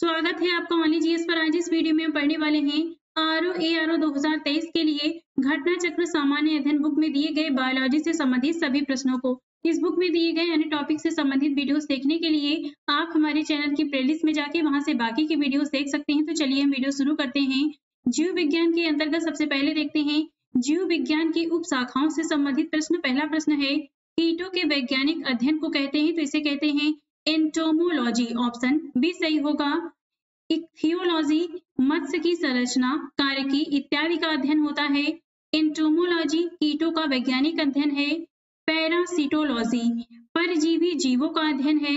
स्वागत है आपका ऑनली जीएस पर। आज इस वीडियो में हम पढ़ने वाले हैं आरओ 2023 के लिए घटना चक्र सामान्य अध्ययन बुक में दिए गए बायोलॉजी से संबंधित सभी प्रश्नों को। इस बुक में दिए गए अन्य टॉपिक से संबंधित वीडियोस देखने के लिए आप हमारे चैनल की प्लेलिस्ट में जाके वहां से बाकी की वीडियोस देख सकते हैं। तो चलिए हम वीडियो शुरू करते हैं। जीव विज्ञान के अंतर्गत सबसे पहले देखते हैं जीव विज्ञान की उप शाखाओं से संबंधित प्रश्न। पहला प्रश्न है, कीटों के वैज्ञानिक अध्ययन को कहते हैं, तो इसे कहते हैं एंटोमोलॉजी। ऑप्शन बी सही होगा। इक्थियोलॉजी मत्स्य की संरचना, कार्यकी इत्यादि का अध्ययन होता है। एंटोमोलॉजी कीटों का वैज्ञानिक अध्ययन है। पैरासिटोलॉजी परजीवी जीवों का अध्ययन है।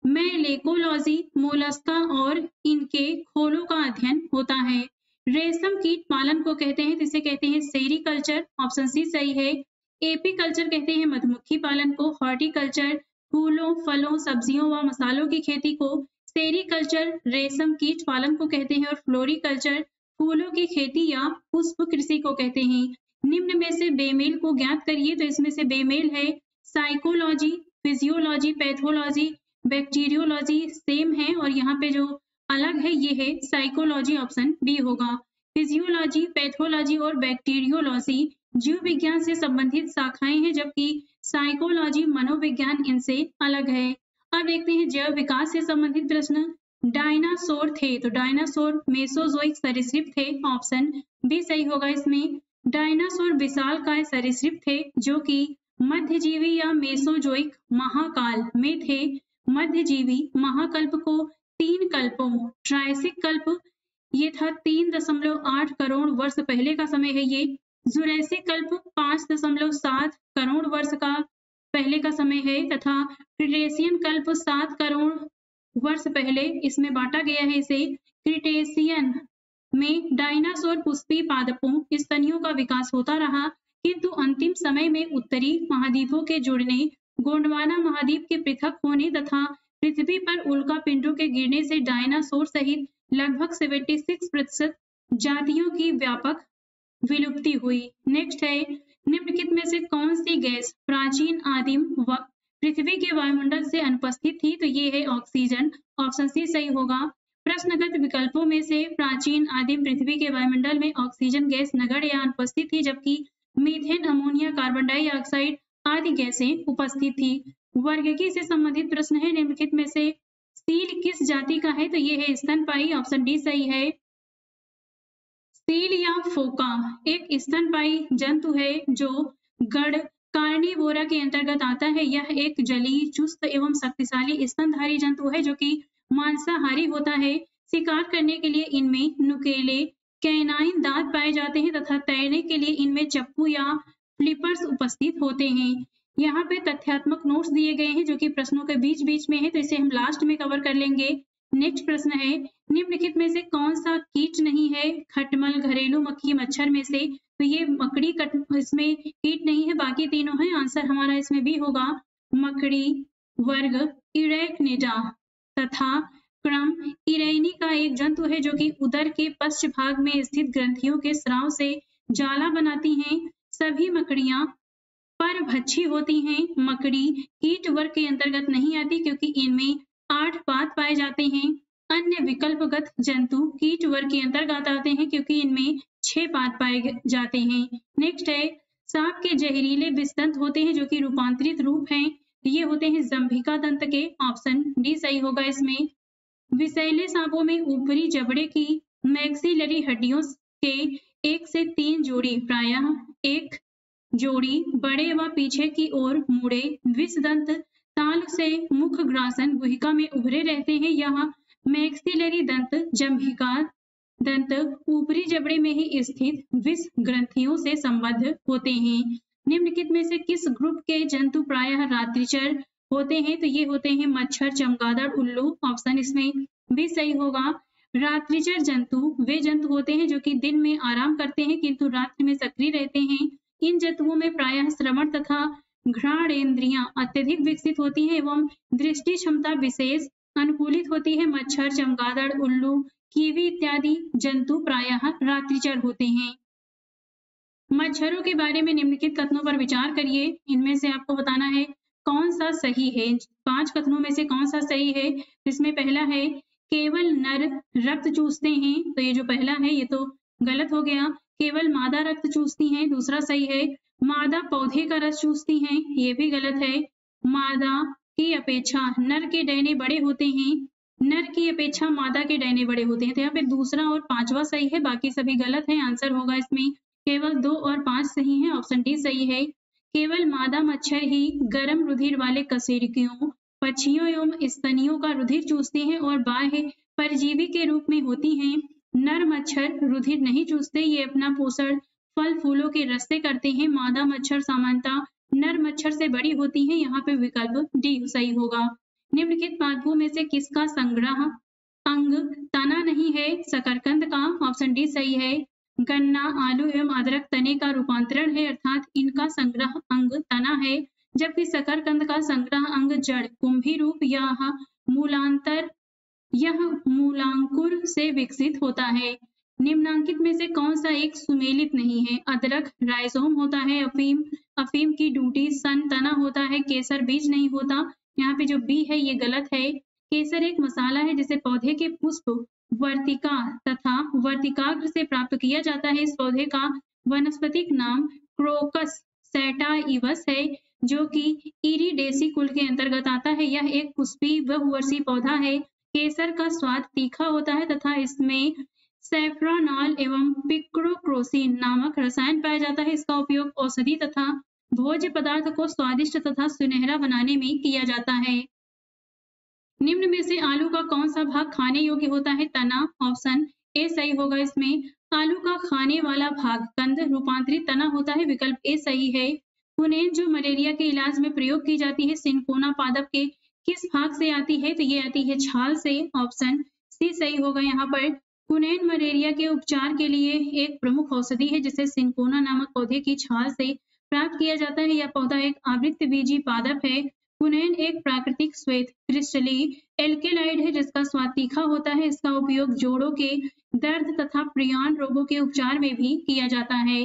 मैलेकोलॉजी मोलस्का और इनके खोलों का अध्ययन होता है। रेशम कीट पालन को कहते हैं, जिसे कहते हैं सेरीकल्चर। ऑप्शन सी सही है। एपीकल्चर कहते हैं मधुमक्खी पालन को। हॉर्टिकल्चर फूलों, फलों, सब्जियों व मसालों की खेती को। सेरीकल्चर रेशम कीट पालन को कहते हैं और फ्लोरिकल्चर फूलों की खेती या पुष्प कृषि को कहते हैं। निम्न में से बेमेल को ज्ञात करिए, तो इसमें से बेमेल है psychology, physiology, pathology, bacteriology same है और यहाँ पे जो अलग है ये है साइकोलॉजी। ऑप्शन बी होगा। फिजियोलॉजी, पैथोलॉजी और बैक्टीरियोलॉजी जीव विज्ञान से संबंधित शाखाएं हैं, जबकि साइकोलॉजी मनोविज्ञान इनसे अलग है। अब देखते हैं जैव विकास से संबंधित प्रश्न। डायनासोर थे, तो डायनासोर मेसोजोइक सरीसृप थे। ऑप्शन बी सही होगा इसमें। डायनासोर विशालकाय सरीसृप थे जो कि मध्यजीवी या मेसोजोइक महाकाल में थे। मध्यजीवी महाकल्प को 3 कल्पों, ट्रायसिक कल्प ये था 3.8 करोड़ वर्ष पहले का समय है ये। जुरैसिक कल्प 5.7 करोड़ वर्ष का पहले का समय है तथा क्रिटेशियन कल्प 7 करोड़ वर्ष पहले इसमें बांटा गया है इसे। क्रिटेशियन में डायनासोर पुष्पी पादपों स्तनियों का विकास होता रहा, किंतु अंतिम समय में उत्तरी महाद्वीपों के जुड़ने, गोंडवाना महाद्वीप के पृथक होने तथा पृथ्वी पर उल्का पिंडों के गिरने से डायनासोर सहित लगभग 76% जातियों की व्यापक विलुप्ति हुई। नेक्स्ट है, निम्नलिखित में से कौन सी गैस प्राचीन आदिम पृथ्वी के वायुमंडल से अनुपस्थित थी, तो ये है ऑक्सीजन। ऑप्शन सी सही होगा। प्रश्नगत विकल्पों में से प्राचीन आदिम पृथ्वी के वायुमंडल में ऑक्सीजन गैस नगण्य या अनुपस्थित थी, जबकि मीथेन, अमोनिया, कार्बन डाइऑक्साइड आदि गैसें उपस्थित थी। वर्गीय से संबंधित प्रश्न है, निम्नलिखित में से सील किस जाति का है, तो ये है स्तनपायी। ऑप्शन डी सही है। सील या फोका एक स्तनपायी जंतु है जो गढ़ कार्निवोरा के अंतर्गत आता है। यह एक जलीय, चुस्त एवं शक्तिशाली स्तनधारी जंतु है जो कि मांसाहारी होता है। शिकार करने के लिए इनमें नुकीले कैनाइन दांत पाए जाते हैं तथा तैरने के लिए इनमें चप्पू या फ्लिपर्स उपस्थित होते हैं। यहाँ पे तथ्यात्मक नोट्स दिए गए हैं जो कि प्रश्नों के बीच बीच में है, तो इसे हम लास्ट में कवर कर लेंगे। नेक्स्ट प्रश्न है, निम्नलिखित में से कौन सा कीट नहीं है खटमल, घरेलू मक्खी, मच्छर में से, तो ये मकड़ी इसमें कीट नहीं है, बाकी तीनों है। आंसर हमारा इसमें भी होगा मकड़ी वर्ग इरेक्निडा तथा क्रम इरेनी का एक जंतु है जो कि उदर के पश्च भाग में स्थित ग्रंथियों के स्राव से जाला बनाती हैं। सभी मकड़ियां परभक्षी होती हैं। मकड़ी कीट वर्ग के अंतर्गत नहीं आती क्योंकि इनमें 8 पात पाए जाते हैं। अन्य विकल्पगत जंतु कीट वर्ग के अंतर्गत आते हैं क्योंकि इनमें 6 पात पाए जाते हैं। नेक्स्ट है, सांप के जहरीले विषदंत होते हैं जो कि रूपांतरित रूप हैं, ये होते हैं जंभिका दंत के। ऑप्शन डी सही होगा इसमें। विषैले सांपों में ऊपरी जबड़े की मैक्सिलरी हड्डियों के 1 से 3 जोड़ी, प्रायः एक जोड़ी बड़े व पीछे की ओर मुड़े विषदंत ताल से मुख ग्रासन गुहिका में उभरे रहते हैं। यह मैक्सिलरी दंत जंभिका दंत ऊपरी जबड़े में ही स्थित विष ग्रंथियों से संबद्ध होते हैं। निम्नलिखित में से किस ग्रुप के जंतु प्रायः रात्रिचर होते हैं, तो ये होते हैं मच्छर, चमगादड़, उल्लू। ऑप्शन इसमें भी सही होगा। रात्रिचर जंतु वे जंतु होते हैं जो कि दिन में आराम करते हैं किंतु रात्रि में सक्रिय रहते हैं। इन जंतुओं में प्रायः श्रवण तथा घ्राणेन्द्रियां अत्यधिक विकसित होती हैं एवं दृष्टि क्षमता विशेष अनुकूलित होती है। मच्छर, चमगादड़, उल्लू, कीवी इत्यादि जंतु प्रायः रात्रिचर होते हैं। मच्छरों के बारे में निम्नलिखित कथनों पर विचार करिए। इनमें से आपको बताना है कौन सा सही है। 5 कथनों में से कौन सा सही है। इसमें पहला है केवल नर रक्त चूसते हैं, तो ये जो पहला है ये तो गलत हो गया। केवल मादा रक्त चूसती हैं, दूसरा सही है। मादा पौधे का रस चूसती हैं, ये भी गलत है। मादा की अपेक्षा नर के डैने बड़े होते हैं, नर की अपेक्षा मादा के डैने बड़े होते हैं, तो यहाँ पे दूसरा और पांचवा सही है, बाकी सभी गलत है। आंसर होगा इसमें केवल 2 और 5 सही है, ऑप्शन डी सही है। केवल मादा मच्छर ही गर्म रुधिर वाले कशेरुकियों, पक्षियों एवं स्तनियों का रुधिर चूसती हैं और बाह्य परजीवी के रूप में होती हैं। नर मच्छर रुधिर नहीं चूसते, ये अपना पोषण फल फूलों के रस से करते हैं। मादा मच्छर सामान्यतः नर मच्छर से बड़ी होती हैं, यहाँ पे विकल्प डी सही होगा। निम्नलिखित पादपों में से किसका संग्रह अंग तना नहीं है? शकरकंद का, ऑप्शन डी सही है। गन्ना, आलू एवं अदरक तने का रूपांतरण है, अर्थात इनका संग्रह अंग तना है, जबकि शकरकंद का संग्रह अंग जड़ कुंभी रूप यह मूलांकुर से विकसित होता है। निम्नांकित में से कौन सा एक सुमेलित नहीं है? अदरक राइजोम होता है, अफीम की डूटी सन तना होता है, केसर बीज नहीं होता, यहाँ पे जो बी है ये गलत है। केसर एक मसाला है जिसे पौधे के पुष्प वर्तिका तथा वर्तिकाग्र से प्राप्त किया जाता है। इस पौधे का वनस्पतिक नाम क्रोकस सैटाइवस है, जो कि इरिडेसी कुल के अंतर्गत आता है। यह एक पुष्पीय बहुवर्षीय पौधा है। केसर का स्वाद तीखा होता है तथा इसमें सैफ्रोनॉल एवं पिक्रोक्रोसिन नामक रसायन पाया जाता है। इसका उपयोग औषधि तथा भोज्य पदार्थ को स्वादिष्ट तथा सुनहरा बनाने में किया जाता है। निम्न में से आलू का कौन सा भाग खाने योग्य होता है? तना, ऑप्शन ए सही होगा इसमें। आलू का खाने वाला भाग कंद रूपांतरित तना होता है, विकल्प ए सही है। कुनेन जो मलेरिया के इलाज में प्रयोग की जाती है, सिनकोना पादप के किस भाग से आती है? तो ये आती है छाल से, ऑप्शन सी सही होगा यहाँ पर। कुनेन मलेरिया के उपचार के लिए एक प्रमुख औषधि है जिसे सिनकोना नामक पौधे की छाल से प्राप्त किया जाता है। यह पौधा एक आवृतबीजी पादप है। कुनेन एक प्राकृतिक श्वेत क्रिस्टली एल्केलाइड है जिसका स्वाद तीखा होता है। इसका उपयोग जोड़ों के दर्द तथा प्रियान रोगों के उपचार में भी किया जाता है।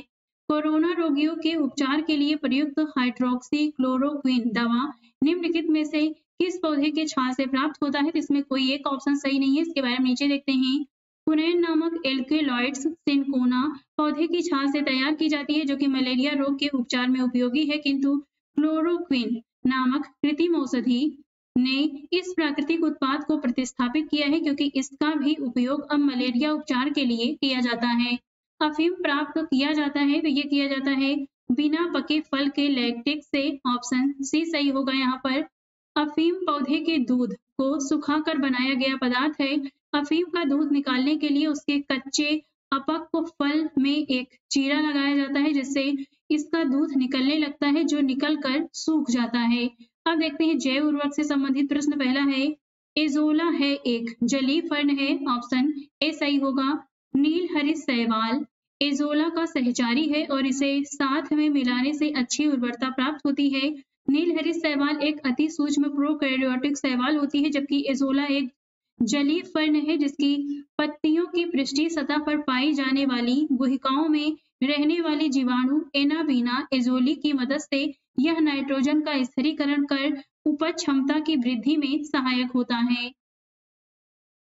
कोरोना रोगियों के उपचार के लिए प्रयुक्त हाइड्रोक्सी क्लोरोक्विन दवा निम्नलिखित में से किस पौधे के छाल से प्राप्त होता है? तो इसमें कोई एक ऑप्शन सही नहीं है, इसके बारे में नीचे देखते हैं। कुनेन नामक एल्केलॉइड्स सिनकोना पौधे की छाल से तैयार की जाती है, जो कि मलेरिया रोग के उपचार में उपयोगी है, किंतु क्लोरोक्विन नामक कृत्रिम औषधि ने इस प्राकृतिक उत्पाद को प्रतिस्थापित किया है, क्योंकि इसका भी उपयोग अब मलेरिया उपचार के लिए किया जाता है। अफीम प्राप्त किया जाता है, तो ये किया जाता है बिना पके फल के लैक्टेक्स से, ऑप्शन सी सही होगा यहाँ पर। अफीम पौधे के दूध को सुखाकर बनाया गया पदार्थ है। अफीम का दूध निकालने के लिए उसके कच्चे अपक्व फल में एक चीरा लगाया जाता है, जिससे इसका दूध निकलने लगता है, जो निकलकर सूख जाता है। अब देखते हैं जैव उर्वरक से संबंधित प्रश्न। पहला है एजोला है एक जलीय फर्न है, ऑप्शन ए सही होगा। नील हरित शैवाल एजोला का सहचारी है और इसे साथ में मिलाने से अच्छी उर्वरता प्राप्त होती है। नील हरित शैवाल एक अति सूक्ष्म प्रोकैरियोटिक शैवाल होती है, जबकि एजोला एक जलीय फर्न है जिसकी पत्तियों की पृष्ठीय सतह पर पाई जाने वाली गुहिकाओं में रहने वाली जीवाणु एनाबीना एजोली की मदद से यह नाइट्रोजन का स्थिरीकरण कर उपज क्षमता की वृद्धि में सहायक होता है।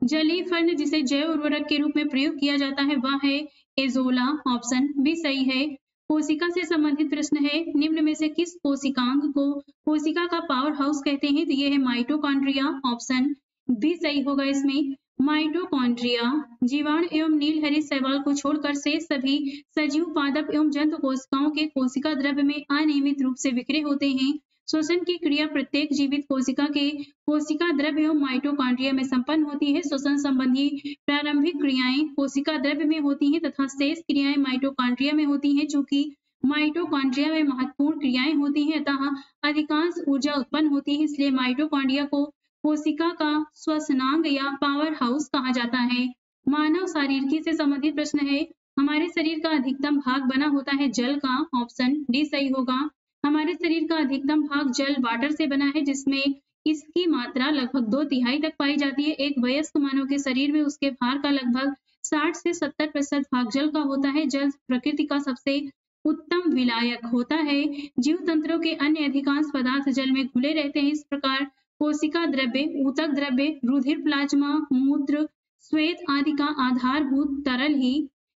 जलीय फर्न जिसे जैव उर्वरक के रूप में प्रयोग किया जाता है वह है एजोला, ऑप्शन बी सही है। कोशिका से संबंधित प्रश्न है, निम्न में से किस कोशिकांग को कोशिका का पावर हाउस कहते हैं? तो ये है माइटोकॉन्ड्रिया, ऑप्शन बी सही होगा इसमें। माइटोकॉन्ड्रिया जीवाणु एवं नील हरित शैवाल को छोड़कर शेष सभी सजीव पादप एवं जंतु कोशिकाओं के कोशिका द्रव्य में अनियमित रूप से बिखरे होते हैं। श्वसन की क्रिया प्रत्येक जीवित कोशिका के कोशिका द्रव्य एवं माइटोकॉन्ड्रिया में संपन्न होती है। श्वसन संबंधी प्रारंभिक क्रियाएं कोशिका द्रव्य में होती हैं तथा शेष क्रियाएं माइटोकॉन्ड्रिया में होती हैं। चूंकि माइटोकॉन्ड्रिया में महत्वपूर्ण क्रियाएं होती हैं अतः अधिकांश ऊर्जा उत्पन्न होती है, इसलिए माइटोकॉन्ड्रिया को कोशिका का श्वसनांग या पावर हाउस कहा जाता है। मानव शारीरिकी से संबंधित प्रश्न है, हमारे शरीर का अधिकतम भाग बना होता है जल का, ऑप्शन डी सही होगा। हमारे शरीर का अधिकतम भाग जल वाटर से बना है, जिसमें इसकी मात्रा लगभग 2/3 तक पाई जाती है। एक वयस्क मानव के शरीर में उसके भार का लगभग 60 से 70% भाग जल का होता है। जल प्रकृति का सबसे उत्तम विलायक होता है। जीव तंत्रों के अन्य अधिकांश पदार्थ जल में घुले रहते हैं। इस प्रकार कोशिका द्रव्य, ऊतक द्रव्य, रुधिर, प्लाज्मा, मूत्र, श्वेत आदि का आधारभूत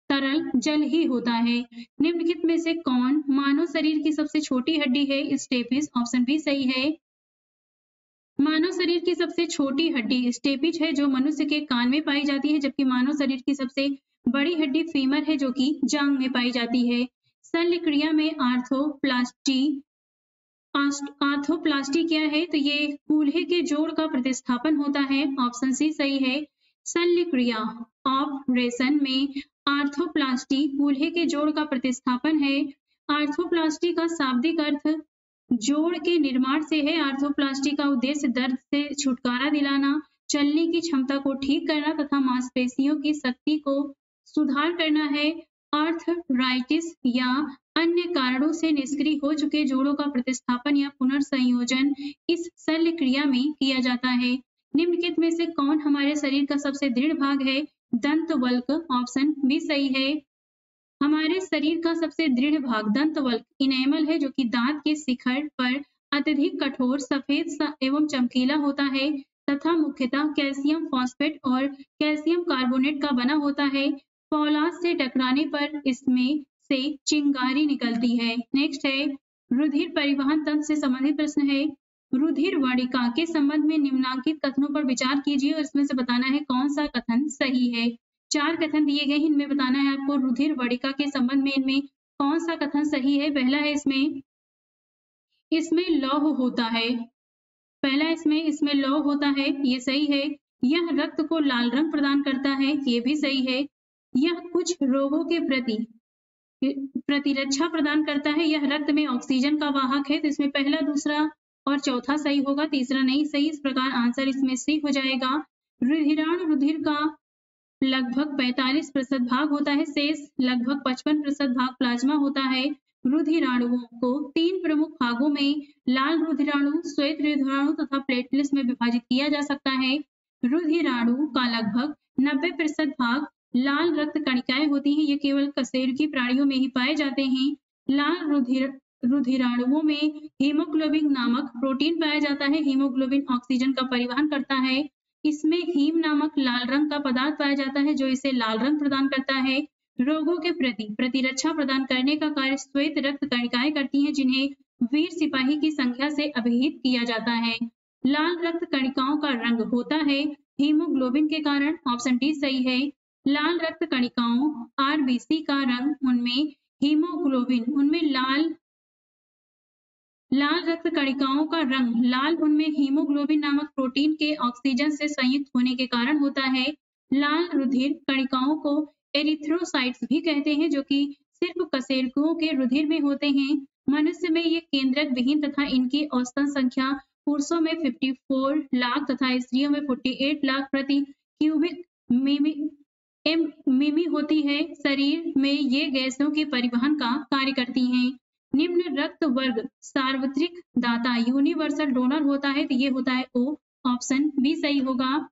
तरल जल ही होता है। निम्नलिखित में से कौन मानव शरीर की सबसे छोटी हड्डी है? स्टेपिस। ऑप्शन बी सही है। मानव शरीर की सबसे छोटी हड्डी स्टेपिज है जो मनुष्य के कान में पाई जाती है, जबकि मानव शरीर की सबसे बड़ी हड्डी फीमर है जो कि जांघ में पाई जाती है। शल्य क्रिया में आर्थोप्लास्टी क्या है? तो ये कूल्हे के जोड़ का प्रतिस्थापन होता है। ऑप्शन सी सही है। शल्य क्रिया ऑपरेशन में आर्थोप्लास्टी कूल्हे के जोड़ का प्रतिस्थापन है। आर्थोप्लास्टी का शाब्दिक अर्थ जोड़ के निर्माण से है। आर्थोप्लास्टी का उद्देश्य दर्द से छुटकारा दिलाना, चलने की क्षमता को ठीक करना तथा मांसपेशियों की शक्ति को सुधार करना है। आर्थराइटिस या अन्य कारणों से निष्क्रिय हो चुके जोड़ों का प्रतिस्थापन या पुनर्संयोजन इस शल्य क्रिया में किया जाता है। निम्नलिखित में से कौन हमारे शरीर का सबसे दृढ़ भाग है? दंतवल्क। ऑप्शन बी सही है। हमारे शरीर का सबसे दृढ़ भाग दंतवल्क इनेमल है जो कि दांत के शिखर पर अत्यधिक कठोर, सफेद एवं चमकीला होता है तथा मुख्यतः कैल्शियम फॉस्फेट और कैल्शियम कार्बोनेट का बना होता है। फौलाद से टकराने पर इसमें से चिंगारी निकलती है। नेक्स्ट है रुधिर परिवहन तंत्र से संबंधित प्रश्न है। रुधिर वाहिका के संबंध में निम्नांकित कथनों पर विचार कीजिए और इसमें से बताना है कौन सा कथन सही है। 4 कथन दिए गए हैं, इनमें बताना है आपको रुधिर वाहिका के संबंध में इनमें कौन सा कथन सही है। पहला है इसमें लौह होता है। पहला इसमें लौह होता है, ये सही है। यह रक्त को लाल रंग प्रदान करता है, ये भी सही है। यह कुछ रोगों के प्रति प्रतिरक्षा प्रदान करता है। यह रक्त में ऑक्सीजन का वाहक है, तो इसमें पहला, दूसरा और चौथा सही होगा, तीसरा नहीं सही। इस प्रकार आंसर इसमें सी हो जाएगा। रुधिराणु रुधिर का लगभग 45% भाग होता है, शेष लगभग 55% भाग प्लाज्मा होता है। रुधिराणुओं को 3 प्रमुख भागों में लाल रुधिराणु, श्वेत रुधिराणु तथा प्लेटलेट्स में विभाजित किया जा सकता है। रुधिराणु का लगभग 90% भाग लाल रक्त कणिकाएं होती हैं, ये केवल कशेरुकी प्राणियों में ही पाए जाते हैं। लाल रुधिराणुओं में हीमोग्लोबिन नामक प्रोटीन पाया जाता है। हीमोग्लोबिन ऑक्सीजन का परिवहन करता है। इसमें हीम नामक लाल रंग का पदार्थ पाया जाता है जो इसे लाल रंग प्रदान करता है। रोगों के प्रति प्रतिरक्षा प्रदान करने का कार्य श्वेत रक्त कणिकाएं करती हैं, जिन्हें वीर सिपाही की संख्या से अभिहित किया जाता है। लाल रक्त कणिकाओं का रंग होता है हीमोग्लोबिन के कारण। ऑप्शन डी सही है। लाल रक्त कणिकाओं आरबीसी का रंग उनमें हीमोग्लोबिन उनमें लाल रक्त कणिकाओं का रंग लाल उनमें हीमोग्लोबिन नामक प्रोटीन के ऑक्सीजन से संयुक्त होने के कारण होता है। लाल रुधिर कणिकाओं को एरिथ्रोसाइट्स भी कहते हैं, जो कि सिर्फ कशेरुकियों के रुधिर में होते हैं। मनुष्य में ये केंद्रक विहीन तथा इनकी औसतन संख्या पुरुषों में 54 लाख तथा स्त्रियों में 48 लाख प्रति क्यूबिक मिमी होती है। शरीर में ये गैसों के परिवहन का कार्य करती हैं। निम्न रक्त वर्ग सार्वत्रिक दाता यूनिवर्सल डोनर होता है, तो ये होता है ओ। ऑप्शन बी सही होगा।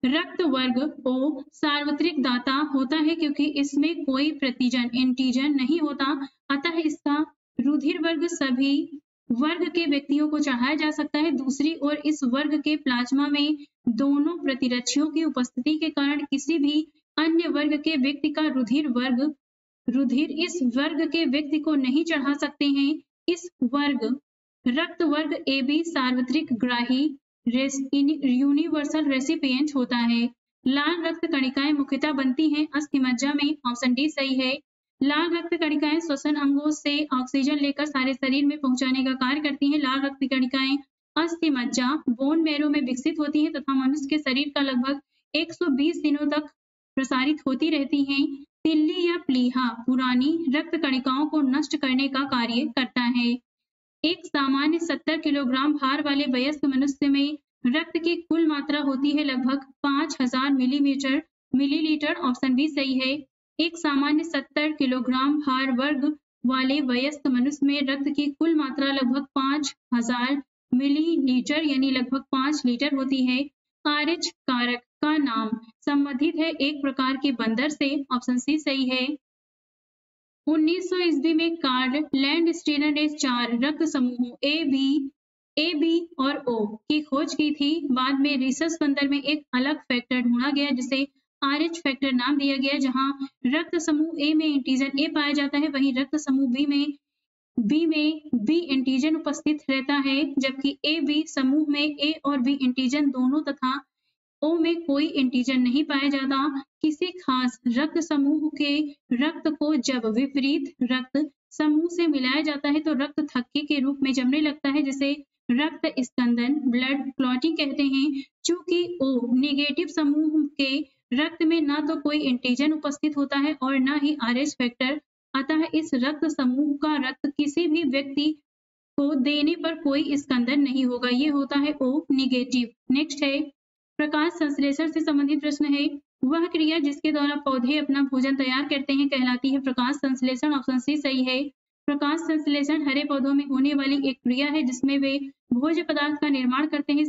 रक्त वर्ग ओ सार्वत्रिक दाता होता है क्योंकि इसमें कोई प्रतिजन एंटीजन नहीं होता, अतः इसका रुधिर वर्ग सभी वर्ग के व्यक्तियों को चढ़ाया जा सकता है। दूसरी ओर इस वर्ग के प्लाज्मा में दोनों प्रतिरक्षियों की उपस्थिति के कारण किसी भी अन्य वर्ग के व्यक्ति का रुधिर इस वर्ग के व्यक्ति को नहीं चढ़ा सकते हैं। इस रक्त वर्ग ए बी सार्वत्रिक ग्राही यूनिवर्सल रेसिपिएंट होता है। लाल रक्त कणिकाएं मुख्यतः बनती हैं अस्थिमज्जा में। ऑप्शन डी सही है। लाल रक्त कणिकाएं श्वसन अंगों से ऑक्सीजन लेकर सारे शरीर में पहुंचाने का कार्य करती हैं। लाल रक्त कणिकाएं अस्थिमज्जा बोन मैरो में विकसित होती हैं तथा मनुष्य के शरीर का लगभग 120 दिनों तक प्रसारित होती रहती हैं। तिल्ली या प्लीहा पुरानी रक्त कणिकाओं को नष्ट करने का कार्य करता है। एक सामान्य 70 किलोग्राम भार वाले वयस्क मनुष्य में रक्त की कुल मात्रा होती है लगभग 5000 मिलीलीटर। ऑप्शन बी सही है। एक सामान्य 70 किलोग्राम भार वर्ग वाले वयस्क मनुष्य में रक्त की कुल मात्रा लगभग 5000 मिलीलीटर यानी लगभग 5 लीटर होती है। आरएच कारक का नाम संबंधित है एक प्रकार के बंदर से। ऑप्शन सी सही है। 1900 ईस्वी में कार्ल लैंडस्टीनर ने 4 रक्त समूहों ए बी ए, बी और ओ की खोज की थी। बाद में रिसर्च संदर्भ में एक अलग फैक्टर ढूंढा गया जिसे RH फैक्टर नाम दिया गया, जहां रक्त समूह ए में एंटीजन ए पाया जाता है, वहीं रक्त समूह बी में बी एंटीजन उपस्थित रहता है, जबकि ए बी समूह में ए और बी एंटीजन दोनों तथा ओ में कोई एंटीजन नहीं पाया जाता। किसी खास रक्त समूह के रक्त को जब विपरीत रक्त समूह से मिलाया जाता है तो रक्त थक्के के रूप में जमने लगता है, जिसे रक्त स्कंदन ब्लड क्लॉटिंग कहते हैं। चूंकि ओ नेगेटिव समूह के रक्त में ना तो कोई एंटीजन उपस्थित होता है और ना ही RH फैक्टर, अतः इस रक्त समूह का रक्त किसी भी व्यक्ति को देने पर कोई स्कंदन नहीं होगा। ये होता है O नेगेटिव। नेक्स्ट है प्रकाश संश्लेषण से संबंधित प्रश्न है, वह क्रिया जिसके द्वारा पौधे अपना भोजन तैयार करते हैं कहलाती है प्रकाश संश्लेषण। ऑप्शन सी सही है। प्रकाश संश्लेषण हरे पौधों में होने वाली एक क्रिया है जिसमें वे भोज्य पदार्थ का निर्माण करते हैं।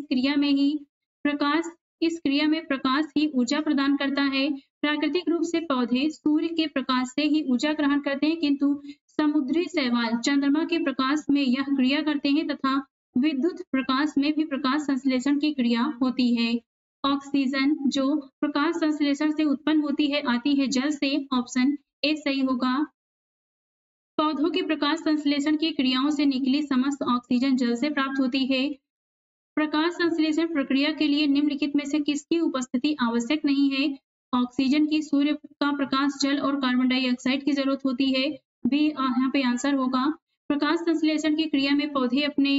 इस क्रिया में प्रकाश ही ऊर्जा प्रदान करता है। प्राकृतिक रूप से पौधे सूर्य के प्रकाश से ही ऊर्जा ग्रहण करते हैं, किंतु समुद्री शैवाल चंद्रमा के प्रकाश में यह क्रिया करते हैं तथा विद्युत प्रकाश में भी प्रकाश संश्लेषण की क्रिया होती है। ऑक्सीजन जो प्रकाश संश्लेषण से उत्पन्न होती है आती है जल से। ऑप्शन ए सही होगा। पौधों के प्रकाश संश्लेषण की क्रियाओं से निकली समस्त ऑक्सीजन जल से प्राप्त होती है। प्रकाश संश्लेषण प्रक्रिया के लिए निम्नलिखित में से किसकी उपस्थिति आवश्यक नहीं है? ऑक्सीजन की, सूर्य का प्रकाश, जल और कार्बन डाइऑक्साइड की जरूरत होती है। बी यहाँ पे आंसर होगा। प्रकाश संश्लेषण की क्रिया में पौधे अपने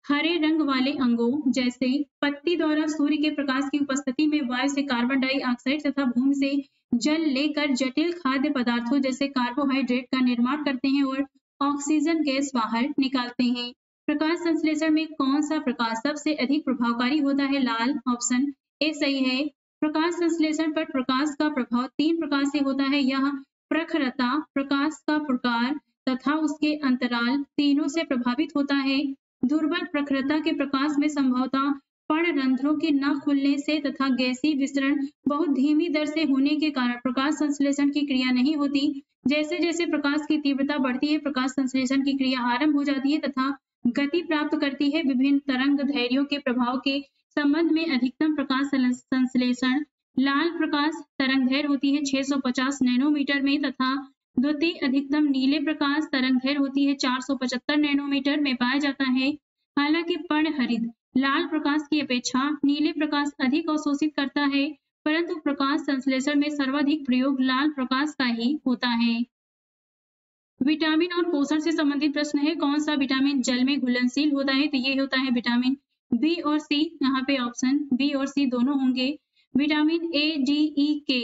हरे रंग वाले अंगों जैसे पत्ती द्वारा सूर्य के प्रकाश की उपस्थिति में वायु से कार्बन डाइऑक्साइड तथा भूमि से जल लेकर जटिल खाद्य पदार्थों जैसे कार्बोहाइड्रेट का निर्माण करते हैं और ऑक्सीजन गैस बाहर निकालते हैं। प्रकाश संश्लेषण में कौन सा प्रकाश सबसे अधिक प्रभावकारी होता है? लाल। ऑप्शन ए सही है। प्रकाश संश्लेषण पर प्रकाश का प्रभाव 3 प्रकार से होता है। यह प्रखरता, प्रकाश का प्रकार तथा उसके अंतराल तीनों से प्रभावित होता है। दुर्बल प्रखरता के प्रकाश में संभवतः पर्णरंध्रों के न खुलने से तथा गैसीय विसरण बहुत धीमी दर से होने के कारण प्रकाश संश्लेषण की क्रिया नहीं होती। जैसे जैसे प्रकाश की तीव्रता बढ़ती है प्रकाश संश्लेषण की क्रिया आरंभ हो जाती है तथा गति प्राप्त करती है। विभिन्न तरंग दैर्ध्यों के प्रभाव के संबंध में अधिकतम प्रकाश संश्लेषण लाल प्रकाश तरंगदैर्घ्य होती है 650 नैनोमीटर में तथा द्वितीय अधिकतम नीले प्रकाश तरंगदैर्घ्य होती है 475 नैनोमीटर में पाया जाता है। हालांकि पर्णहरित लाल प्रकाश की अपेक्षा नीले प्रकाश अधिक अवशोषित करता है, परंतु प्रकाश संश्लेषण में सर्वाधिक प्रयोग लाल प्रकाश का ही होता है। विटामिन और पोषण से संबंधित प्रश्न है, कौन सा विटामिन जल में घुलनशील होता है? तो ये होता है विटामिन बी और सी। यहाँ पे ऑप्शन बी और सी दोनों होंगे। विटामिन ए, डी, ई, के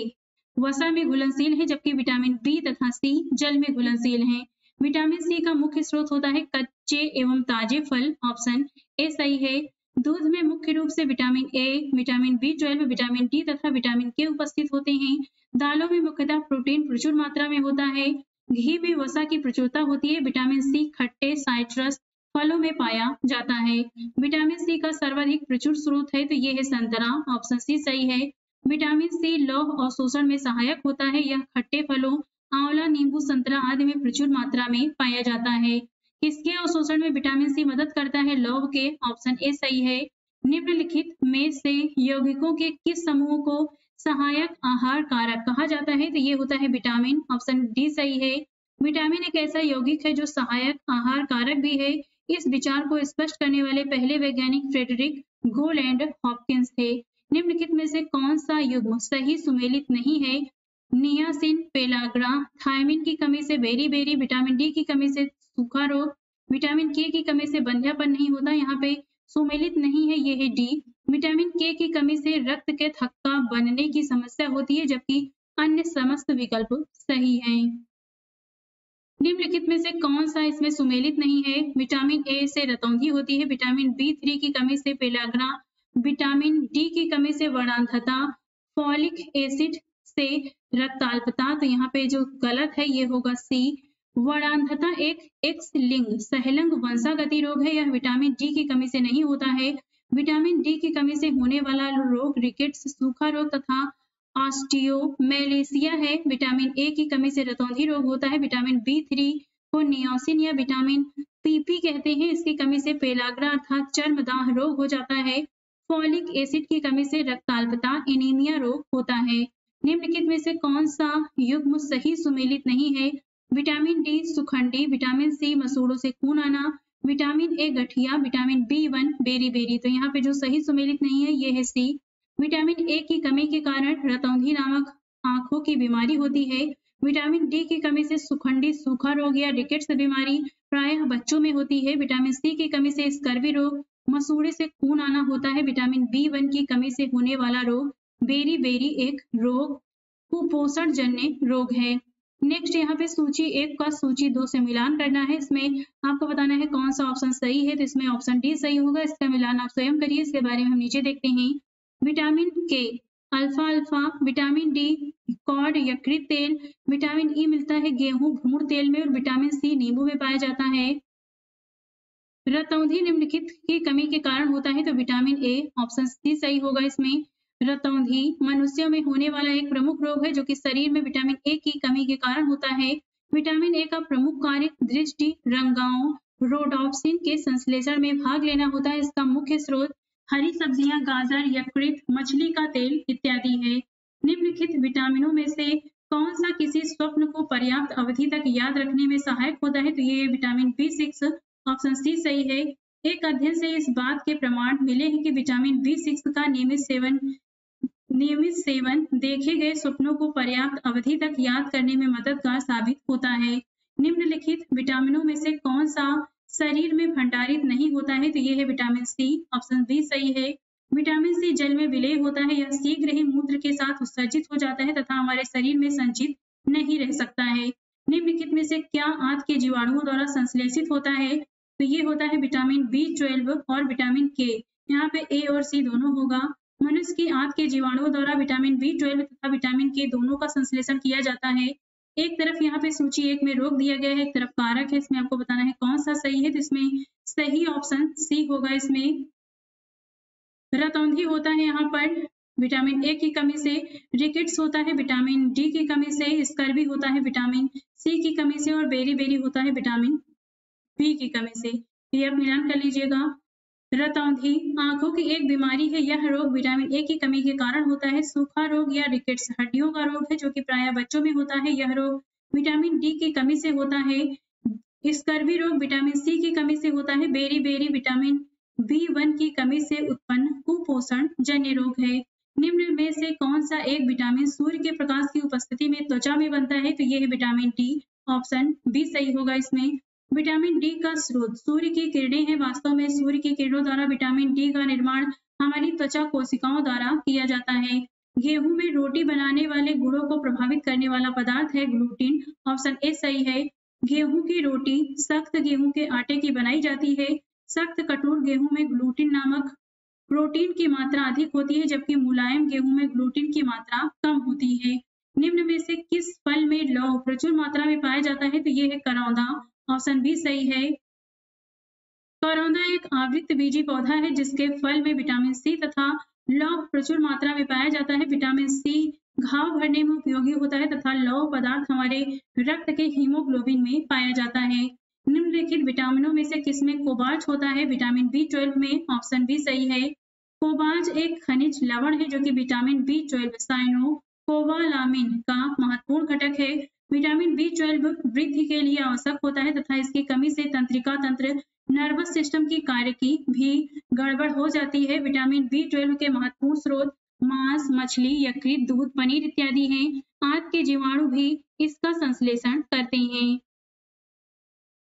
वसा में घुलनशील है, जबकि विटामिन बी तथा सी जल में घुलनशील हैं। विटामिन सी का मुख्य स्रोत होता है कच्चे एवं ताजे फल। ऑप्शन ए सही है। दूध में मुख्य रूप से vitamin A, vitamin B12, vitamin D तथा विटामिन के उपस्थित होते हैं। दालों में मुख्यतः प्रोटीन प्रचुर मात्रा में होता है। घी में वसा की प्रचुरता होती है। विटामिन सी खट्टे साइट्रस फलों में पाया जाता है। विटामिन सी का सर्वाधिक प्रचुर स्रोत है तो ये है संतरा। ऑप्शन सी सही है। विटामिन सी लौह अवशोषण में सहायक होता है। यह खट्टे फलों आंवला, नींबू, संतरा आदि में प्रचुर मात्रा में पाया जाता है। किसके अवशोषण में विटामिन सी मदद करता है? लौह के। ऑप्शन ए सही है। निम्नलिखित में से यौगिकों के किस समूह को सहायक आहार कारक कहा जाता है? तो ये होता है विटामिन। ऑप्शन डी सही है। विटामिन एक ऐसा यौगिक है जो सहायक आहार कारक भी है। इस विचार को स्पष्ट करने वाले पहले वैज्ञानिक फ्रेडरिक गोलैंड हॉपकिंस थे। निम्नलिखित में से कौन सा युग्म सही सुमेलित नहीं है? नियासिन, पेलाग्रा, थायमिन की कमी से बेरी, विटामिन डी की कमी से सूखा रोग, विटामिन के की कमी से बंध्यापन नहीं होता, यहाँ पे सुमेलित नहीं है, ये है डी। विटामिन के की कमी से रक्त के थक्का बनने की समस्या होती है, जबकि अन्य समस्त विकल्प सही हैं। निम्नलिखित में से कौन सा इसमें सुमेलित नहीं है? विटामिन ए से रतौंधी होती है, विटामिन B3 की कमी से पेलाग्रा, विटामिन डी की कमी से वर्णांधता, फॉलिक एसिड से रक्ताल्पता। तो यहाँ पे जो गलत है ये होगा सी। वर्णांधता एक एक्स लिंग सहलंग वंशागति रोग है। यह विटामिन डी की कमी से नहीं होता है। विटामिन डी की कमी से होने वाला रोग रिकेट्स, सूखा रोग तथा ऑस्टियोमेलेसिया है। विटामिन ए की कमी से रतौंधी रोग होता है। विटामिन B3 को नियोसिन या विटामिन पीपी कहते हैं। इसकी कमी से पेलाग्रा अर्थात चर्मदाह रोग हो जाता है। फॉलिक एसिड की कमी से रक्ताल्पता एनीमिया रोग होता है। निम्नलिखित में से कौन सा युग्म सही सुमेलित नहीं है? विटामिन डी सुखंडी, विटामिन सी मसूड़ों से खून आना, विटामिन ए गठिया, विटामिन बी1 बेरी बेरी। तो यहाँ पे जो सही सुमेलित नहीं है ये है सी। विटामिन ए की कमी के कारण रतौंधी नामक आंखों की बीमारी होती है। विटामिन डी की कमी से सुखंडी सूखा रोग या रिकेट्स बीमारी प्रायः बच्चों में होती है। विटामिन सी की कमी से स्कर्वी रोग, मसूड़े से खून आना होता है। विटामिन बी1 की कमी से होने वाला रोग बेरी बेरी एक रोग कुपोषण जन्य रोग है। नेक्स्ट यहाँ पे सूची 1 का सूची 2 से मिलान करना है। इसमें आपको बताना है कौन सा ऑप्शन सही है। तो इसमें ऑप्शन डी सही होगा। इसका मिलान आप स्वयं करिए। इसके बारे में हम नीचे देखते हैं। Vitamin K alpha alpha, vitamin D cod यकृत तेल, विटामिन ई मिलता है गेहूं भूर तेल में और विटामिन सी नींबू में पाया जाता है। रतौंधी निम्नलिखित की कमी के कारण होता है। तो विटामिन ए ऑप्शन सी सही होगा। इसमें रतौंधी मनुष्यों में होने वाला एक प्रमुख रोग है जो कि शरीर में विटामिन ए की कमी के कारण होता है। विटामिन ए का प्रमुख कार्य दृष्टि रंगाओं रोडोप्सिन के संश्लेषण में भाग लेना होता है। इसका मुख्य स्रोत हरी सब्जियां, गाजर, यकृत, मछली का तेल इत्यादि है। निम्नलिखित विटामिनों में से कौन सा किसी स्वप्न को पर्याप्त अवधि तक याद रखने में सहायक होता है? तो ये विटामिन बी6 ऑप्शन सी सही है। एक अध्ययन से इस बात के प्रमाण मिले हैं कि विटामिन बी6 का नियमित सेवन देखे गए स्वप्नों को पर्याप्त अवधि तक याद करने में मददगार साबित होता है। निम्नलिखित विटामिनों में से कौन सा शरीर में भंडारित नहीं होता है? तो ये है विटामिन सी ऑप्शन बी सही है। विटामिन सी जल में विलय होता है। यह शीघ्र ही मूत्र के साथ उत्सर्जित हो जाता है तथा हमारे शरीर में संचित नहीं रह सकता है। निम्नलिखित में से क्या आंत के जीवाणुओं द्वारा संश्लेषित होता है? तो ये होता है विटामिन बी12 और विटामिन के। यहाँ पे ए और सी दोनों होगा। मनुष्य की आंत के जीवाणुओं द्वारा विटामिन बी12 तथा विटामिन के दोनों का संश्लेषण किया जाता है। एक तरफ यहाँ पे सूची 1 में रोक दिया गया है, एक तरफ कारक है। इसमें आपको बताना है कौन सा सही है। तो इसमें सही ऑप्शन सी होगा। इसमें रतौंधी होता है यहाँ पर विटामिन ए की कमी से, रिकेट्स होता है विटामिन डी की कमी से, स्कर्वी होता है विटामिन सी की कमी से और बेरी बेरी होता है विटामिन बी की कमी से। ये आप मिलान कर लीजिएगा। रतौंधी आंखों की एक बीमारी है। यह रोग विटामिन ए की कमी के कारण होता है। सूखा रोग या रिकेट्स हड्डियों का रोग है जो कि प्रायः बच्चों में होता है। यह रोग विटामिन डी की कमी से होता है। स्कर्वी रोग विटामिन सी की कमी से होता है। बेरी बेरी विटामिन बी1 की कमी से उत्पन्न कुपोषण जन्य रोग है। निम्न में से कौन सा एक विटामिन सूर्य के प्रकाश की उपस्थिति में त्वचा में बनता है? तो ये है विटामिन डी ऑप्शन बी सही होगा। इसमें विटामिन डी का स्रोत सूर्य की किरणें हैं। वास्तव में सूर्य की किरणों द्वारा विटामिन डी का निर्माण हमारी त्वचा कोशिकाओं द्वारा किया जाता है। गेहूं में रोटी बनाने वाले गुणों को प्रभावित करने वाला पदार्थ है ग्लूटीन। ऑप्शन ए सही है। गेहूं की रोटी सख्त गेहूं के आटे की बनाई जाती है। सख्त कठोर गेहूं में ग्लूटीन नामक प्रोटीन की मात्रा अधिक होती है जबकि मुलायम गेहूं में ग्लूटीन की मात्रा कम होती है। निम्न में से किस फल में लौह प्रचुर मात्रा में पाया जाता है? तो ये है करौंदा। ऑप्शन बी सही है। करौंदा एक आवृत्त बीजी पौधा है जिसके फल में विटामिन सी तथा लौह प्रचुर मात्रा में पाया जाता है। विटामिन सी घाव भरने में उपयोगी होता है तथा लौह पदार्थ हमारे रक्त के हीमोग्लोबिन में पाया जाता है। निम्नलिखित विटामिनों में से किसमें कोबाल्ट होता है? विटामिन बी12 में। ऑप्शन बी सही है। कोबाल्ट एक खनिज लवण है जो कि विटामिन बी12 साइनोकोबालामिन का महत्वपूर्ण घटक है। विटामिन बी12 वृद्धि के लिए आवश्यक होता है तथा इसकी कमी से तंत्रिका तंत्र नर्वस सिस्टम की कार्य की भी गड़बड़ हो जाती है। विटामिन बी12 के महत्वपूर्ण स्रोत मांस, मछली, यकृत, दूध, पनीर इत्यादि हैं। आंत के जीवाणु भी इसका संश्लेषण करते हैं।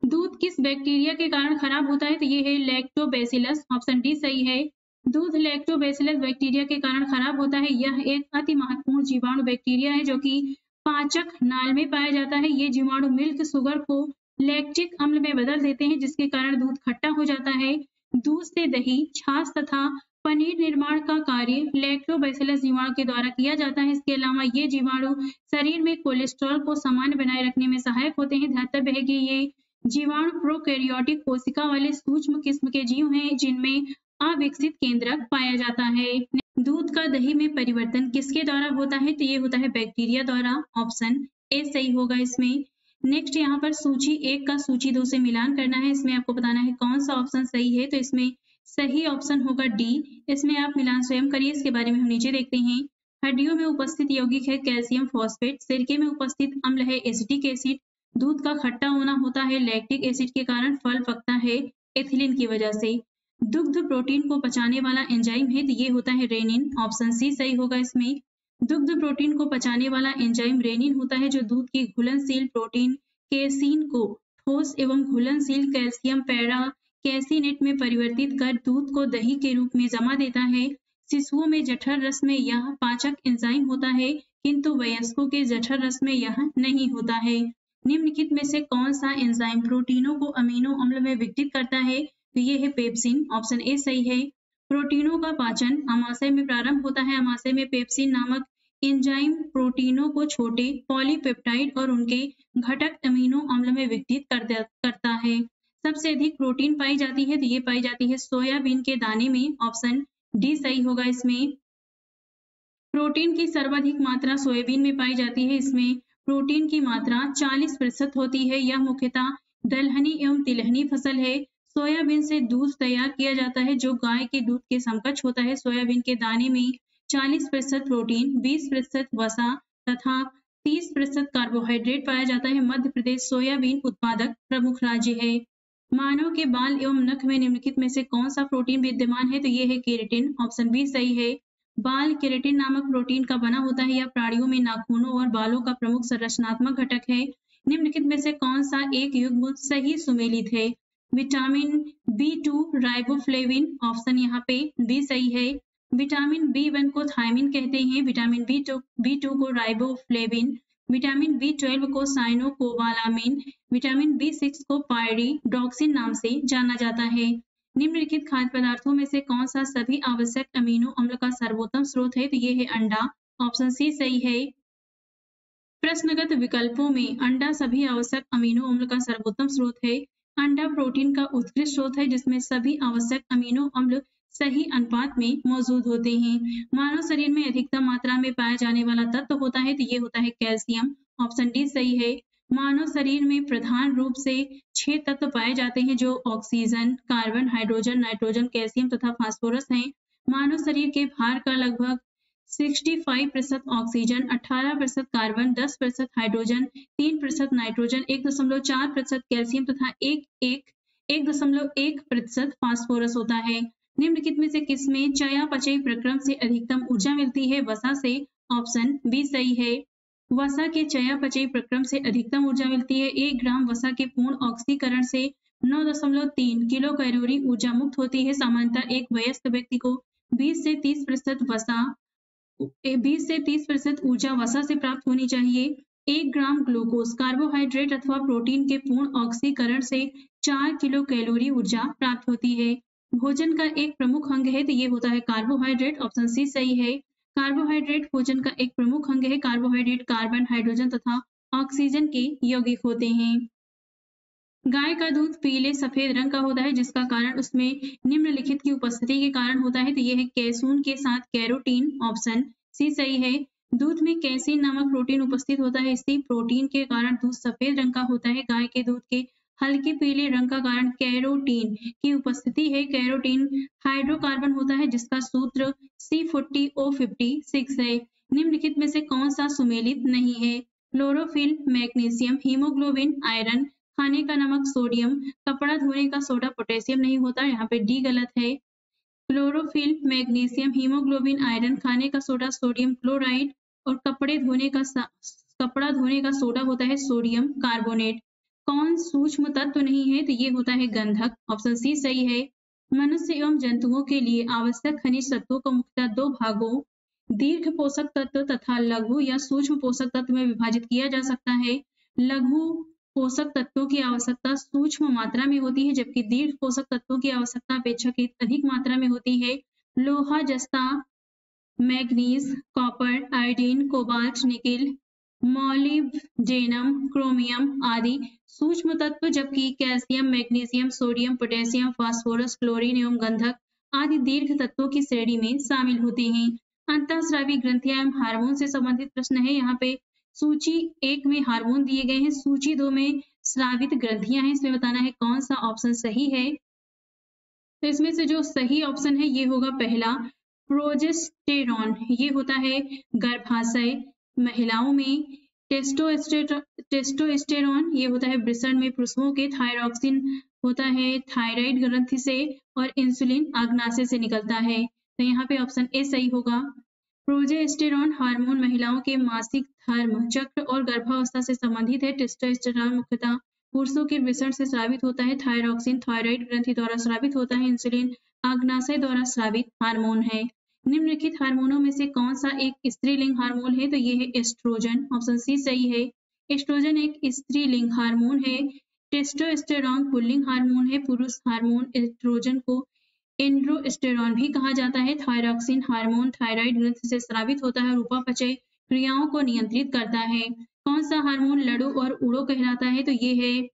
दूध किस बैक्टीरिया के कारण खराब होता है? तो ये है लैक्टोबैसिलस। ऑप्शन डी सही है। दूध लैक्टोबैसिलस बैक्टीरिया के कारण खराब होता है। यह एक अति महत्वपूर्ण जीवाणु बैक्टीरिया है जो कि पाचक नाल में पाया जाता है। ये जीवाणु मिल्क शुगर को लैक्टिक अम्ल में बदल देते हैं जिसके कारण दूध खट्टा हो जाता है। दूध से दही, छाछ तथा पनीर निर्माण का कार्य लैक्टोबैसिलस जीवाणु के द्वारा किया जाता है। इसके अलावा ये जीवाणु शरीर में कोलेस्ट्रॉल को सामान्य बनाए रखने में सहायक होते हैं। ध्यातव्य है कि ये जीवाणु प्रोकैरियोटिक कोशिका वाले सूक्ष्म किस्म के जीव हैं जिनमें अविकसित केंद्रक पाया जाता है। दूध का दही में परिवर्तन किसके द्वारा होता है? तो ये होता है बैक्टीरिया द्वारा। ऑप्शन ए सही होगा। इसमें नेक्स्ट यहाँ पर सूची 1 का सूची 2 से मिलान करना है। इसमें आपको बताना है कौन सा ऑप्शन सही है, तो इसमें सही ऑप्शन होगा डी। इसमें आप मिलान स्वयं करिए, इसके बारे में हम नीचे देखते हैं। हड्डियों में उपस्थित यौगिक है कैल्शियम फॉस्फेट, सिरके में उपस्थित अम्ल है एसिटिक एसिड, दूध का खट्टा होना होता है लैक्टिक एसिड के कारण, फल पकता है एथिलीन की वजह से। दुग्ध प्रोटीन को पचाने वाला एंजाइम है, तो ये होता है रेनिन। ऑप्शन सी सही होगा इसमें। दुग्ध प्रोटीन को पचाने वाला एंजाइम रेनिन होता है, जो दूध की घुलनशील प्रोटीन केसीन को ठोस एवं घुलनशील कैल्शियम पैरा कैसिनेट में परिवर्तित कर दूध को दही के रूप में जमा देता है। शिशुओं में जठर रस में यह पाचक एंजाइम होता है, किंतु वयस्कों के जठर रस में यह नहीं होता है। निम्नलिखित में से कौन सा एंजाइम प्रोटीनों को अमीनो अम्ल में विघटित करता है, तो ये है पेप्सिन। ऑप्शन ए सही है। प्रोटीनों का पाचन अमाशय में प्रारंभ होता है। अमाशय में पेप्सिन नामक एंजाइम प्रोटीनों को छोटे पॉलीपेप्टाइड और उनके घटक अमीनो अम्ल में विघटित करता है। सबसे अधिक प्रोटीन पाई जाती है, तो ये पाई जाती है सोयाबीन के दाने में। ऑप्शन डी सही होगा इसमें। प्रोटीन की सर्वाधिक मात्रा सोयाबीन में पाई जाती है। इसमें प्रोटीन की मात्रा 40% होती है। यह मुख्यतः दलहनी एवं तिलहनी फसल है। सोयाबीन से दूध तैयार किया जाता है, जो गाय के दूध के समकक्ष होता है। सोयाबीन के दाने में 40% प्रोटीन, 20% वसा तथा 30% कार्बोहाइड्रेट पाया जाता है। मध्य प्रदेश सोयाबीन उत्पादक प्रमुख राज्य है। मानव के बाल एवं नख में निम्नलिखित में से कौन सा प्रोटीन विद्यमान है, तो ये है केराटिन। ऑप्शन बी सही है। बाल केराटिन नामक प्रोटीन का बना होता है। यह प्राणियों में नाखूनों और बालों का प्रमुख संरचनात्मक घटक है। निम्नलिखित में से कौन सा एक युग्म सही सुमेलित है? विटामिन B2 राइबोफ्लेविन, ऑप्शन यहाँ पे बी सही है। विटामिन B1 को थायमिन कहते हैं, विटामिन B2 को राइबोफ्लेविन, विटामिन B12 को साइनोकोबालामिन, विटामिन B6 को पायरिडॉक्सिन नाम से जाना जाता है। निम्नलिखित खाद्य पदार्थों में से कौन सा सभी आवश्यक अमीनो अम्ल का सर्वोत्तम स्रोत है, तो ये है अंडा। ऑप्शन सी सही है। प्रश्नगत विकल्पों में अंडा सभी आवश्यक अमीनो अम्ल का सर्वोत्तम स्रोत है। अंडा प्रोटीन का उत्कृष्ट स्रोत है, जिसमें सभी आवश्यक अमीनो अम्ल सही अनुपात में मौजूद होते हैं। मानव शरीर में अधिकतम मात्रा में पाया जाने वाला तत्व होता है, तो ये होता है कैल्शियम। ऑप्शन डी सही है। मानव शरीर में प्रधान रूप से 6 तत्व पाए जाते हैं, जो oxygen, carbon, hydrogen, nitrogen, calcium तथा फास्फोरस हैं। मानव शरीर के भार का लगभग 65% oxygen, 18% carbon, 10% hydrogen, 3% nitrogen, 1.4% calcium तथा 1.1% फास्फोरस होता है। निम्नलिखित में से किसमें चयापचयी प्रक्रम से अधिकतम ऊर्जा मिलती है? वसा से। ऑप्शन बी सही है। वसा के चयापचयी प्रक्रम से अधिकतम ऊर्जा मिलती है। 1 ग्राम वसा के पूर्ण ऑक्सीकरण से 9.3 किलो कैलोरी ऊर्जा मुक्त होती है। सामान्यतः एक वयस्क व्यक्ति को 20 से 30% ऊर्जा वसा से प्राप्त होनी चाहिए। 1 ग्राम ग्लूकोज कार्बोहाइड्रेट अथवा प्रोटीन के पूर्ण ऑक्सीकरण से 4 किलो कैलोरी ऊर्जा प्राप्त होती है। भोजन का एक प्रमुख अंग है, तो ये होता है कार्बोहाइड्रेट। ऑप्शन सी सही है। कार्बोहाइड्रेट भोजन का एक प्रमुख अंग है। कार्बोहाइड्रेट कार्बन, हाइड्रोजन तथा ऑक्सीजन के यौगिक होते हैं। गाय का दूध पीले सफेद रंग का होता है, जिसका कारण उसमें निम्नलिखित की उपस्थिति के कारण होता है, तो यह है कैसून के साथ कैरोटीन। ऑप्शन सी सही है। दूध में कैसीन नामक प्रोटीन उपस्थित होता है। इसी प्रोटीन के कारण दूध सफेद रंग का होता है। गाय के दूध के हल्के पीले रंग का कारण कैरोटीन की उपस्थिति है। कैरोटीन हाइड्रोकार्बन होता है, जिसका सूत्र C40O56 है। निम्नलिखित में से कौन सा सुमेलित नहीं है? क्लोरोफिल, मैग्नीशियम, हीमोग्लोबिन, आयरन, खाने का नमक सोडियम, कपड़ा धोने का सोडा पोटेशियम नहीं होता। यहाँ पे डी गलत है। क्लोरोफिल, मैग्नीशियम, हीमोग्लोबिन, आयरन, खाने का सोडा सोडियम क्लोराइड और कपड़ा धोने का सोडा होता है सोडियम कार्बोनेट। कौन सूक्ष्म तत्व नहीं है? तो ये होता है गंधक। ऑप्शन सी सही है। मनुष्य एवं जंतुओं के लिए आवश्यक खनिज तत्वों को मुख्यतः 2 भागों दीर्घ पोषक तत्व तथा लघु या सूक्ष्म पोषक तत्व में विभाजित किया जा सकता है। लघु पोषक तत्वों की आवश्यकता सूक्ष्म मात्रा में होती है, जबकि दीर्घ पोषक तत्वों की आवश्यकता अपेक्षाकृत अधिक मात्रा में होती है। लोहा, जस्ता, manganese, copper, iodine, cobalt, nickel, molybdenum, chromium आदि सूक्ष्म तत्व, जबकि calcium, magnesium, sodium, potassium, phosphorus, chlorine एवं गंधक आदि दीर्घ तत्वों की श्रेणी में शामिल होते हैं। अंतःस्रावी ग्रंथियां एवं हार्मोन से संबंधित प्रश्न है। यहाँ पे सूची 1 में हार्मोन दिए गए हैं, सूची 2 में स्रावित ग्रंथियां हैं। इसमें बताना है कौन सा ऑप्शन सही है। तो इसमें से जो सही ऑप्शन है ये होगा पहला प्रोजेस्टेरॉन। ये होता है गर्भाशय महिलाओं में। टेस्टोस्टेरॉन ये होता है वृषण में पुरुषों के। थायरॉक्सिन होता है थायराइड ग्रंथि से और इंसुलिन अग्नाशय से निकलता है। तो यहाँ पे ऑप्शन ए सही होगा। प्रोजेस्टेरॉन हार्मोन महिलाओं के मासिक धर्म चक्र और गर्भावस्था से संबंधित है। टेस्टोस्टेरॉन मुख्यतः पुरुषों के वृषण से स्रावित होता है। थायरॉक्सिन थायराइड ग्रंथि द्वारा स्रावित होता है। इंसुलिन अग्नाशय द्वारा स्रावित हार्मोन है। निम्नलिखित हार्मोनों में से कौन सा एक स्त्रीलिंग हार्मोन है? तो ये है एस्ट्रोजन। ऑप्शन सी सही है। एस्ट्रोजन एक स्त्रीलिंग हार्मोन है। टेस्टोस्टेरॉन पुल्लिंग हार्मोन है। पुरुष हार्मोन एस्ट्रोजन को एंड्रोस्टेरॉन भी कहा जाता है। थायरॉक्सिन हार्मोन थायराइड ग्रंथि से स्रावित होता है और उपापचय क्रियाओं को नियंत्रित करता है। कौन सा हार्मोन लड़ो और उड़ो कहलाता है? तो ये है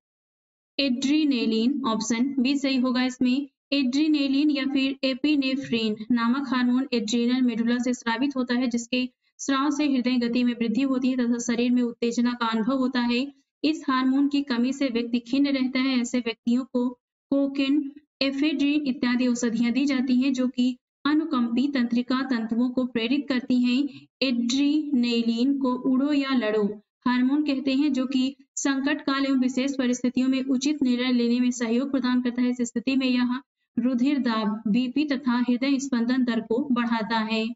एड्रीनेलिन। ऑप्शन बी सही होगा इसमें। एड्रीनेलिन या फिर एपिनेफ्रिन नामक हार्मोन एड्रीनल मेडुला से स्रावित होता है, जिसके स्राव से हृदय गति में वृद्धि होती है तथा शरीर में उत्तेजना का अनुभव होता है। इस हार्मोन की कमी से व्यक्ति खिन्न रहता है। ऐसे व्यक्तियों को कोकेन एफेड्रिन इत्यादि औषधियां दी जाती हैं जो कि अनुकंपी तंत्रिका तंतुओं को प्रेरित करती हैं। एड्रीनेलिन को उड़ो या लड़ो हार्मोन कहते हैं, जो कि संकट काल एवं विशेष परिस्थितियों में उचित निर्णय लेने में सहयोग प्रदान करता है। इस स्थिति में यह रुधिर दाब बीपी तथा हृदय स्पंदन दर को बढ़ाता है।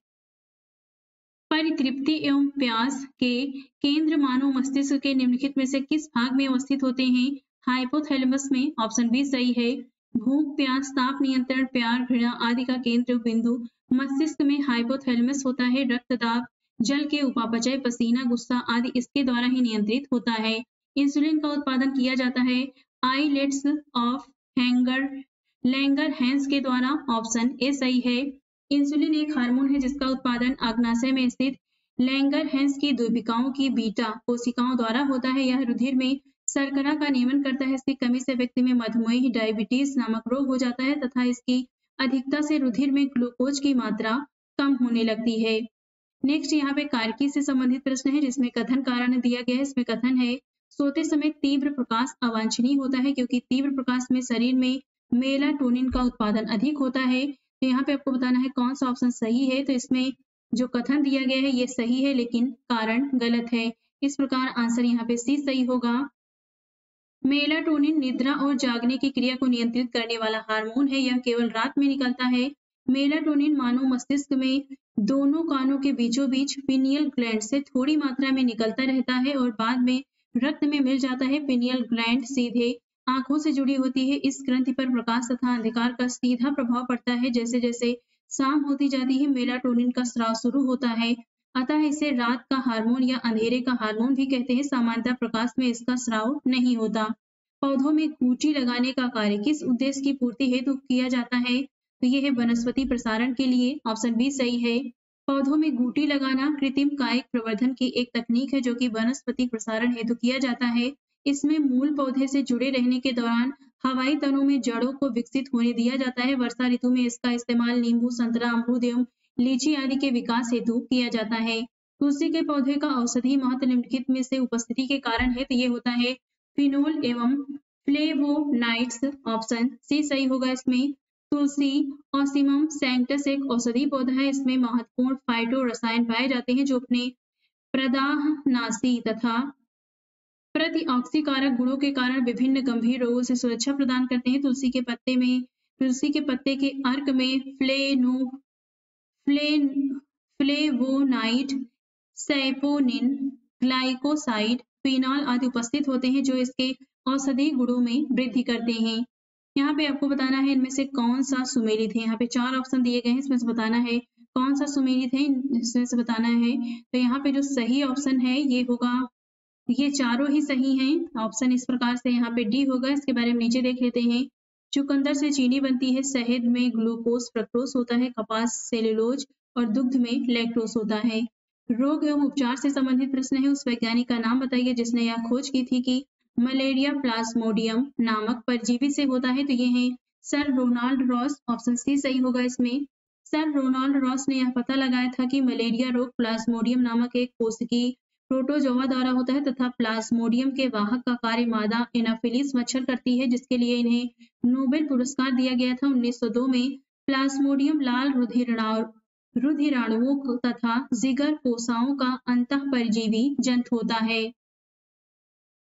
परितृप्ति एवं प्यास के केंद्र मानव मस्तिष्क के निम्नलिखित में से किस भाग में अवस्थित होते हैं? हाइपोथैलेमस में। ऑप्शन बी सही है। भूख प्यास ताप नियंत्रण प्यार घृणा आदि का केंद्र बिंदु मस्तिष्क में हाइपोथैलेमस होता है। रक्तदाब जल के उपापचय पसीना गुस्सा आदि इसके द्वारा ही नियंत्रित होता है। इंसुलिन का उत्पादन किया जाता है आइलेट्स ऑफ लैंगर हैंस के द्वारा। ऑप्शन ए सही है। इंसुलिन एक हार्मोन है जिसका उत्पादन अग्नाशय में स्थित लैंगर हैंस की द्वीपिकाओं की बीटा कोशिकाओं द्वारा होता है। यह रुधिर में शर्करा का नियमन करता है। इसकी कमी से व्यक्ति में मधुमेह डायबिटीज नामक रोग हो जाता है तथा इसकी अधिकता से रुधिर में ग्लूकोज की मात्रा कम होने लगती है। नेक्स्ट यहाँ पे कारकी से संबंधित प्रश्न है जिसमें कथन कारण दिया गया है। इसमें कथन है सोते समय तीव्र प्रकाश अवांछनीय होता है क्योंकि तीव्र प्रकाश में शरीर में मेलाटोनिन का उत्पादन अधिक होता है। तो यहाँ पे आपको बताना है कौन सा ऑप्शन सही है। तो इसमें जो कथन दिया गया है ये सही है लेकिन कारण गलत है। इस प्रकार आंसर यहाँ पे सी सही होगा। मेलाटोनिन निद्रा और जागने की क्रिया को नियंत्रित करने वाला हार्मोन है। यह केवल रात में निकलता है। मेलाटोनिन मानव मस्तिष्क में दोनों कानों के बीचों बीच पिनियल ग्लैंड से थोड़ी मात्रा में निकलता रहता है और बाद में रक्त में मिल जाता है। पिनियल ग्लैंड सीधे आंखों से जुड़ी होती है। इस ग्रंथि पर प्रकाश तथा अंधकार का सीधा प्रभाव पड़ता है। जैसे जैसे शाम होती जाती है मेलाटोनिन का स्राव शुरू होता है, अतः इसे रात का हार्मोन या अंधेरे का हार्मोन भी कहते हैं। सामान्यतः प्रकाश में इसका स्राव नहीं होता। पौधों में गूटी लगाने का कार्य किस उद्देश्य की पूर्ति हेतु किया जाता है? तो यह है वनस्पति प्रसारण के लिए। ऑप्शन बी सही है। पौधों में गूटी लगाना कृत्रिम कायिक प्रवर्धन की एक तकनीक है जो कि वनस्पति प्रसारण हेतु किया जाता है। इसमें मूल पौधे से जुड़े रहने के दौरान हवाई तनों में जड़ों को विकसित होने दिया जाता है। वर्षा ऋतु में इसका इस्तेमाल नींबू संतरा अमरूद एवं लीची आदि के विकास हेतु किया जाता है। तुलसी के पौधे का औषधि महत्व निम्नलिखित में से उपस्थिति के कारण है। तो ये होता है फिनोल एवं फ्लेवोनाइड्स। ऑप्शन सी सही होगा इसमें। तुलसी ऑसिमम सैंक्टस एक औषधि पौधा है। इसमें महत्वपूर्ण फाइटो रसायन पाए जाते हैं जो अपने प्रदाहनाशी तथा प्रतिऑक्सीकारक गुणों के कारण विभिन्न गंभीर रोगों से सुरक्षा प्रदान करते हैं। तुलसी के पत्ते के अर्क में फ्लेवोनाइड सैपोनिन ग्लाइकोसाइड फिनॉल आदि उपस्थित होते हैं जो इसके औषधि गुणों में वृद्धि करते हैं। यहाँ पे आपको बताना है इनमें से कौन सा सुमेलित है। यहाँ पे 4 ऑप्शन दिए गए हैं, इसमें से बताना है कौन सा सुमेलित है, इसमें से बताना है। तो यहाँ पे जो सही ऑप्शन है ये होगा, ये चारों ही सही हैं। ऑप्शन इस प्रकार से यहाँ पे डी होगा। इसके बारे में नीचे देख लेते हैं। चुकंदर से चीनी बनती है, शहद में ग्लूकोज फ्रक्टोज होता है, कपास सेलुलोज और दुग्ध में लैक्टोज होता है। रोग एवं उपचार से संबंधित प्रश्न है। उस वैज्ञानिक का नाम बताइए जिसने यह खोज की थी कि मलेरिया प्लाज्मोडियम नामक परजीवी से होता है। तो ये है sir Ronald Ross. Option C सही होगा इसमें। सर रोनाल्ड रॉस ने यह पता लगाया था कि मलेरिया रोग प्लाज्मोडियम नामक एक कोशिकीय प्रोटोजोआ द्वारा होता है तथा प्लाज्मोडियम के वाहक का कार्य मादा एनाफिलिस मच्छर करती है, जिसके लिए इन्हें नोबेल पुरस्कार दिया गया था 1902 में। प्लाज्मोडियम लाल रुधिराणुओं तथा जिगर कोशिकाओं का अंतःपरजीवी जंतु होता है।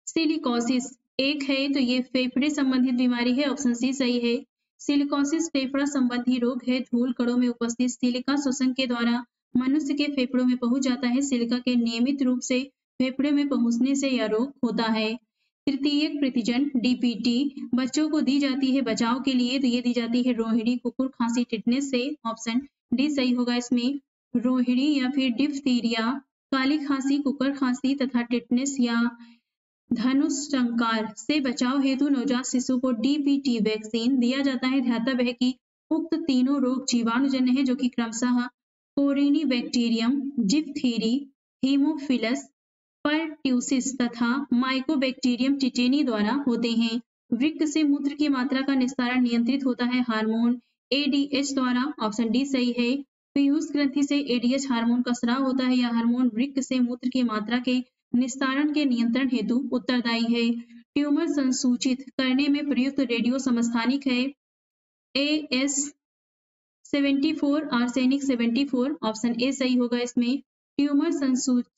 सिलिकोसिस एक है तो ये फेफड़े संबंधित बीमारी है, ऑप्शन सी सही है। सिलिकोसिस फेफड़ा संबंधी रोग है। धूल कणों में उपस्थित सिलिका श्वसन के द्वारा मनुष्य के फेफड़ों में पहुंच जाता है। सिलिका के नियमित रूप से फेफड़े में पहुंचने से यह रोग होता है। तृतीयक प्रतिजन डीपीटी बच्चों को दी जाती है बचाव के लिए, तो ये दी जाती है रोहिणी, कुकुर खांसी, टिटनेस से, ऑप्शन डी सही होगा इसमें। रोहिणी या फिर डिप्थीरिया, काली खांसी, कुकर खांसी तथा टिटनेस या धनुष संकार से बचाव हेतु नवजात शिशु को डीपीटी वैक्सीन दिया जाता है। ध्यातव्य है कि उक्त तीनों रोग जीवाणुजन्य है, जो कि क्रमशः कोरिनीबैक्टीरियम, डिप्थीरी, हीमोफिलस परट्यूसिस तथा माइकोबैक्टीरियम टिटेनी द्वारा होते हैं। वृक्क से मूत्र की मात्रा का निस्तारण नियंत्रित होता है हार्मोन एडीएच द्वारा, ऑप्शन डी सही है। पीयूष ग्रंथि से एडीएच हार्मोन का स्राव होता है। यह हार्मोन वृक्क से मूत्र की मात्रा के निस्तारण के नियंत्रण हेतु उत्तरदायी है। ट्यूमर संसूचित करने में प्रयुक्त रेडियो समस्थानिक है AS74 आर्सेनिक 74, ऑप्शन ए सही होगा इसमें। ट्यूमर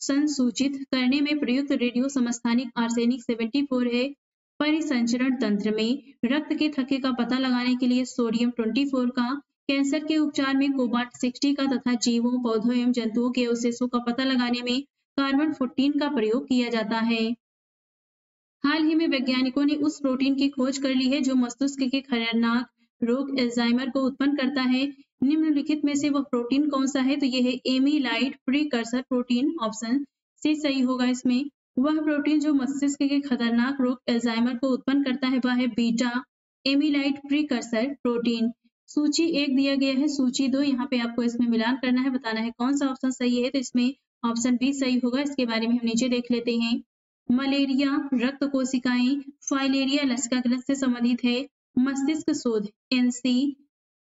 संसूचित करने में प्रयुक्त रेडियो समस्थानिक आर्सेनिक 74 है। परिसंचरण तंत्र में रक्त के थक्के का पता लगाने के लिए सोडियम 24 का, कैंसर के उपचार में कोबाल्ट 60 का तथा जीवों, पौधों एवं जंतुओं के अवशेषों का पता लगाने में कार्बन 14 का प्रयोग किया जाता है। हाल ही में वैज्ञानिकों ने उस प्रोटीन की खोज कर ली है जो मस्तिष्क के खतरनाक रोग अल्जाइमर को उत्पन्न करता है। निम्नलिखित में से वह प्रोटीन कौन सा है, तो यह है एमिलाइड प्रीकर्सर प्रोटीन, ऑप्शन सी सही होगा इसमें। वह प्रोटीन जो मस्तिष्क के खतरनाक रोग अल्जाइमर को उत्पन्न करता है वह है बीटा एमिलाइड प्रीकर्सर प्रोटीन। सूची 1 दिया गया है, सूची 2 यहाँ पे आपको इसमें मिलान करना है, बताना है कौन सा ऑप्शन सही है, तो इसमें ऑप्शन बी सही होगा। इसके बारे में हम नीचे देख लेते हैं। मलेरिया रक्त कोशिकाएं, फाइलेरिया लसिका ग्रंथ से संबंधित है। मस्तिष्क शोध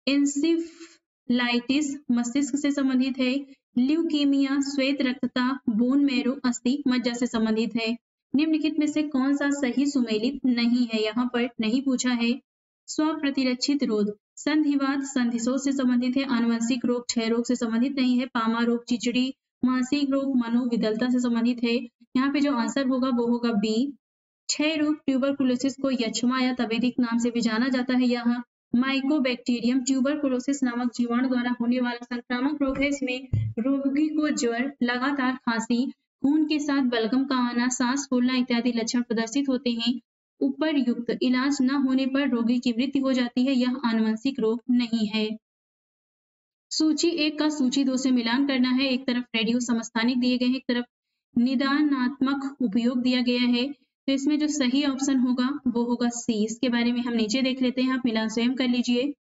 एंसेफलाइटिस मस्तिष्क से संबंधित है। ल्यूकीमिया श्वेत रक्तता बोन मैरो अस्थि मज्जा से संबंधित है। निम्नलिखित में से कौन सा सही सुमेलित नहीं है, यहाँ पर नहीं पूछा है। स्वप्रतिरक्षित रोग संधिवात संधिशोथ से संबंधित है। आनुवंशिक रोग क्षय रोग से संबंधित नहीं है। पामा रोग चिचड़ी मानसिक रोग मनोविदलता से संबंधित है। यहाँ पे जो आंसर होगा वो होगा बी। क्षय रोग ट्यूबरकुलोसिस को यक्ष्मा या तपेदिक नाम से भी जाना जाता है। यहाँ माइकोबैक्टीरियम ट्यूबरकुलोसिस नामक जीवाणु द्वारा होने वाला संक्रामक रोग है। इसमें रोगी को ज्वर, लगातार खांसी, खून के साथ बलगम का आना, सांस फूलना इत्यादि लक्षण प्रदर्शित होते हैं। उपरयुक्त इलाज न होने पर रोगी की मृत्यु हो जाती है। यह आनुवंशिक रोग नहीं है। सूची 1 का सूची 2 से मिलान करना है। एक तरफ रेडियो समस्थानिक दिए गए हैं, एक तरफ निदानात्मक उपयोग दिया गया है, तो इसमें जो सही ऑप्शन होगा वो होगा सी। इसके बारे में हम नीचे देख लेते हैं, आप मिलान स्वयं कर लीजिए।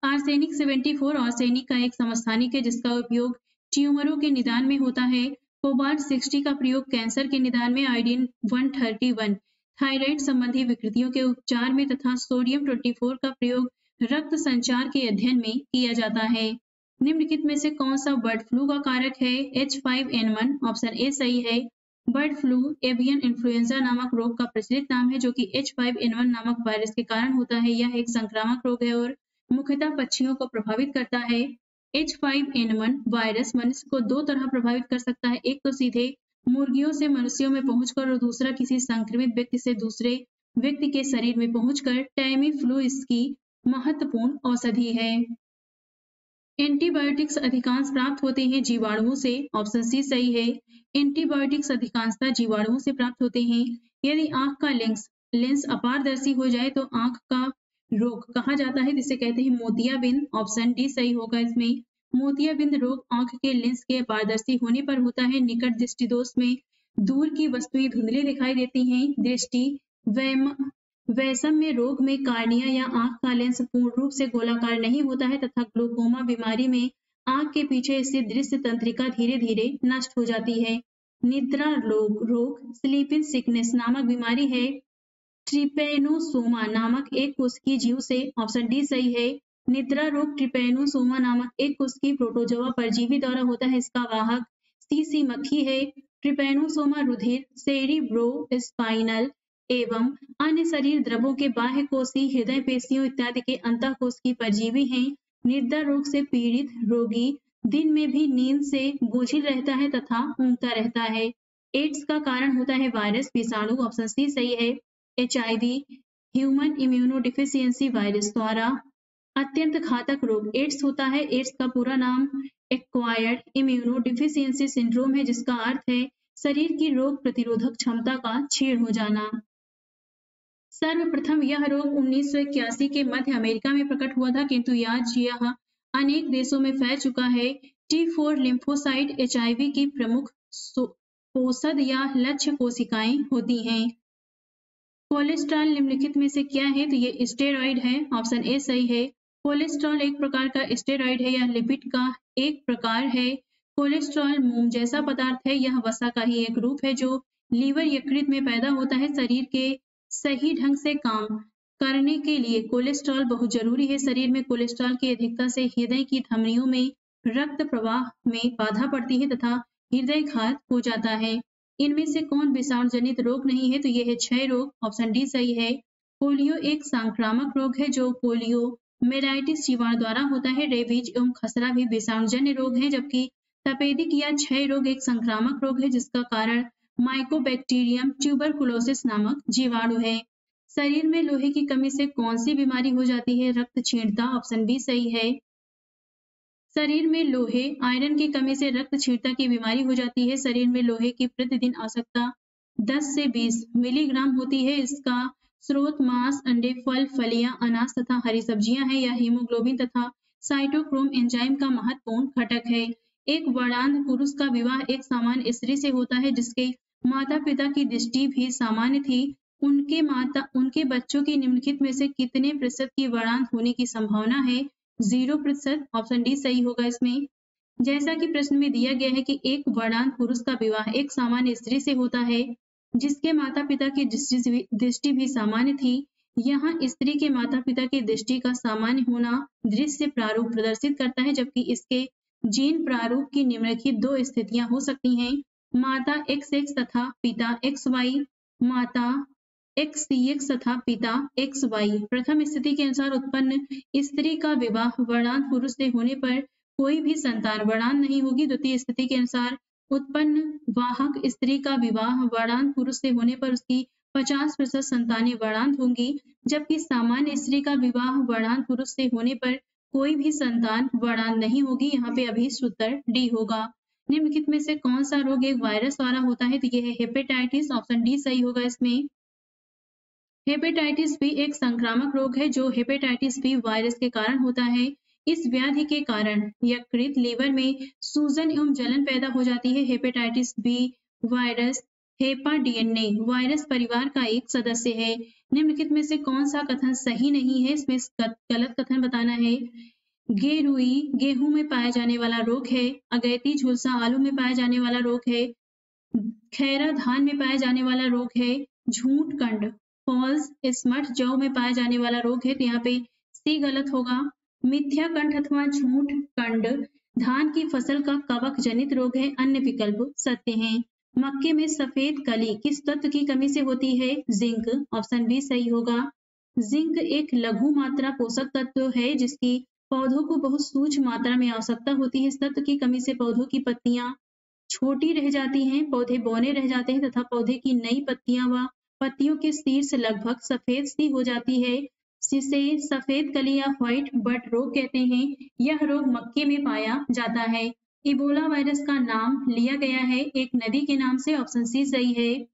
आर्सेनिक 74 आर्सेनिक का एक समस्थानिक है जिसका उपयोग ट्यूमरों के निदान में होता है। कोबाल्ट 60 का प्रयोग कैंसर के निदान में, आयोडीन 131 थायराइड संबंधी विकृतियों के उपचार में तथा सोडियम 24 का प्रयोग रक्त संचार के अध्ययन में किया जाता है। निम्नलिखित में से कौन सा बर्ड फ्लू का कारक है, H5N1, ऑप्शन ए सही है। बर्ड फ्लू एवियन इन्फ्लुएंजा नामक रोग का प्रचलित नाम है जो कि H5N1 नामक वायरस के कारण होता है। यह एक संक्रामक रोग है और मुख्यतः पक्षियों को प्रभावित करता है। H5N1 वायरस मनुष्य को 2 तरह प्रभावित कर सकता है, एक तो सीधे मुर्गियों से मनुष्यों में पहुंचकर और दूसरा किसी संक्रमित व्यक्ति से दूसरे व्यक्ति के शरीर में पहुंचकर। टैमीफ्लू इसकी महत्वपूर्ण औषधि है। एंटीबायोटिक्स अधिकांश प्राप्त होते हैं जीवाणुओं से, ऑप्शन सी सही है। एंटीबायोटिक्स अधिकांशतः जीवाणुओं से प्राप्त होते हैं। यदि आंख का लेंस अपारदर्शी हो जाए तो आंख का रोग कहा जाता है, जिसे कहते हैं मोतियाबिंद, ऑप्शन डी सही होगा इसमें। मोतियाबिंद रोग आंख के लेंस के अपारदर्शी होने पर होता है। निकट दृष्टि दोष में दूर की वस्तुएं धुंधली दिखाई देती हैं। दृष्टि वैषम्य रोग में कार्निया या आंख का लेंस पूर्ण रूप से गोलाकार नहीं होता है तथा ग्लूकोमा बीमारी में आंख के पीछे स्थित दृश्य तंत्रिका धीरे धीरे नष्ट हो जाती है। निद्रा रोग स्लीपिंग सिकनेस नामक बीमारी है ट्रिपेनोसोमा नामक एक कोशिकीय जीव से, ऑप्शन डी सही है। निद्रा रोग ट्रिपेनोसोमा नामक एक कोशिकीय प्रोटोजोआ परजीवी द्वारा होता है। इसका वाहक सीसी मक्खी है। ट्रिपैनोसोमा रुधिर, सेरिब्रोस्पाइनल एवं अन्य शरीर द्रवों के बाह्य कोशी, हृदय पेशियों इत्यादि के अंतःकोश की परजीवी हैं। निर्दय रोग से पीड़ित रोगी दिन में भी नींद से बोझिल रहता है तथा ऊँघता रहता है। एड्स का कारण होता है वायरस, विषाणु, ऑप्शन सी सही है। HIV ह्यूमन इम्यूनोडिफिशियंसी वायरस द्वारा अत्यंत घातक रोग एड्स होता है। एड्स का पूरा नाम एक्वायर्ड इम्यूनोडिफिशियंसी सिंड्रोम है, जिसका अर्थ है शरीर की रोग प्रतिरोधक क्षमता का क्षीण हो जाना। सर्वप्रथम यह रोग 1981 के मध्य अमेरिका में प्रकट हुआ था, किंतु आज यह अनेक देशों में फैल चुका है। T4 लिम्फोसाइट HIV की प्रमुख पोषद या लक्ष्य कोशिकाएं होती हैं। कोलेस्ट्रॉल निम्नलिखित में से क्या है? तो ये स्टेरॉइड है, ऑप्शन ए सही है। कोलेस्ट्रॉल एक प्रकार का स्टेरॉइड है, यह लिपिड का एक प्रकार है। कोलेस्ट्रॉल मोम जैसा पदार्थ है, यह वसा का ही एक रूप है जो लीवर यकृत में पैदा होता है। शरीर के सही ढंग से काम करने के लिए कोलेस्ट्रॉल बहुत जरूरी है। शरीर में कोलेस्ट्रॉल की अधिकता से हृदय की धमनियों में रक्त प्रवाह में बाधा पड़ती है तथा हृदय घात हो जाता है। इनमें से कौन विषाणु जनित रोग नहीं है? तो यह है क्षय रोग, ऑप्शन डी सही है। पोलियो एक संक्रामक रोग है जो पोलियो मेलाइटिस जीवाणु द्वारा होता है। रेबीज एवं खसरा भी विषाणुजन्य रोग है, जबकि तपेदिक या क्षय रोग एक संक्रामक रोग है जिसका कारण माइकोबैक्टीरियम ट्यूबरकुलोसिस नामक जीवाणु है। शरीर में लोहे की कमी से कौन सी बीमारी हो जाती है? रक्त क्षीणता, ऑप्शन बी सही है। शरीर में लोहे आयरन की कमी से रक्त क्षीणता की बीमारी हो जाती है। शरीर में लोहे की प्रतिदिन आवश्यकता 10 से 20 मिलीग्राम होती है। इसका स्रोत मांस, अंडे, फल, फलियां, अनाज तथा हरी सब्जियां हैं। यह हीमोग्लोबिन तथा साइटोक्रोम एंजाइम का महत्वपूर्ण घटक है। एक वर्णांध पुरुष का विवाह एक सामान्य स्त्री से होता है जिसके माता पिता की दृष्टि भी सामान्य थी। उनके बच्चों की निम्नलिखित में से कितने प्रतिशत की वर्णांध होने की संभावना है? 0%, ऑप्शन डी सही होगा इसमें। जैसा कि प्रश्न में दिया गया है कि एक वर्णांध पुरुष का विवाह एक सामान्य स्त्री से होता है जिसके माता पिता की दृष्टि भी सामान्य थी। यहाँ स्त्री के माता पिता की दृष्टि का सामान्य होना दृश्य प्रारूप प्रदर्शित करता है, जबकि इसके जीन प्रारूप की निम्नलिखित दो स्थितियां हो सकती हैं। माता XX तथा पिता XY, माता XCX तथा पिता XY। प्रथम स्थिति के अनुसार उत्पन्न स्त्री का विवाह वर्णांध पुरुष से होने पर कोई भी संतान वर्णांध नहीं होगी। द्वितीय स्थिति के अनुसार उत्पन्न वाहक स्त्री का विवाह वर्णांध पुरुष से होने पर उसकी 50% संतानें वर्णांध होंगी, जबकि सामान्य स्त्री का विवाह वर्णांध पुरुष से होने पर कोई भी संतान वर्णांध नहीं होगी। यहाँ पे अभीष्ट उत्तर डी होगा। निम्नलिखित में से कौन सा रोग एक वायरस द्वारा होता है? तो यह है हेपेटाइटिस, ऑप्शन डी सही होगा इसमें। हेपेटाइटिस बी एक संक्रामक रोग है जो हेपेटाइटिस बी वायरस के कारण होता है। इस व्याधि के कारण यकृत, लीवर में सूजन एवं जलन पैदा हो जाती है। हेपेटाइटिस बी वायरस हेपाडीएनए वायरस परिवार का एक सदस्य है। निम्नलिखित में से कौन सा कथन सही नहीं है? इसमें गलत कथन बताना है। गेरुई गेहूं में पाया जाने वाला रोग है। अगैती झुलसा आलू में पाया जाने वाला रोग है। खैरा धान में पाया जाने वाला रोग है। झूठ कंड फॉल्स स्मट जौ में पाया जाने वाला रोग है, तो यहाँ पे सी गलत होगा। मिथ्या कंठ अथवा झूठ कंड धान की फसल का कवक जनित रोग है। अन्य विकल्प सत्य हैं। मक्के में सफेद कली किस तत्व की कमी से होती है? जिंक, ऑप्शन बी सही होगा। जिंक एक लघु मात्रा पोषक तत्व है जिसकी पौधों को बहुत सूक्ष्म मात्रा में आवश्यकता होती है। इस तत्व की कमी से पौधों की पत्तियां छोटी रह जाती हैं, पौधे बौने रह जाते हैं तथा पौधे की नई पत्तियां व पत्तियों के शीर्ष लगभग सफेद सी हो जाती है, जिसे सफेद कली या व्हाइट बट रोग कहते हैं। यह रोग मक्के में पाया जाता है। इबोला वायरस का नाम लिया गया है एक नदी के नाम से, ऑप्शन सी सही है।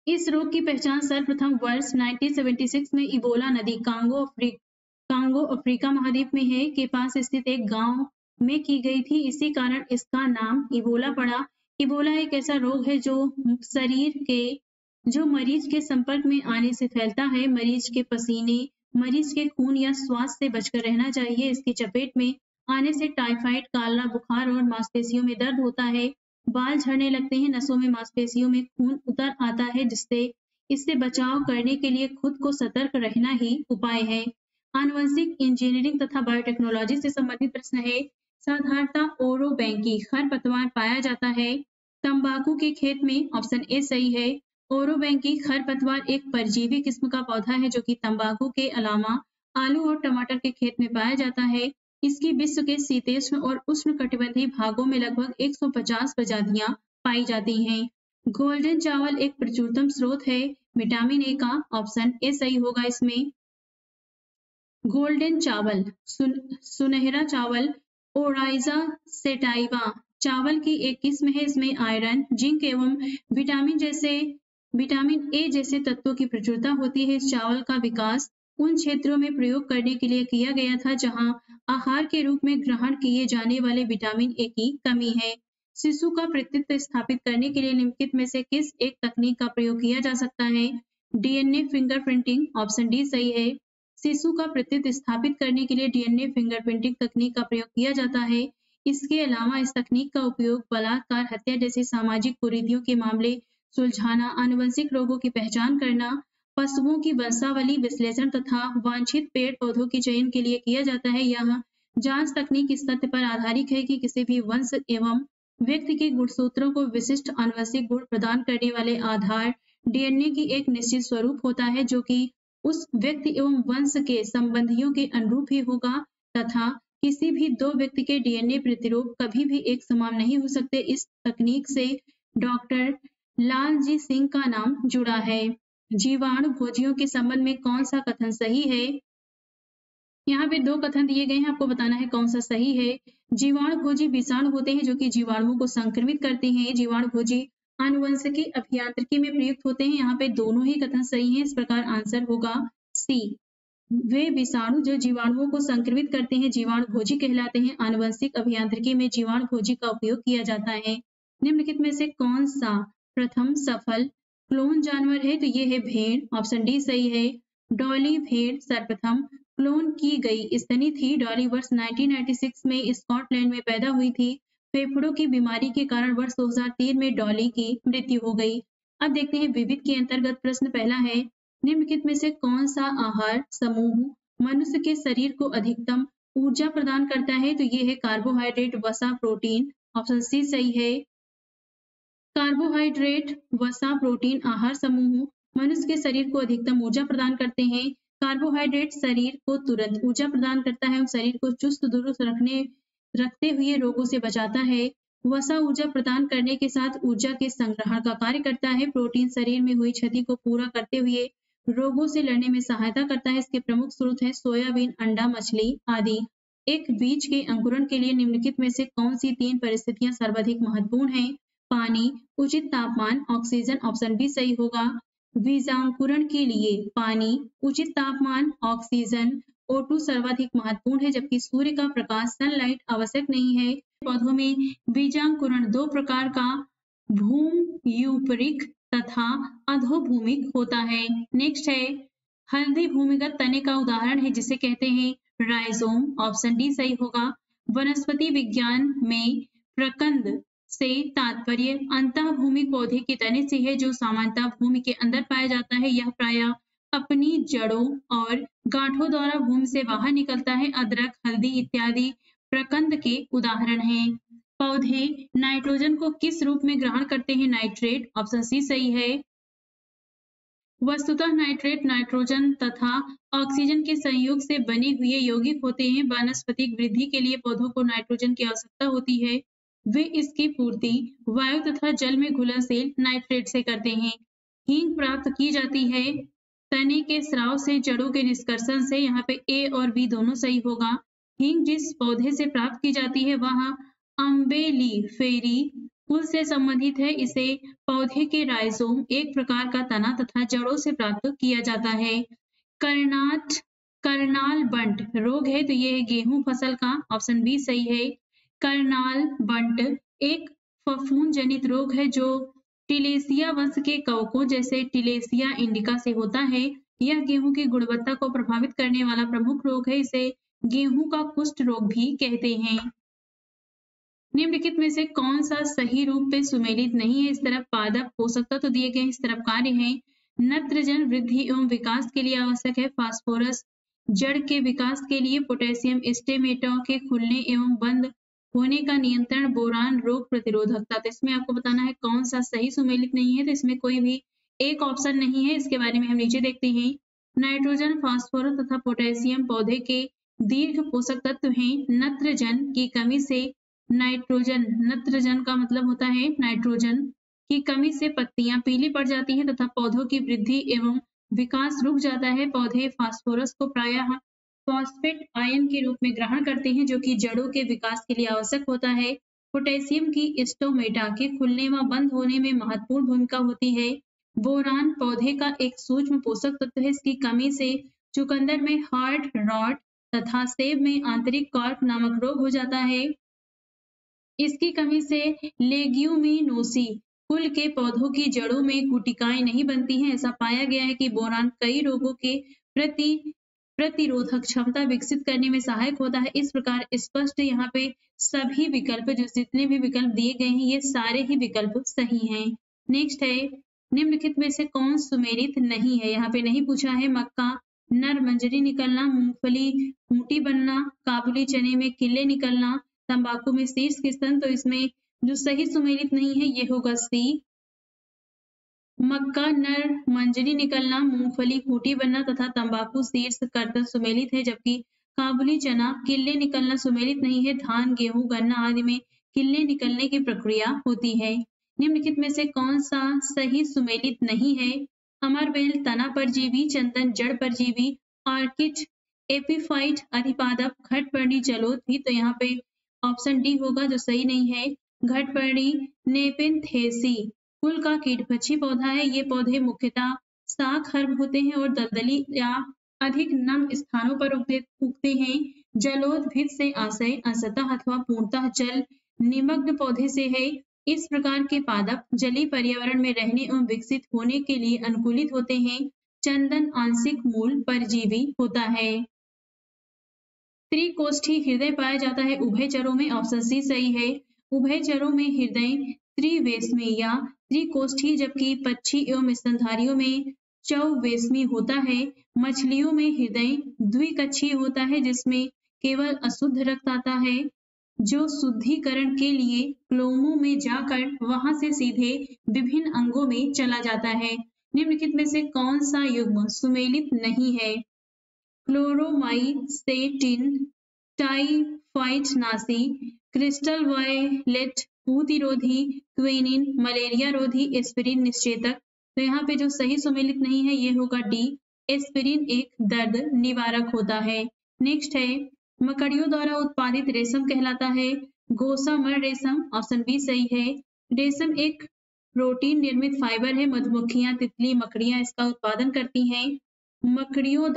इस रोग की पहचान सर्वप्रथम वर्ष 1976 में इबोला नदी कांगो अफ्रीका महाद्वीप में है के पास स्थित एक गांव में की गई थी। इसी कारण इसका नाम इबोला पड़ा। इबोला एक ऐसा रोग है जो मरीज के संपर्क में आने से फैलता है। मरीज के पसीने, मरीज के खून या श्वास से बचकर रहना चाहिए। इसकी चपेट में आने से टाइफाइड, कालरा, बुखार और मांसपेशियों में दर्द होता है। बाल झड़ने लगते हैं, नसों में मांसपेशियों में खून उतर आता है, जिससे इससे बचाव करने के लिए खुद को सतर्क रहना ही उपाय है। आनुवंशिक इंजीनियरिंग तथा बायोटेक्नोलॉजी से संबंधित प्रश्न है। साधारणतः ओरोबैंकी खरपतवार पाया जाता है तंबाकू के खेत में, ऑप्शन ए सही है। ओरोबैंकी खरपतवार एक परजीवी किस्म का पौधा है जो कि तंबाकू के अलावा आलू और टमाटर के खेत में पाया जाता है। इसकी विश्व के शीतोष्ण और उष्णकटिबंधीय भागों में लगभग 150 प्रजातियां पाई जाती हैं। गोल्डन चावल एक प्रचुरतम स्रोत है विटामिन ए का, ऑप्शन ए सही होगा इसमें। गोल्डन चावल, सुनहरा चावल, ओराइजा सेटाइवा चावल की एक किस्म है। इसमें आयरन, जिंक एवं विटामिन ए जैसे तत्वों की प्रचुरता होती है। इस चावल का विकास उन क्षेत्रों में प्रयोग करने के लिए किया गया था जहां आहार के रूप में ग्रहण किए जाने वाले विटामिन ए की कमी है। शिशु का प्रतित्व स्थापित करने के लिए निम्नलिखित में से किस एक तकनीक का प्रयोग किया जा सकता है? डीएनए फिंगरप्रिंटिंग, ऑप्शन डी सही है। शिशु का प्रतित्व स्थापित करने के लिए डीएनए फिंगरप्रिंटिंग तकनीक का प्रयोग किया जाता है। इसके अलावा इस तकनीक का उपयोग बलात्कार, हत्या जैसे सामाजिक कुरीतियों के मामले सुलझाना, आनुवंशिक रोगों की पहचान करना, पशुओं की वंशावली विश्लेषण तथा वांछित पेड़ पौधों के चयन के लिए किया जाता है। यह जांच तकनीक इस तथ्य पर आधारित है कि किसी भी वंश एवं व्यक्ति के गुणसूत्रों को विशिष्ट आनुवंशिक गुण प्रदान करने वाले आधार डीएनए की एक निश्चित स्वरूप होता है जो कि उस व्यक्ति एवं वंश के संबंधियों के अनुरूप ही होगा तथा किसी भी दो व्यक्ति के डीएनए प्रतिरूप कभी भी एक समान नहीं हो सकते। इस तकनीक से डॉक्टर लालजी सिंह का नाम जुड़ा है। जीवाणु भोजियों के संबंध में कौन सा कथन सही है? यहाँ पे दो कथन दिए गए हैं, आपको बताना है कौन सा सही है। जीवाणु भोजी विषाणु होते हैं जो कि जीवाणुओं को संक्रमित करते हैं। जीवाणु भोजी आनुवंशिकी अभियांत्रिकी में प्रयुक्त होते हैं। यहाँ पे दोनों ही कथन सही हैं, इस प्रकार आंसर होगा सी। वे विषाणु जो जीवाणुओं को संक्रमित करते हैं जीवाणु भोजी कहलाते हैं। आनुवंशिक अभियांत्रिकी में जीवाणु भोजी का उपयोग किया जाता है। निम्नलिखित में से कौन सा प्रथम सफल क्लोन जानवर है? तो ये है भेड़, ऑप्शन डी सही है। डॉली भेड़ सर्वप्रथम क्लोन की गई स्तनी थी। डॉली वर्ष 1996 में स्कॉटलैंड में पैदा हुई थी। फेफड़ों की बीमारी के कारण वर्ष 2003 में डॉली की मृत्यु हो गई। अब देखते हैं विविध के अंतर्गत प्रश्न पहला है, निम्नलिखित में से कौन सा आहार समूह मनुष्य के शरीर को अधिकतम ऊर्जा प्रदान करता है? तो ये है कार्बोहाइड्रेट, वसा, प्रोटीन, ऑप्शन सी सही है। कार्बोहाइड्रेट, वसा, प्रोटीन आहार समूह मनुष्य के शरीर को अधिकतम ऊर्जा प्रदान करते हैं। कार्बोहाइड्रेट शरीर को तुरंत ऊर्जा प्रदान करता है और शरीर को चुस्त दुरुस्त रखते हुए रोगों से बचाता है। वसा ऊर्जा प्रदान करने के साथ ऊर्जा के संग्रहण का कार्य करता है। प्रोटीन शरीर में हुई क्षति को पूरा करते हुए रोगों से लड़ने में सहायता करता है। इसके प्रमुख स्रोत हैं सोयाबीन, अंडा, मछली आदि। एक बीज के अंकुरण के लिए निम्नलिखित में से कौन सी तीन परिस्थितियां सर्वाधिक महत्वपूर्ण हैं? पानी, उचित तापमान, ऑक्सीजन, ऑप्शन बी सही होगा। बीजांकुरण के लिए पानी, उचित तापमान, ऑक्सीजन, O2 सर्वाधिक महत्वपूर्ण है जबकि सूर्य का प्रकाश सनलाइट आवश्यक नहीं है। पौधों में बीजांकुरण दो प्रकार का भूम्युपरिक तथा अधोभूमिक होता है। नेक्स्ट है हल्दी भूमिगत तने का उदाहरण है जिसे कहते हैं राइजोम, ऑप्शन डी सही होगा। वनस्पति विज्ञान में प्रकंद से तात्पर्य अंतःभूमिक पौधे के तने से है जो सामान्यतः भूमि के अंदर पाया जाता है। यह प्रायः अपनी जड़ों और गांठों द्वारा भूमि से बाहर निकलता है। अदरक, हल्दी इत्यादि प्रकंद के उदाहरण हैं। पौधे नाइट्रोजन को किस रूप में ग्रहण करते हैं? नाइट्रेट, ऑप्शन सी सही है। वस्तुतः नाइट्रेट नाइट्रोजन तथा ऑक्सीजन के संयोग से बने हुए यौगिक होते हैं। वानस्पतिक वृद्धि के लिए पौधों को नाइट्रोजन की आवश्यकता होती है। वे इसकी पूर्ति वायु तथा जल में घुलनशील नाइट्रेट से करते हैं। हींग प्राप्त की जाती है तने के स्राव से, जड़ों के निष्कर्षण से। यहाँ पे ए और बी दोनों सही होगा। हींग जिस पौधे से प्राप्त की जाती है वह अम्बेलिफेरी कुल से संबंधित है। इसे पौधे के राइजोम एक प्रकार का तना तथा जड़ों से प्राप्त किया जाता है। करनाल बंट रोग है तो ये है गेहूं फसल का, ऑप्शन बी सही है। करनाल बंट एक फफूंद जनित रोग है जो टिलेसिया वंश के कवकों जैसे टिलेसिया इंडिका से होता है। यह गेहूं की गुणवत्ता को प्रभावित करने वाला प्रमुख रोग है। इसे गेहूं का कुष्ठ रोग भी कहते हैं। निम्नलिखित में से कौन सा सही रूप में सुमेलित नहीं है? इस तरफ पादप पोषक तत्व दिए गए, इस तरफ कार्य है। नत्रजन वृद्धि एवं विकास के लिए आवश्यक है। फास्फोरस जड़ के विकास के लिए। पोटेशियम स्टेमेटा के खुलने एवं बंद होने का नियंत्रण, बोरान, रोग प्रतिरोधकता। तो इसमें आपको बताना है कौन सा सही सुमेलित नहीं है, तो इसमें कोई भी एक ऑप्शन नहीं है। इसके बारे में हम नीचे देखते हैं। नाइट्रोजन, फास्फोरस तथा पोटेशियम पौधे के दीर्घ पोषक तत्व हैं। नत्रजन की कमी से नत्रजन का मतलब होता है नाइट्रोजन की कमी से पत्तियां पीली पड़ जाती हैं तथा पौधों की वृद्धि एवं विकास रुक जाता है। पौधे फास्फोरस को प्रायः फॉस्फेट आयन के रूप में ग्रहण करते हैं, जो कि जड़ों के विकास के लिए आवश्यक होता है। पोटेशियम की स्टोमेटा के खुलने व बंद होने में महत्वपूर्ण भूमिका होती है। बोरान पौधे का एक सूक्ष्म पोषक तत्व है। इसकी कमी से चुकंदर में हार्ट रॉट तथा सेब में आंतरिक कॉर्क नामक रोग हो जाता है। इसकी कमी से लेग्यूमिनोसी कुल के पौधों की जड़ों में गुटिकाएं नहीं बनती हैं। ऐसा पाया गया है कि बोरान कई रोगों के प्रति प्रतिरोधक क्षमता विकसित करने में सहायक होता है। इस प्रकार स्पष्ट यहाँ पे सभी विकल्प, जो जितने भी विकल्प दिए गए हैं, ये सारे ही विकल्प सही हैं। नेक्स्ट है, निम्नलिखित में से कौन सुमेलित नहीं है? यहाँ पे नहीं पूछा है। मक्का नर मंजरी निकलना, मूंगफली खूंटी बनना, काबुली चने में किले निकलना, तंबाकू में शीर्ष किस्तन। तो इसमें जो सही सुमेलित नहीं है ये होगा सी। मक्का नर मंजरी निकलना, मूंगफली खूंटी बनना तथा तंबाकू शीर्ष कर्तन सुमेलित है, जबकि काबुली चना किले निकलना सुमेलित नहीं है। धान, गेहूं, गन्ना आदि में किले निकलने की प्रक्रिया होती है। निम्नलिखित में से कौन सा सही सुमेलित नहीं है? अमरबेल तना परजीवी, चंदन जड़ परजीवी, ऑर्किड एपीफाइट अधिपादप, घटपर्णी जलोद। तो यहाँ पे ऑप्शन डी होगा जो सही नहीं है। घटपर्णी नेपिंथेसी कुल का कीटभक्षी पौधा है। ये पौधे मुख्यतः शाक हर्ब होते हैं और दलदली या अधिक नम स्थानों पर उगते हैं। जलोदभिद से आशय अंशतः अथवा पूर्णतः जल निमग्न पौधे से है। इस प्रकार के पादप जलीय पर्यावरण में रहने एवं विकसित होने के लिए अनुकूलित होते हैं। चंदन आंशिक मूल परजीवी होता है। त्रिकोष्ठी हृदय पाया जाता है उभयचरों में। ऑप्शन सी सही है। उभयचरों में हृदय त्रिवेशमी या त्रिकोष्ठी, जबकि पक्षी एवं स्तनधारियों में चौवेशमी होता है। मछलियों में हृदय द्विकक्षीय होता है, जिसमें केवल अशुद्ध रक्त आता है, जो शुद्धिकरण के लिए क्लोमों में जाकर वहां से सीधे विभिन्न अंगों में चला जाता है। निम्नलिखित में से कौन सा युग्म सुमेलित नहीं है? क्लोरोमाइसेटिन, टाइफाइटनाशी, क्रिस्टल वायलेट, भूतिरोधी, क्विनिन, मलेरिया रोधी, एस्पिरिन निषेचक। तो यहाँ पे जो सही सुमेलित नहीं है ये होगा डी। एस्पिरिन एक दर्द निवारक होता है। नेक्स्ट है, मकड़ियों द्वारा उत्पादित रेशम कहलाता है गोसामर रेशम। ऑप्शन बी सही है। रेशम एक प्रोटीन निर्मित फाइबर है। मधुमक्खियां, तितली, मकड़ियां इसका उत्पादन करती हैं। मकड़ियों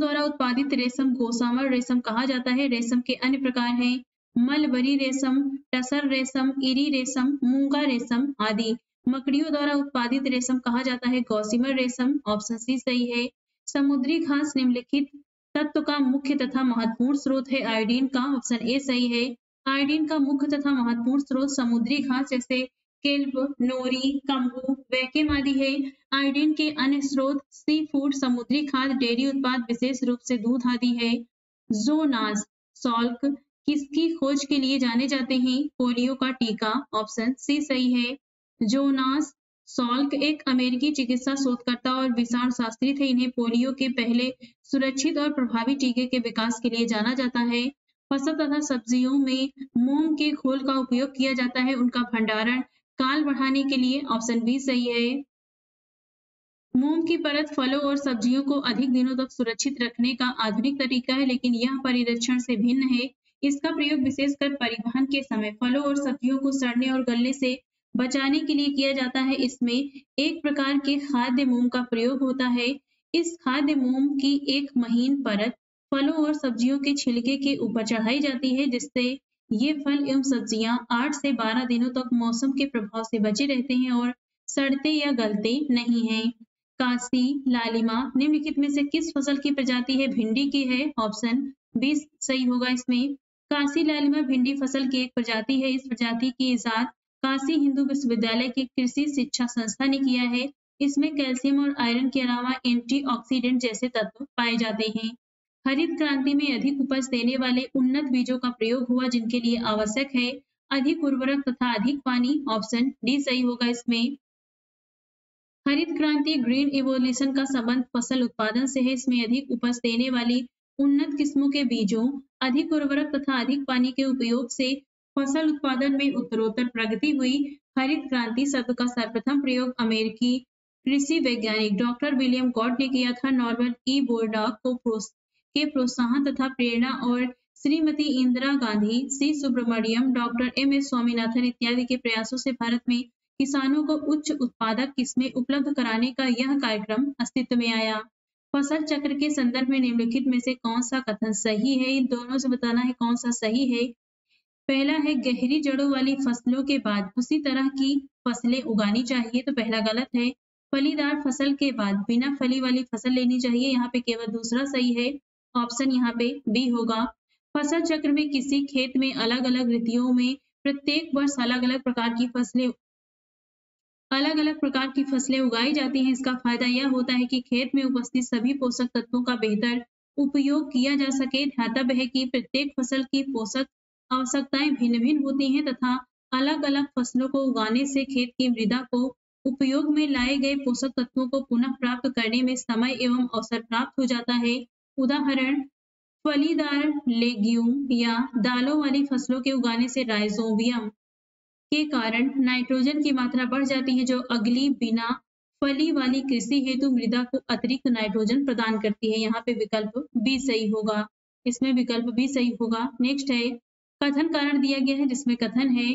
द्वारा उत्पादित रेशम गोसामर रेशम कहा जाता है। रेशम के अन्य प्रकार हैं मलबरी रेशम, टसर रेशम, इरी रेशम, मूंगा रेशम आदि। मकड़ियों द्वारा उत्पादित रेशम कहा जाता है गॉसिमर रेशम। ऑप्शन सी सही है। समुद्री घास निम्नलिखित तत्व का मुख्य तथा महत्वपूर्ण स्रोत है आयोडीन का। ऑप्शन ए सही है। आयोडीन का मुख्य तथा महत्वपूर्ण स्रोत समुद्री घास जैसे केल्प, नोरी, कंबू, वैकेम आदि है। आयोडीन के अन्य स्रोत सी फूड, समुद्री खाद्य, डेयरी उत्पाद, विशेष रूप से दूध आदि है। जोनास सॉल्क किसकी खोज के लिए जाने जाते हैं? पोलियो का टीका। ऑप्शन सी सही है। जोनास सॉल्क एक अमेरिकी चिकित्सा शोधकर्ता और विषाणु शास्त्री थे। इन्हें पोलियो के पहले सुरक्षित और प्रभावी टीके के विकास के लिए जाना जाता है। फसल तथा सब्जियों में मूंग के खोल का उपयोग किया जाता है उनका भंडारण काल बढ़ाने के लिए। ऑप्शन बी सही है। मूंग की परत फलों और सब्जियों को अधिक दिनों तक सुरक्षित रखने का आधुनिक तरीका है, लेकिन यह परिरक्षण से भिन्न है। इसका प्रयोग विशेषकर परिवहन के समय फलों और सब्जियों को सड़ने और गलने से बचाने के लिए किया जाता है। इसमें एक प्रकार के खाद्य मोम का प्रयोग होता है। इस खाद्य मोम की एक महीन परत फलों और सब्जियों के छिलके के ऊपर चढ़ाई जाती है, जिससे ये फल एवं सब्जियां 8 से 12 दिनों तक मौसम के प्रभाव से बचे रहते हैं और सड़ते या गलते नहीं हैं। कासी लालिमा निम्नलिखित में से किस फसल की प्रजाति है? भिंडी की है। ऑप्शन बी सही होगा इसमें। कासी लालिमा भिंडी फसल की एक प्रजाति है। इस प्रजाति की इजाद काशी हिंदू विश्वविद्यालय के कृषि शिक्षा संस्था ने किया है। इसमें कैल्शियम और आयरन के अलावा एंटीऑक्सीडेंट जैसे तत्व पाए जाते हैं। हरित क्रांति में अधिक उपज देने वाले उन्नत बीजों का प्रयोग हुआ जिनके लिए आवश्यक है अधिक उर्वरक तथा अधिक पानी। ऑप्शन डी सही होगा इसमें। हरित क्रांति ग्रीन इवोल्यूशन का संबंध फसल उत्पादन से है। इसमें अधिक उपज देने वाली उन्नत किस्मों के बीजों, अधिक उर्वरक तथा अधिक पानी के उपयोग से फसल उत्पादन में उत्तरोत्तर प्रगति हुई। हरित क्रांति शब्द का सर्वप्रथम प्रयोग अमेरिकी कृषि वैज्ञानिक डॉक्टर विलियम गॉड ने किया था। नॉर्मन ई बोरडॉग के प्रोत्साहन तथा प्रेरणा और श्रीमती इंदिरा गांधी, सी सुब्रमण्यम, डॉक्टर एम.एस. स्वामीनाथन इत्यादि के प्रयासों से भारत में किसानों को उच्च उत्पादक किस्में उपलब्ध कराने का यह कार्यक्रम अस्तित्व में आया। फसल चक्र के संदर्भ में निम्नलिखित में से कौन सा कथन सही है? इन दोनों से बताना है कौन सा सही है। पहला है गहरी जड़ों वाली फसलों के बाद उसी तरह की फसलें उगानी चाहिए, तो पहला गलत है। फलीदार फसल के बाद बिना फली वाली फसल लेनी चाहिए, यहाँ पे केवल दूसरा सही है। ऑप्शन यहाँ पे बी होगा। फसल चक्र में किसी खेत में अलग अलग ऋतुओं में प्रत्येक वर्ष अलग अलग प्रकार की फसलें उगाई जाती हैं। इसका फायदा यह होता है कि खेत में उपस्थित सभी पोषक तत्वों का बेहतर उपयोग किया जा सके। ध्यातव्य है कि प्रत्येक फसल की पोषक आवश्यकताएं भिन्न भिन्न होती हैं तथा अलग अलग फसलों को उगाने से खेत की मृदा को उपयोग में लाए गए पोषक तत्वों को पुनः प्राप्त करने में समय एवं अवसर प्राप्त हो जाता है। उदाहरण, फलीदार लेग्यूम या दालों वाली फसलों के उगाने से राइजोबियम के कारण नाइट्रोजन की मात्रा बढ़ जाती है जो अगली बिना फली वाली कृषि हेतु मृदा को अतिरिक्त नाइट्रोजन प्रदान करती है। यहाँ पे विकल्प बी सही होगा। इसमें विकल्प बी सही होगा। नेक्स्ट है कथन कारण दिया गया है जिसमें कथन है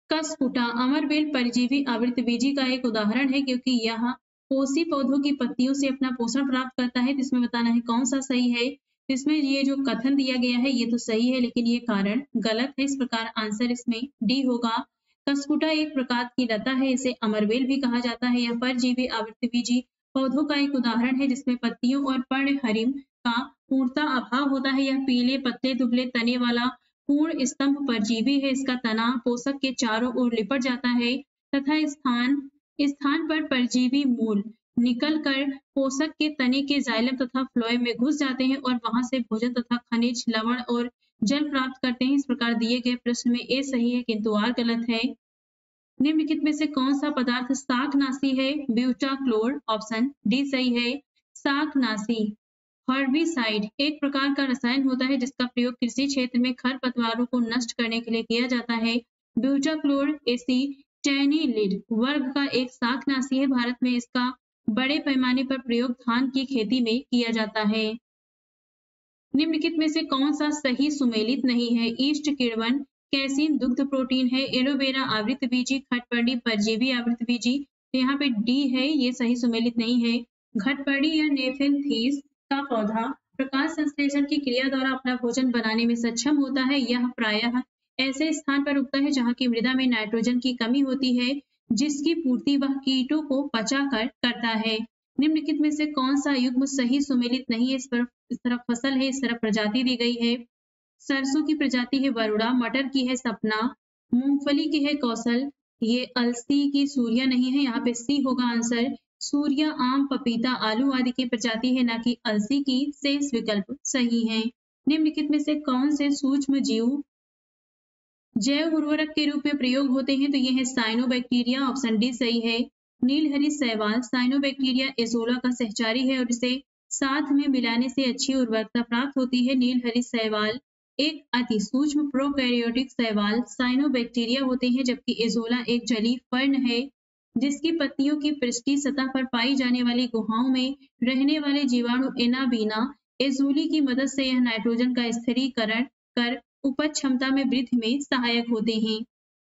कसकुटा अमरबेल परजीवी आवृतबीजी का एक उदाहरण है क्योंकि यह पोषी पौधों की पत्तियों से अपना पोषण प्राप्त करता है। इसमें बताना है कौन सा सही है। इसमें ये जो कथन दिया गया है ये तो सही है लेकिन ये कारण गलत है। इस प्रकार आंसर इसमें डी होगा। कसकुटा एक प्रकार की लता है, इसे अमरबेल भी कहा जाता है। यह परजीवी आवृतबीजी पौधों का एक उदाहरण है जिसमें पत्तियों और पर्णहरिम का पूर्णता अभाव होता है। यह पीले पत्ते दुबले तने वाला पूर्ण स्तंभ परजीवी है। इसका तना पोषक के चारों ओर लिपट जाता है तथा स्थान पर परजीवी मूल निकल कर पोषक के तने के जाइलम तथा फ्लोएम में घुस जाते हैं और वहां से भोजन तथा खनिज, लवण और जल प्राप्त करते हैं। इस प्रकार दिए गए प्रश्न में ए सही है किंतु आर गलत है। निम्नलिखित में से कौन सा पदार्थ शाकनाशी है? ब्यूटाक्लोर। ऑप्शन डी सही है। शाकनाशी हर्बिसाइड एक प्रकार का रसायन होता है जिसका प्रयोग कृषि क्षेत्र में खरपतवारों को नष्ट करने के लिए किया जाता है। ब्यूटाक्लोर एसिटैनिलिड वर्ग का एक शाकनाशी है। भारत में इसका बड़े पैमाने पर प्रयोग धान की खेती में किया जाता है। निम्नलिखित में से कौन सा सही सुमेलित नहीं है? ईस्ट किण्वन कैसीन दुग्ध प्रोटीन है। एलोवेरा आवृतबीजी, खटपर्णी परजीवी आवृतबीजी। यहाँ पे डी है, ये सही सुमेलित नहीं है। घटपर्णी या नेफेंथीस का पौधा प्रकाश संश्लेषण की क्रिया द्वारा अपना भोजन बनाने में सक्षम होता है। यह प्रायः ऐसे स्थान पर उगता है जहाँ की मृदा में नाइट्रोजन की कमी होती है जिसकी पूर्ति वह कीटों को पचाकर करता है। निम्नलिखित में से कौन सा युग्म सही सुमेलित नहीं है? इस तरफ फसल है, इस तरफ प्रजाति दी गई है। सरसों की प्रजाति है वरुणा, मटर की है सपना, मूंगफली की है कौशल, ये अलसी की सूर्या नहीं है। यहाँ पे सी होगा आंसर। सूर्या आम, पपीता, आलू आदि की प्रजाति है, न कि अलसी की। शेष विकल्प सही है। निम्नलिखित में से कौन से सूक्ष्म जीव जैव उर्वरक के रूप में प्रयोग होते हैं? तो ये है साइनोबैक्टीरिया। ऑप्शन डी सही है। नीलहरी शैवाल साइनोबैक्टीरिया एजोला का सहचारी है और इसे साथ में मिलाने से अच्छी उर्वरकता प्राप्त होती है। नीलहरी शैवाल एक अति सूक्ष्म प्रोकैरियोटिक शैवाल साइनोबैक्टीरिया होते हैं जबकि एजोला एक जलीय फर्न है जिसकी पत्तियों की पृष्ठीय सतह पर पाई जाने वाली गुहाओं में रहने वाले जीवाणु एनाबीना एजोली की मदद से यह नाइट्रोजन का स्थिरीकरण कर उपज क्षमता में वृद्धि में सहायक होते हैं।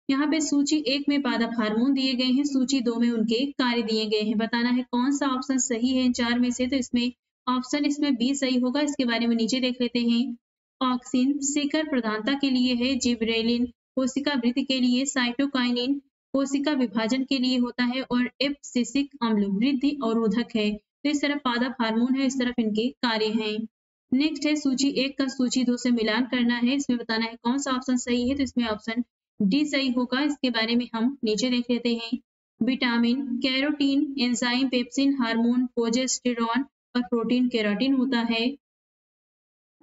यहाँ पे सूची 1 में पादप हार्मोन दिए गए हैं, सूची 2 में उनके कार्य दिए गए हैं। बताना है कौन सा ऑप्शन सही है इन 4 में से। तो इसमें ऑप्शन इसमें बी सही होगा। इसके बारे में नीचे देख लेते हैं। ऑक्सिन शिखर प्रधानता के लिए है, जिबरेलिन कोशिका वृद्धि के लिए, साइटोकाइनिन कोशिका विभाजन के लिए होता है और एब्सिसिक अम्ल वृद्धि अवरोधक है। तो इस तरफ पादप हार्मोन है, इस तरफ इनके कार्य हैं। नेक्स्ट है सूची 1 का सूची 2 से मिलान करना है। इसमें बताना है कौन सा ऑप्शन सही है। तो इसमें ऑप्शन डी सही होगा। इसके बारे में हम नीचे देख लेते हैं। Vitamin, carotene, enzyme, pepsin, hormone, progesterone और प्रोटीन केराटिन होता है।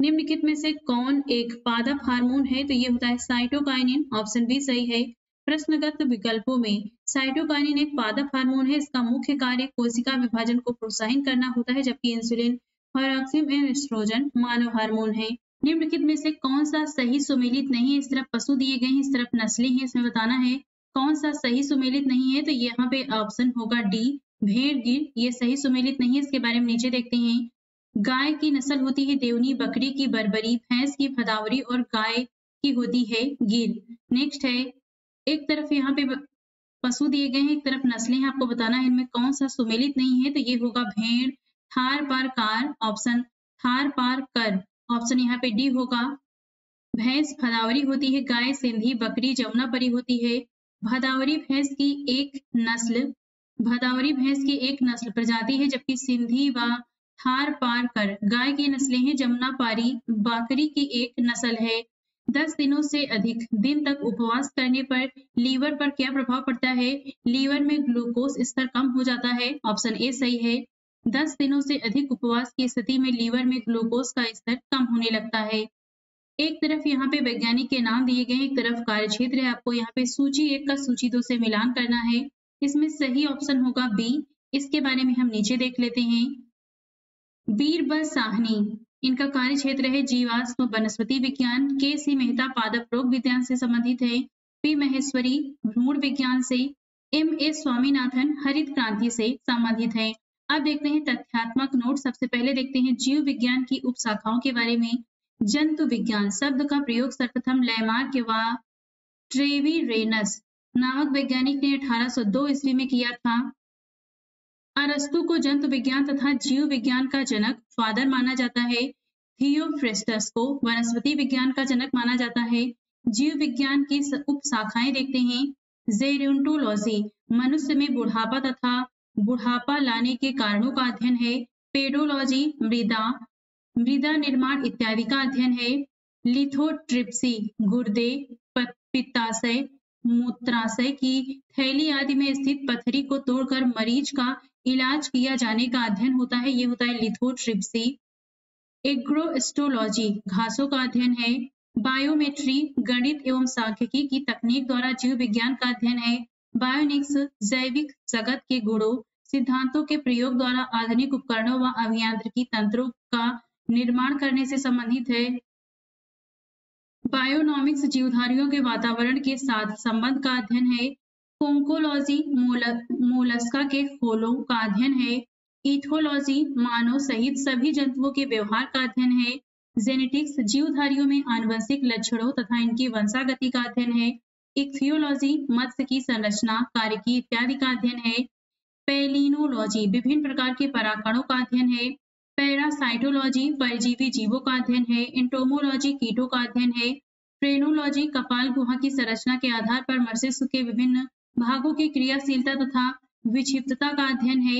निम्नलिखित में से कौन एक पादप हार्मोन है? तो ये होता है साइटोकाइनिन। ऑप्शन बी सही है। प्रश्नगत विकल्पों में साइटोकाइनिन एक पादप हार्मोन है। इसका मुख्य कार्य कोशिका विभाजन को प्रोत्साहित करना होता है, जबकि इंसुलिन, थायरॉक्सिन एवं एस्ट्रोजन मानव हार्मोन है। निम्नलिखित में से कौन सा सही सुमेलित नहीं है? इस तरफ पशु दिए गए हैं, इस तरफ नस्लें हैं, इसमें बताना है कौन सा सही सुमेलित नहीं है। तो यहाँ पे ऑप्शन होगा डी, भेड़ गिर, ये सही सुमेलित नहीं है। इसके बारे में नीचे देखते हैं। गाय की नस्ल होती है देवनी, बकरी की बर्बरी, भैंस की भदावरी और गाय की होती है गिर। नेक्स्ट है, एक तरफ यहाँ पे पशु दिए गए हैं, एक तरफ नस्लें हैं, आपको बताना है इनमें कौन सा सुमेलित नहीं है। तो ये होगा भेड़, थार पार कार, ऑप्शन थार पार कर, ऑप्शन यहाँ पे डी होगा। भैंस भदावरी होती है, गाय सिंधी, बकरी जमुनापरी होती है। भदावरी भैंस की एक नस्ल भदावरी भैंस की एक नस्ल प्रजाति है, जबकि सिंधी व थार पार कर गाय की नस्लें हैं। जमुनापारी बकरी की एक नस्ल है। 10 दिनों से अधिक दिन तक उपवास करने पर लीवर पर क्या प्रभाव पड़ता है? लीवर में ग्लूकोज स्तर कम हो जाता है। ऑप्शन ए सही है। 10 दिनों से अधिक उपवास की स्थिति में लीवर में ग्लूकोज का स्तर कम होने लगता है। एक तरफ यहाँ पे वैज्ञानिक के नाम दिए गए हैं, एक तरफ कार्यक्षेत्र है। आपको यहाँ पे सूची 1 का सूची 2 से मिलान करना है। इसमें सही ऑप्शन होगा बी। इसके बारे में हम नीचे देख लेते हैं। बीरबल साहनी, इनका कार्य क्षेत्र है जीवाश्म वनस्पति विज्ञान। के सी मेहता पादप रोग विज्ञान से संबंधित है। पी महेश्वरी भ्रूण विज्ञान से। एम ए स्वामीनाथन हरित क्रांति से संबंधित है। अब देखते हैं तथ्यात्मक नोट। सबसे पहले देखते हैं जीव विज्ञान की उपशाखाओं के बारे में। जंतु विज्ञान शब्द का प्रयोग सर्वप्रथम लैमार्क व ट्रेविरेनस नामक वैज्ञानिक ने 1802 ईस्वी में किया था। अरस्तु को जंतु विज्ञान तथा जीव विज्ञान का जनक फादर माना जाता है। थियोफ्रेस्टस को वनस्पति विज्ञान का जनक माना जाता है। जीव विज्ञान की उपशाखाएं देखते हैं। जेरोंटोलॉजी मनुष्य में बुढ़ापा तथा बुढ़ापा लाने के कारणों का अध्ययन है। पेडोलॉजी मृदा निर्माण इत्यादि का अध्ययन है। लिथोट्रिप्सी गुर्दे, पित्ताशय, मूत्राशय की थैली आदि में स्थित पथरी को तोड़कर मरीज का इलाज किया जाने का अध्ययन होता है। ये होता है लिथोट्रिप्सी। एग्रोस्टोलॉजी घासों का अध्ययन है। बायोमेट्री गणित एवं सांख्यिकी की तकनीक द्वारा जीव विज्ञान का अध्ययन है। बायोनिक्स जैविक जगत के गुणों सिद्धांतों के प्रयोग द्वारा आधुनिक उपकरणों व अभियांत्रिकी तंत्रों का निर्माण करने से संबंधित है। बायोनॉमिक्स जीवधारियों के वातावरण के साथ संबंध का अध्ययन है। कोंकोलॉजी मोलस्का के खोलों का अध्ययन है। इथोलॉजी मानव सहित सभी जंतुओं के व्यवहार का अध्ययन है। जेनेटिक्स जीवधारियों में आनुवंशिक लक्षणों तथा इनकी वंशागति का अध्ययन है। इक्थियोलॉजी मत्स्य की संरचना, कार्यकी इत्यादि का अध्ययन है। पेलिनोलॉजी विभिन्न प्रकार के परागकणों का अध्ययन है। पैरासाइटोलॉजी परजीवी जीवों का अध्ययन है। एंटोमोलॉजी कीटों का अध्ययन है। फ्रेनोलॉजी कपाल गुहा की संरचना के आधार पर मस्तिष्क के विभिन्न भागों की क्रियाशीलता तथा विक्षिप्तता का अध्ययन है।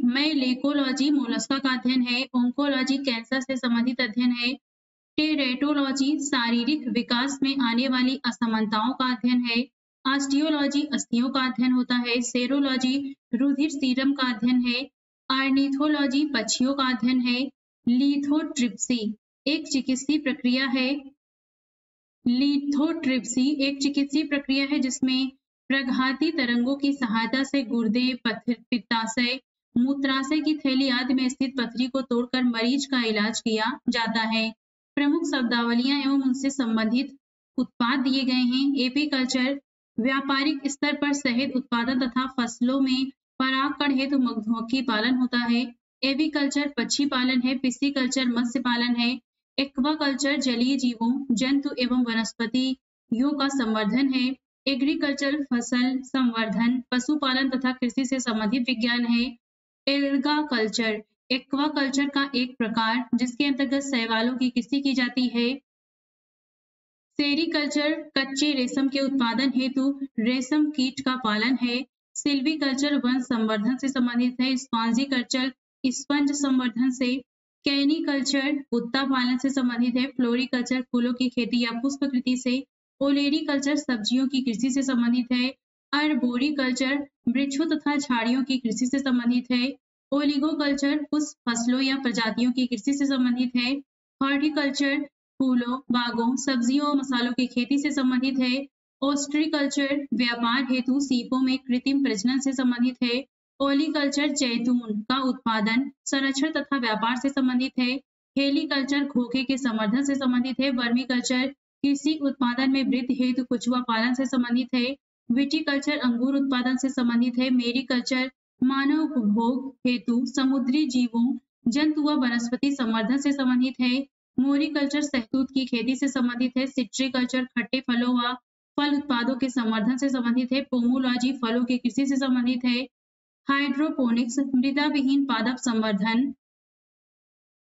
मैलेकोलॉजी मोलस्का का अध्ययन है। ओंकोलॉजी कैंसर से संबंधित अध्ययन है। टेरेटोलॉजी शारीरिक विकास में आने वाली असमानताओं का अध्ययन है। ऑस्टियोलॉजी अस्थियों का अध्ययन होता है। सेरोलॉजी रुधिर सीरम का अध्ययन है। आर्निथोलॉजी पक्षियों का अध्ययन है। लिथोट्रिप्सी एक चिकित्सीय प्रक्रिया है। लिथोट्रिप्सी एक चिकित्सीय प्रक्रिया है जिसमें प्रघाती तरंगों की सहायता से गुर्दे, पित्ताशय, मूत्राशय की थैली आदि में स्थित पथरी को तोड़कर मरीज का इलाज किया जाता है। प्रमुख शब्दावलियां एवं उनसे संबंधित उत्पाद दिए गए हैं। एपीकल्चर व्यापारिक स्तर पर शहद उत्पादन तथा फसलों में परागकण हेतु मधुमक्खी पालन होता है। एविकल्चर पक्षी पालन है। पिस्सीकल्चर मत्स्य पालन है। एक्वाकल्चर जलीय जीवों, जंतु एवं वनस्पतियों का संवर्धन है। एग्रीकल्चर फसल संवर्धन, पशुपालन तथा कृषि से संबंधित विज्ञान है। एल्गाकल्चर एक्वाकल्चर का एक प्रकार जिसके अंतर्गत शैवालों की कृषि की जाती है। सेरीकल्चर कच्चे रेशम के उत्पादन हेतु रेशम कीट का पालन है। सिल्वीकल्चर वन संवर्धन से संबंधित है। स्पॉन्जीकल्चर स्पंज संवर्धन से। कैनिकल्चर कुत्ता पालन से संबंधित है। फ्लोरिकल्चर फूलों की खेती या पुष्पकृति से। ओलेरीकल्चर सब्जियों की कृषि से संबंधित है। अर्बोरिकल्चर वृक्षों तथा झाड़ियों की कृषि से संबंधित है। ओलिगोकल्चर कुछ फसलों या प्रजातियों की कृषि से संबंधित है। हॉर्टिकल्चर फूलों, बागों, सब्जियों और मसालों की खेती से संबंधित है। ओस्ट्रीकल्चर व्यापार हेतु सीपों में कृत्रिम प्रजनन से संबंधित है। ओलिकल्चर जैतून का उत्पादन, संरक्षण तथा व्यापार से संबंधित है। हेलिकल्चर घोंघे के संवर्धन से संबंधित है। वर्मीकल्चर कृषि उत्पादन में वृद्धि हेतु कछुआ पालन से संबंधित है। विटीकल्चर अंगूर उत्पादन से संबंधित है। मेरीकल्चर मानव उपभोग हेतु समुद्री जीवों, जंतु व वनस्पति संवर्धन से संबंधित है। मोरिकल्चर शहतूत की खेती से संबंधित है। सिट्रीकल्चर खट्टे फलों व फल उत्पादों के संवर्धन से संबंधित है। पोमोलॉजी फलों की कृषि से संबंधित है। हाइड्रोपोनिक्स मृदा विहीन पादप संवर्धन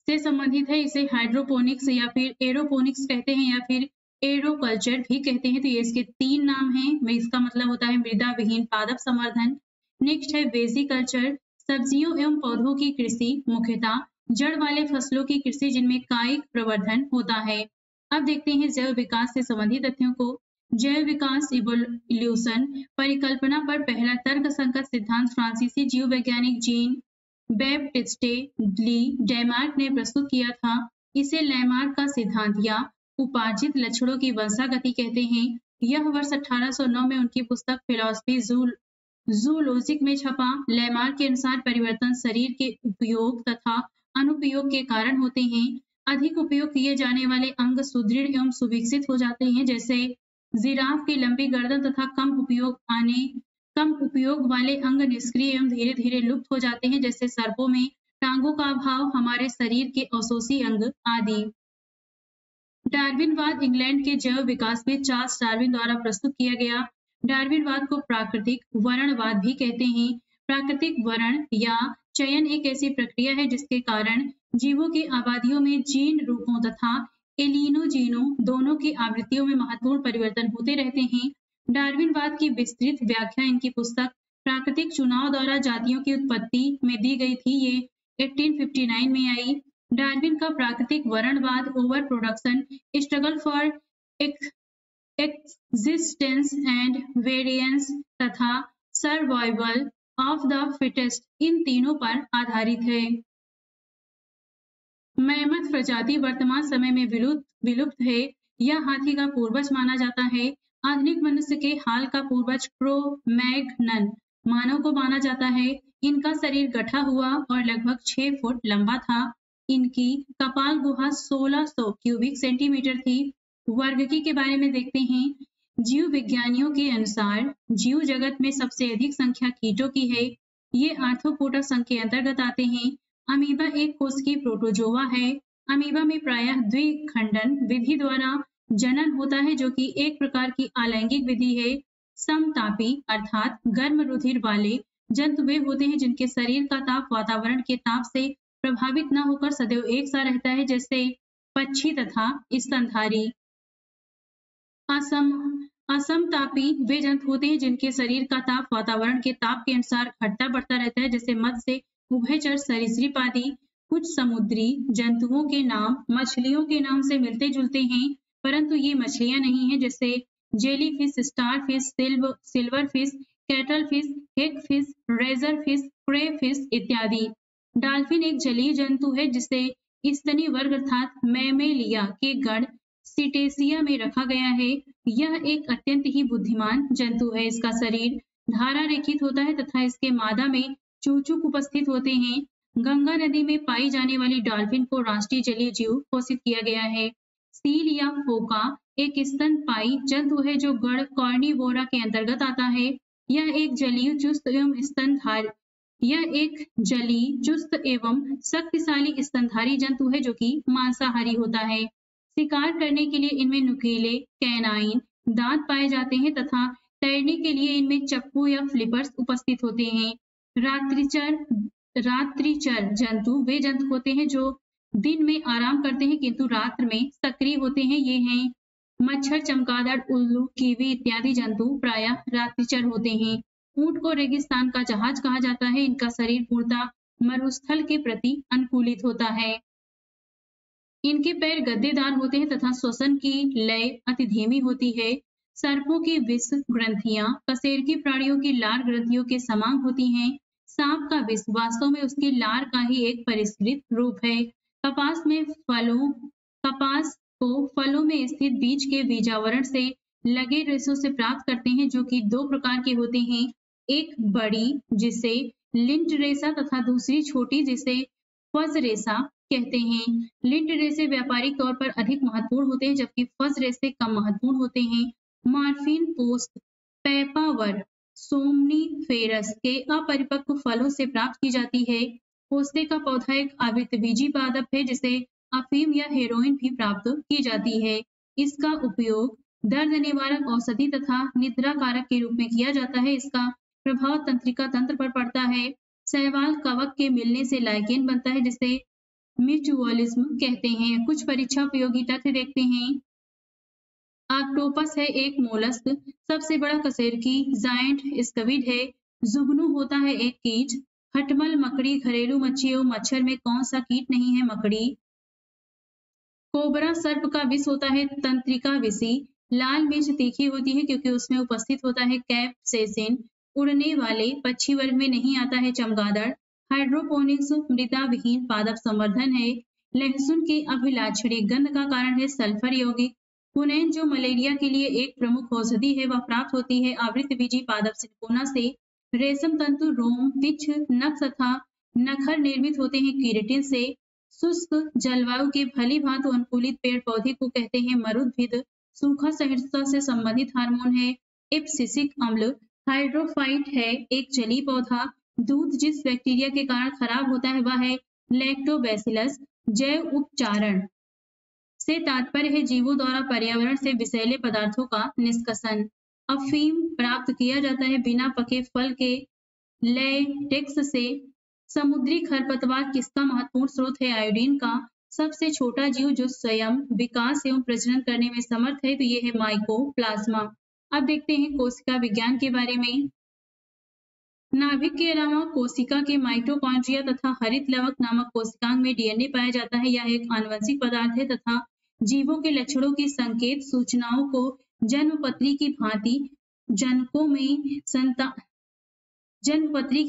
से संबंधित है। इसे हाइड्रोपोनिक्स या फिर एरोपोनिक्स कहते हैं या फिर एरोकल्चर भी कहते हैं। तो ये इसके 3 नाम हैं। इसका मतलब होता है मृदा विहीन पादप संवर्धन। नेक्स्ट है वेजिकल्चर, सब्जियों एवं पौधों की कृषि, मुख्यतः जड़ वाले फसलों की कृषि जिनमें कायिक प्रवर्धन होता है। अब देखते हैं जैव विकास से संबंधित तथ्यों को। जैव विकास इवोल्यूशन परिकल्पना पर पहला तर्कसंगत सिद्धांत फ्रांसीसी जीव वैज्ञानिक जीन बैप्टिस्टे ली डेमार्क ने प्रस्तुत किया था। इसे लैमार्क का सिद्धांत या उपार्जित लक्षणों की वंशागति कहते हैं। यह वर्ष 1809 में उनकी पुस्तक फिलॉसफी जूलॉजिक में छपा। लैमार्क के अनुसार परिवर्तन शरीर के उपयोग तथा अनुपयोग के कारण होते हैं। अधिक उपयोग किए जाने वाले अंग सुदृढ़ एवं सुविकसित हो जाते हैं, जैसे जिराफ की लंबी गर्दन, तथा कम उपयोग वाले अंग निष्क्रिय एवं धीरे धीरे लुप्त हो जाते हैं, जैसे सर्पों में टांगों का अभाव, हमारे शरीर के अवशोषी अंग आदि। डार्विनवाद इंग्लैंड के जैव विकास में चार्ल्स डार्विन द्वारा प्रस्तुत किया गया। डार्विनवाद को प्राकृतिक वर्णवाद भी कहते हैं। प्राकृतिक वर्ण या चयन एक ऐसी प्रक्रिया है जिसके कारण जीवों की आबादियों में जीन रूपों तथा एलिनो जीनों दोनों की आवृत्तियों में महत्वपूर्ण परिवर्तन होते रहते हैं। डार्विनवाद की विस्तृत व्याख्या इनकी पुस्तक प्राकृतिक चुनाव द्वारा जातियों की उत्पत्ति में दी गई थी। ये 1859 में आई। डार्विन का प्राकृतिक वर्णवाद over production, struggle for existence and variance तथा सर्वाइवल ऑफ द फिटेस्ट, इन तीनों पर आधारित है। मैमथ प्रजाति वर्तमान समय में विलुप्त है। यह हाथी का पूर्वज माना जाता है। आधुनिक मनुष्य के हाल का पूर्वज क्रो-मैग्नन मानव को माना जाता है। इनका शरीर गठा हुआ और लगभग 6 फुट लंबा था। इनकी कपाल गुहा 1600 क्यूबिक सेंटीमीटर थी। वर्गकी के बारे में देखते हैं। जीव विज्ञानियों के अनुसार जीव जगत में सबसे अधिक संख्या कीटों की है। ये आर्थ्रोपोडा संघ के अंतर्गत आते हैं। अमीबा एक कोशिकीय प्रोटोजोआ है। अमीबा में प्रायः द्विखंडन विधि द्वारा जनन होता है, जो कि एक प्रकार की अलैंगिक विधि है। समतापी अर्थात गर्म रुधिर वाले जंतु वे होते हैं जिनके शरीर का ताप वातावरण के ताप से प्रभावित न होकर सदैव एक सा रहता है, जैसे पक्षी तथा स्तनधारी। असमतापी वे जंतु होते हैं जिनके शरीर का ताप वातावरण के ताप के अनुसार घटता बढ़ता रहता है, जैसे मत्स्य, उभयचर सरीसृप आदि। कुछ समुद्री जंतुओं के नाम मछलियों के नाम से मिलते जुलते हैं, परंतु ये मछलियां नहीं हैं, जैसे जेलीफिश, स्टारफिश, सिल्वरफिश, कैटलफिश, हेगफिश, रेजरफिश, क्रेफिश इत्यादि। डॉल्फिन एक जलीय जंतु है जिसे स्तनी वर्ग अर्थात मैमेलिया के गण सिटेसिया में रखा गया है। यह एक अत्यंत ही बुद्धिमान जंतु है। इसका शरीर धारा रेखित होता है तथा इसके मादा में चूचूक उपस्थित होते हैं। गंगा नदी में पाई जाने वाली डॉल्फिन को राष्ट्रीय जलीय जीव घोषित किया गया है। सील या फोका एक स्तनपायी जंतु है जो गण कॉर्निवोरा के अंतर्गत आता है। यह एक जलीय चुस्त एवं शक्तिशाली स्तनधारी जंतु है जो कि मांसाहारी होता है। शिकार करने के लिए इनमें नुकीले कैनाइन दांत पाए जाते हैं तथा तैरने के लिए इनमें चप्पू या फ्लिपर्स उपस्थित होते हैं। रात्रिचर जंतु वे जंतु होते हैं जो दिन में आराम करते हैं किंतु रात्र में सक्रिय होते हैं। ये हैं मच्छर, चमगादड़, उल्लू, कीवी इत्यादि जंतु प्रायः रात्रिचर होते हैं। ऊंट को रेगिस्तान का जहाज कहा जाता है। इनका शरीर पूर्णतः मरुस्थल के प्रति अनुकूलित होता है। इनके पैर गद्देदार होते हैं तथा श्वसन की लय अति धीमी होती है। सर्पों की विष ग्रंथियां कशेरुकी प्राणियों की लार ग्रंथियों के समान होती हैं। सांप का विष वास्तव में उसके लार का ही एक परिष्कृत रूप है। कपास को फलों में स्थित बीज के बीजावरण से लगे रेशों से प्राप्त करते हैं, जो कि दो प्रकार के होते हैं, एक बड़ी जिसे लिंट रेशा तथा दूसरी छोटी जिसे फज रेशा कहते हैं। लिंट रेशे व्यापारिक तौर पर अधिक महत्वपूर्ण होते हैं, जबकि फज रेशे कम महत्वपूर्ण होते हैं। मार्फिन पोस्ट पेपावर सोमनीफेरस के अपरिपक्व फलों से प्राप्त की जाती है। पोस्ते का पौधा एक आवृतबीजी पादप है जिसे अफीम या हेरोइन भी प्राप्त की जाती है। इसका उपयोग दर्द निवारक औषधि तथा निद्रा कारक के रूप में किया जाता है। इसका प्रभाव तंत्रिका तंत्र पर पड़ता है। शैवाल कवक के मिलने से लाइकेन बनता है जिसे म्यूचुअलिज्म कहते हैं। कुछ परीक्षा उपयोगी तथ्य देखते हैं। ऑक्टोपस है एक मोलस्क, सबसे बड़ा कशेरुकी जायंट स्क्विड है। जुगनू होता है एक कीट। खटमल मकड़ी घरेलू मच्छी एवं मच्छर में कौन सा कीट नहीं है? मकड़ी। कोबरा सर्प का विष होता है तंत्रिका विषी। लाल मिर्च तीखी होती है क्योंकि उसमें उपस्थित होता है कैप्सेसिन। उड़ने वाले पक्षी वर्ग में नहीं आता है चमगादड़। हाइड्रोपोनिक्स मृदा विहीन पादप संवर्धन है। लहसुन की अभिलाक्षणी गंध का कारण है सल्फर यौगिक। कुनैन जो मलेरिया के लिए एक प्रमुख औषधि है, वह प्राप्त होती है आवृतबीजी पादप सिलिकोना से। रेशम तंतु रोम, पिच्छ, नख तथा नखर निर्मित होते हैं कीरेटिन से। शुष्क जलवायु के भली भांति अनुकूलित पेड़ पौधे को कहते हैं मरुद्भिद। सूखा सहिष्णुता से संबंधित हार्मोन है इब्सिसिक अम्ल। हाइड्रोफाइट है एक जलीय पौधा। दूध जिस बैक्टीरिया के कारण खराब होता है वह है लैक्टोबैसिलस। जैव उपचारण से तात्पर्य है जीवों द्वारा पर्यावरण से विषैले पदार्थों का निष्कसन। अफीम प्राप्त किया जाता है बिना पके फल के लेटेक्स से। समुद्री खरपतवार किसका महत्वपूर्ण स्रोत है? आयोडीन का। सबसे छोटा जीव जो स्वयं विकास एवं प्रजनन करने में समर्थ है तो ये है माइकोप्लाज्मा। अब देखते हैं कोशिका विज्ञान के बारे में। नाभिक के अलावा कोशिका के माइटोकॉन्ड्रिया तथा हरित लवक नामक कोशिकांग में डीएनए पाया जाता है। यह एक आनुवंशिक पदार्थ है तथा जीवों के लक्षणों की संकेत सूचनाओं को जन्मपत्री की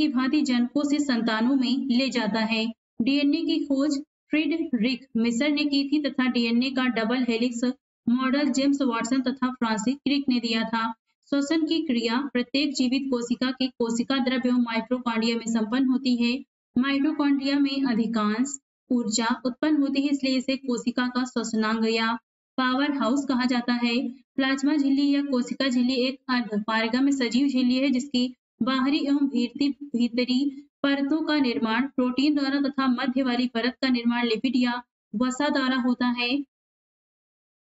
भांति जनकों से संतानों में ले जाता है। डीएनए की खोज फ्रीडरिख मिसर ने की थी तथा डीएनए का double helix model James Watson तथा फ्रांसिस क्रिक ने दिया था। श्वसन की क्रिया प्रत्येक जीवित कोशिका के कोशिका द्रव्य एवं माइटोकॉन्ड्रिया में संपन्न होती है। माइटोकॉन्ड्रिया में अधिकांश ऊर्जा उत्पन्न होती है, इसलिए इसे कोशिका का श्वसनांग या पावर हाउस कहा जाता है। प्लाज्मा झिल्ली या कोशिका झिल्ली एक अर्धपारगम्य सजीव झिल्ली है जिसकी बाहरी एवं भीतरी परतों का निर्माण प्रोटीन द्वारा तथा मध्य वाली परत का निर्माण लिपिड या वसा द्वारा होता है।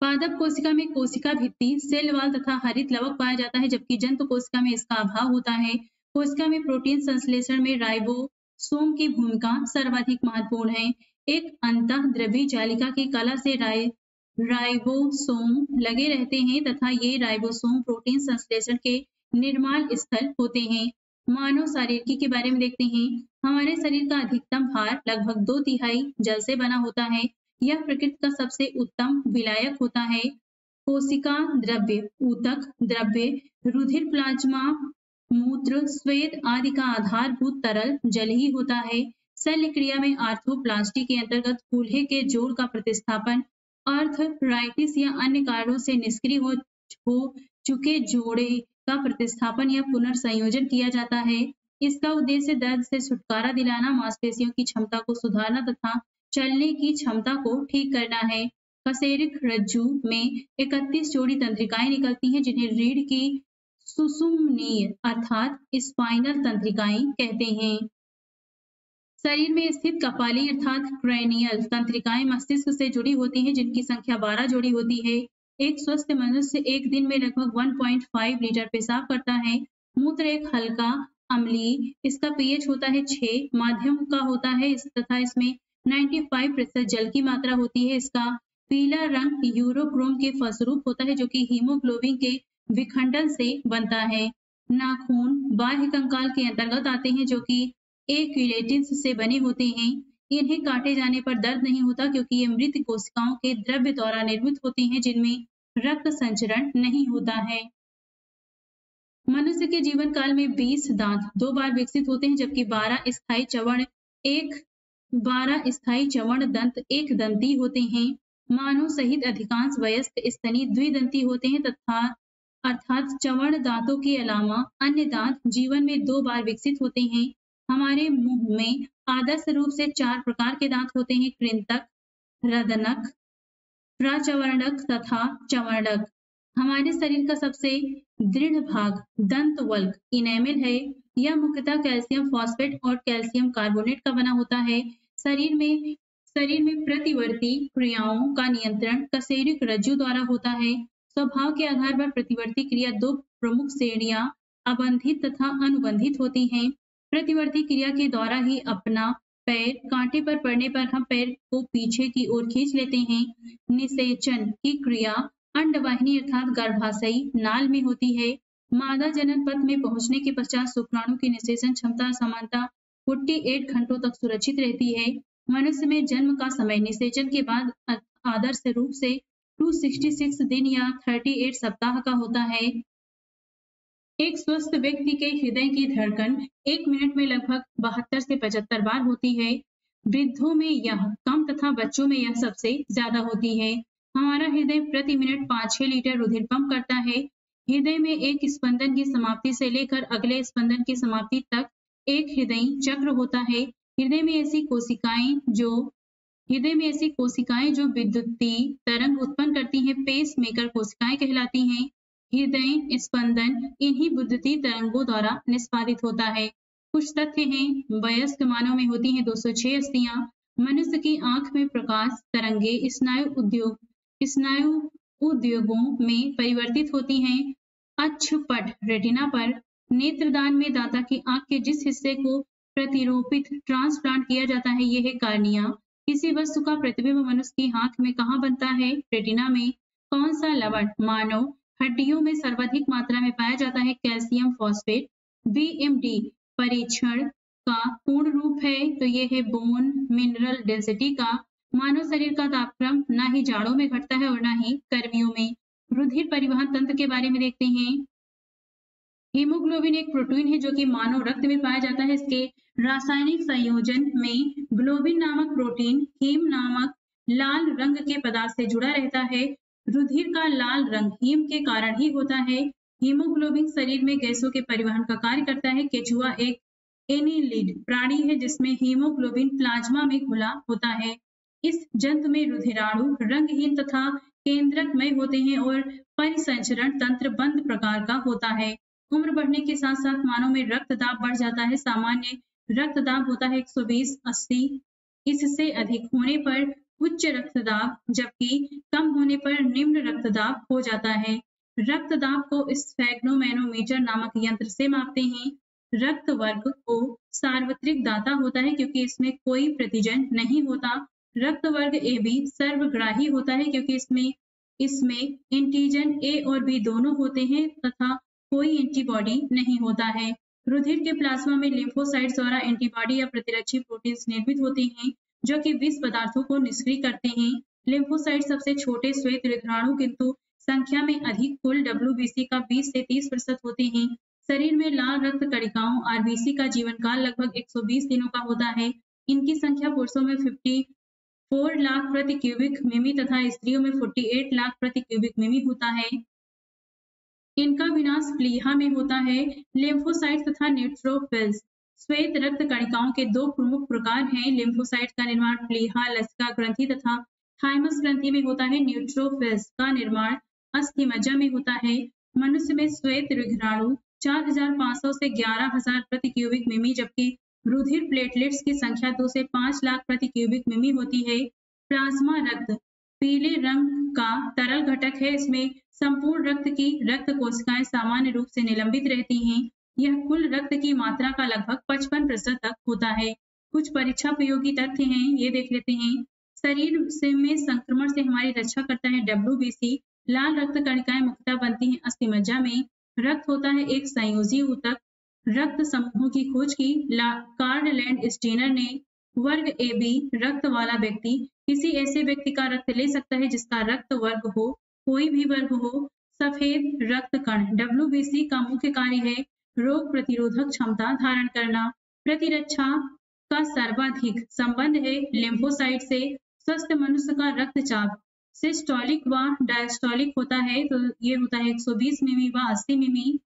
पादप कोशिका में कोशिका भित्ति, सेल वॉल तथा हरित लवक पाया जाता है, जबकि जंतु कोशिका में इसका अभाव होता है। कोशिका में प्रोटीन संश्लेषण में राइबोसोम की भूमिका सर्वाधिक महत्वपूर्ण है। एक अंतःद्रव्यी जालिका की कला से राइबोसोम लगे रहते हैं तथा ये राइबोसोम प्रोटीन संश्लेषण के निर्माण स्थल होते हैं। मानव शारीरिकी के बारे में देखते हैं। हमारे शरीर का अधिकतम भार लगभग 2/3 जल से बना होता है। यह प्रकृति का सबसे उत्तम विलायक होता है। कोशिका द्रव्य, ऊतक द्रव्य, रुधिर, प्लाज्मा, मूत्र, स्वेद आदि का आधारभूत तरल जल ही होता है। शल्य क्रिया में आर्थोप्लास्टी के अंतर्गत कूल्हे के जोड़ का प्रतिस्थापन, आर्थराइटिस या अन्य कारणों से निष्क्रिय हो चुके जोड़े का प्रतिस्थापन या पुनर्संयोजन किया जाता है। इसका उद्देश्य दर्द से छुटकारा दिलाना, मांसपेशियों की क्षमता को सुधारना तथा चलने की क्षमता को ठीक करना है। कशेरुक रज्जु में 31 जोड़ी तंत्रिकाएं निकलती हैं जिन्हें रीढ़ की सुषुम्नीय अर्थात स्पाइनल तंत्रिकाएं कहते हैं। शरीर में स्थित कपाली अर्थात क्रैनियल तंत्रिकाएं मस्तिष्क से जुड़ी होती हैं जिनकी संख्या 12 जोड़ी होती है। एक स्वस्थ मनुष्य एक दिन में लगभग 1.5 लीटर पेशाब करता है। मूत्र एक हल्का अम्लीय, इसका पीएच होता है 6, माध्यम का होता है तथा इसमें 95% जल की मात्रा होती है। इसका पीला रंग यूरोक्रोम के फलस्वरूप होता है जो कि हीमोग्लोबिन के विखंडन से बनता है। नाखून बाह्य कंकाल के अंतर्गत आते हैं जो कि एक्विलेटिन्स से बने होते हैं। इन्हें काटे जाने पर दर्द नहीं होता क्योंकि ये मृत कोशिकाओं के द्रव्य द्वारा निर्मित होती हैं जिनमें रक्त संचरण नहीं होता है। मनुष्य के जीवन काल में 20 दांत 2 बार विकसित होते हैं, जबकि 12 स्थायी चवण दंत एक दंती होते हैं। मानव सहित अधिकांश वयस्क स्तनी द्विदंती होते हैं तथा अर्थात चवण दांतों के अलावा अन्य दांत जीवन में 2 बार विकसित होते हैं। हमारे मुंह में आदर्श रूप से 4 प्रकार के दांत होते हैं: कृंतक, रदनक, प्रचवर्णक तथा चवर्णक। हमारे शरीर का सबसे दृढ़ भाग दंत वल्क इनेमल है। यह मुख्यतः कैल्शियम फॉस्फेट और कैल्शियम कार्बोनेट का बना होता है। शरीर में प्रतिवर्ती क्रियाओं का नियंत्रण कशेरुक रज्जु द्वारा होता है। स्वभाव के आधार पर प्रतिवर्ती क्रिया 2 प्रमुख श्रेणियां अबंधित तथा अनुबंधित होती हैं। प्रतिवर्ती क्रिया के द्वारा ही अपना पैर कांटे पर पड़ने पर हम पैर को पीछे की ओर खींच लेते हैं। निषेचन की क्रिया अंडवाहिनी अर्थात गर्भाशयी नाल में होती है। मादा जनन पथ में पहुंचने के पश्चात शुक्राणु की निषेचन क्षमता सामान्यतः 48 घंटों तक सुरक्षित रहती है। मनुष्य में जन्म का समय निषेचन के बाद आदर्श रूप से 266 दिन या 38 सप्ताह का होता है। एक स्वस्थ व्यक्ति के हृदय की धड़कन 1 मिनट में लगभग 72 से 75 बार होती है। वृद्धों में यह कम तथा बच्चों में यह सबसे ज्यादा होती है। हमारा हृदय प्रति मिनट 5-6 लीटर रुधिर पंप करता है। हृदय में एक स्पंदन की समाप्ति से लेकर अगले स्पंदन की समाप्ति तक एक हृदय चक्र होता है। हृदय में ऐसी कोशिकाएं जो विद्युतीय तरंग उत्पन्न करती हैं पेस मेकर कोशिकाएं कहलाती हैं। हृदय स्पंदन इन्हीं विद्युतीय तरंगों द्वारा निष्पादित होता है। कुछ तथ्य हैं। वयस्क मानव में होती हैं 206 अस्थियां। मनुष्य की आंख में प्रकाश तरंगे स्नायु उद्योगों में परिवर्तित होती हैं। अक्षपट रेटिना पर नेत्रदान में दाता की आंख के जिस हिस्से को प्रतिरूपित ट्रांसप्लांट किया जाता है यह है कार्निया। किसी वस्तु का प्रतिबिंब मनुष्य की आंख में कहाँ बनता है? रेटिना में। कौन सा लवण मानव हड्डियों में सर्वाधिक मात्रा में पाया जाता है? Calcium phosphate. बीएमडी परीक्षण का पूर्ण रूप है तो यह है बोन मिनरल डेंसिटी का। मानव शरीर का तापक्रम ना ही जाड़ों में घटता है और ना ही गर्मियों में। रुधिर परिवहन तंत्र के बारे में देखते हैं। हीमोग्लोबिन एक प्रोटीन है जो कि मानव रक्त में पाया जाता है। इसके रासायनिक संयोजन में ग्लोबिन नामक प्रोटीन हीम नामक लाल रंग के पदार्थ से जुड़ा रहता है। रुधिर का लाल रंग हीम के कारण ही होता है। हीमोग्लोबिन शरीर में गैसों के परिवहन का कार्य करता है। केचुआ एक एनीलिड प्राणी है जिसमें हीमोग्लोबिन प्लाज्मा में घुला होता है। इस जंतु में रुधिराणु रंगहीन तथा केंद्रकमय होते हैं और परिसंचरण तंत्र बंद प्रकार का होता है। उम्र बढ़ने के साथ साथ मानव में रक्तदाब बढ़ जाता है। सामान्य रक्तदाब होता है 120/80। इससे अधिक होने पर उच्च रक्तदाब जबकि कम होने पर निम्न रक्तदाब हो जाता है। रक्तदाब को स्फेग्नोमैनोमीटर नामक यंत्र से मापते हैं। रक्त वर्ग को सार्वत्रिक दाता होता है क्योंकि इसमें कोई प्रतिजन नहीं होता। रक्त वर्ग ए बी सर्वग्राही होता है क्योंकि इसमें एंटीजन ए और बी दोनों होते हैं तथा कोई एंटीबॉडी नहीं होता है। रुधिर के प्लाज्मा में लिम्फोसाइट्स द्वारा एंटीबॉडी या प्रतिरक्षी प्रोटीन्स निर्मित होते हैं जो कि विष पदार्थों को निष्क्रिय करते हैं। लिम्फोसाइट सबसे छोटे श्वेत रुधिराणु किंतु संख्या में अधिक कुल WBC का 20 से 30% होते हैं। शरीर में लाल रक्त कणिकाओं RBC का जीवन काल लगभग 120 दिनों का होता है। इनकी संख्या पुरुषों में 54 लाख प्रति क्यूबिक मिमी तथा स्त्रियों में 48 लाख प्रति क्यूबिक मिमी होता है। इनका विनाश प्लीहा में होता है। लिम्फोसाइट तथा न्यूट्रोफिल्स श्वेत रक्त कणिकाओं के 2 प्रमुख प्रकार हैं। लिम्फोसाइट का निर्माण प्लीहा लसिका ग्रंथि तथा थाइमस ग्रंथि में होता है। न्यूट्रोफिल्स का निर्माण अस्थिमज्जा में होता है। मनुष्य में श्वेत रुधिराणु 4500 से 11000 प्रति क्यूबिक मिमी जबकि रुधिर प्लेटलेट्स की संख्या 2 से 5 लाख प्रति क्यूबिक मिमी होती है। प्लाज्मा रक्त पीले रंग का तरल घटक है। इसमें संपूर्ण रक्त की रक्त कोशिकाएं सामान्य रूप से निलंबित रहती हैं। यह कुल रक्त की मात्रा का लगभग 55% तक होता है। कुछ परीक्षा उपयोगी तथ्य हैं, ये देख लेते हैं। शरीर में संक्रमण से हमारी रक्षा करता है WBC। लाल रक्त कणिकाएं मुख्यतः बनती हैं अस्थिमज्जा में। रक्त होता है एक संयोजी ऊतक। रक्त समूहों की खोज की कार्ल लैंड स्टीनर ने। वर्ग AB रक्त वाला व्यक्ति किसी ऐसे व्यक्ति का रक्त ले सकता है जिसका रक्त वर्ग हो, कोई भी वर्ग हो। सफेद रक्त कण। WBC का मुख्य कार्य है रोग प्रतिरोधक क्षमता धारण करना। प्रतिरक्षा का सर्वाधिक संबंध है लिम्फोसाइट से। स्वस्थ मनुष्य का रक्तचाप सिस्टोलिक व डायस्टोलिक होता है, तो ये होता है 120 मिमी व 80 मिमी।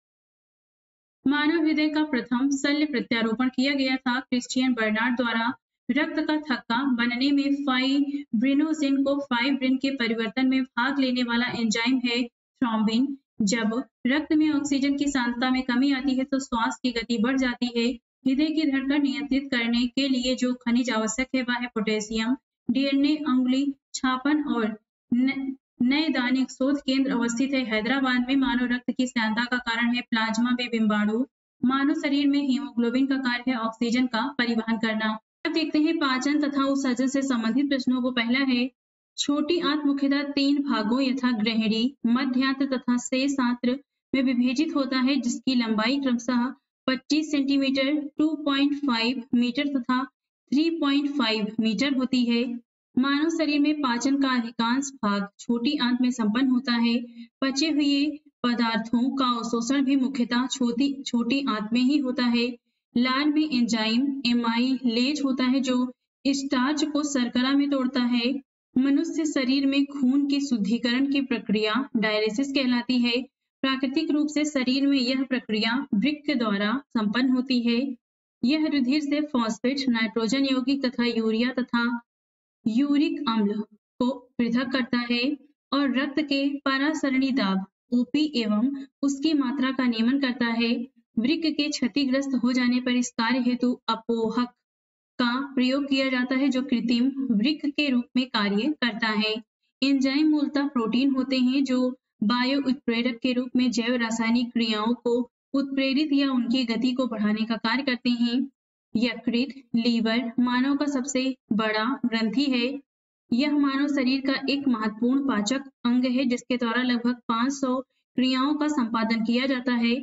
मानव हृदय का प्रथम शल्य प्रत्यारोपण किया गया था क्रिश्चियन बर्नार्ड द्वारा। रक्त का थक्का बनने में फाइब्रिनोजेन को फाइब्रिन के परिवर्तन में भाग लेने वाला एंजाइम है थ्रोम्बिन। जब रक्त में ऑक्सीजन की सांद्रता में कमी आती है तो श्वास की गति बढ़ जाती है। हृदय की धड़कन नियंत्रित करने के लिए जो खनिज आवश्यक है वह है पोटेशियम। डीएनए अंगुली छापन और नैदानिक शोध केंद्र अवस्थित है हैदराबाद में। मानव रक्त की श्यानता का कारण है प्लाज्मा व बिम्बाणु। मानव शरीर में हीमोग्लोबिन का कार्य है ऑक्सीजन का परिवहन करना। अब देखते हैं पाचन तथा उत्सर्जन से संबंधित प्रश्नों को। पहला है छोटी आंत मुख्यतः 3 भागों यथा ग्रहणी, मध्यांत्र तथा शेषांत्र में विभाजित होता है, जिसकी लंबाई क्रमशः 25 सेंटीमीटर, 2.5 मीटर तथा 3.5 मीटर होती है। मानव शरीर में पाचन का अधिकांश भाग छोटी आंत में संपन्न होता है। पचे हुए पदार्थों का अवशोषण भी मुख्यतः छोटी आंत में ही होता है। लार में एंजाइम एमाइलेज होता है जो स्टार्च को शर्करा में तोड़ता है। मनुष्य शरीर में खून के शुद्धिकरण की प्रक्रिया डायलिसिस कहलाती है। प्राकृतिक रूप से शरीर में यह प्रक्रिया वृक्क द्वारा संपन्न होती है। यह रुधिर से फॉस्फेट, नाइट्रोजन यौगिक तथा यूरिया तथा यूरिक अम्ल को पृथक करता है और रक्त के परासरणी दाब ओपी एवं उसकी मात्रा का नियमन करता है। वृक्क के क्षतिग्रस्त हो जाने पर इस कार्य हेतु अपोहक का प्रयोग किया जाता है जो कृत्रिम वृक्क के रूप में कार्य करता है। एंजाइम मूलतः प्रोटीन होते हैं जो बायो उत्प्रेरक के रूप में जैव रासायनिक क्रियाओं को उत्प्रेरित या उनकी गति को बढ़ाने का कार्य करते हैं। यकृत, लीवर मानव का सबसे बड़ा ग्रंथि है। यह मानव शरीर का एक महत्वपूर्ण पाचक अंग है जिसके द्वारा लगभग 500 क्रियाओं का संपादन किया जाता है।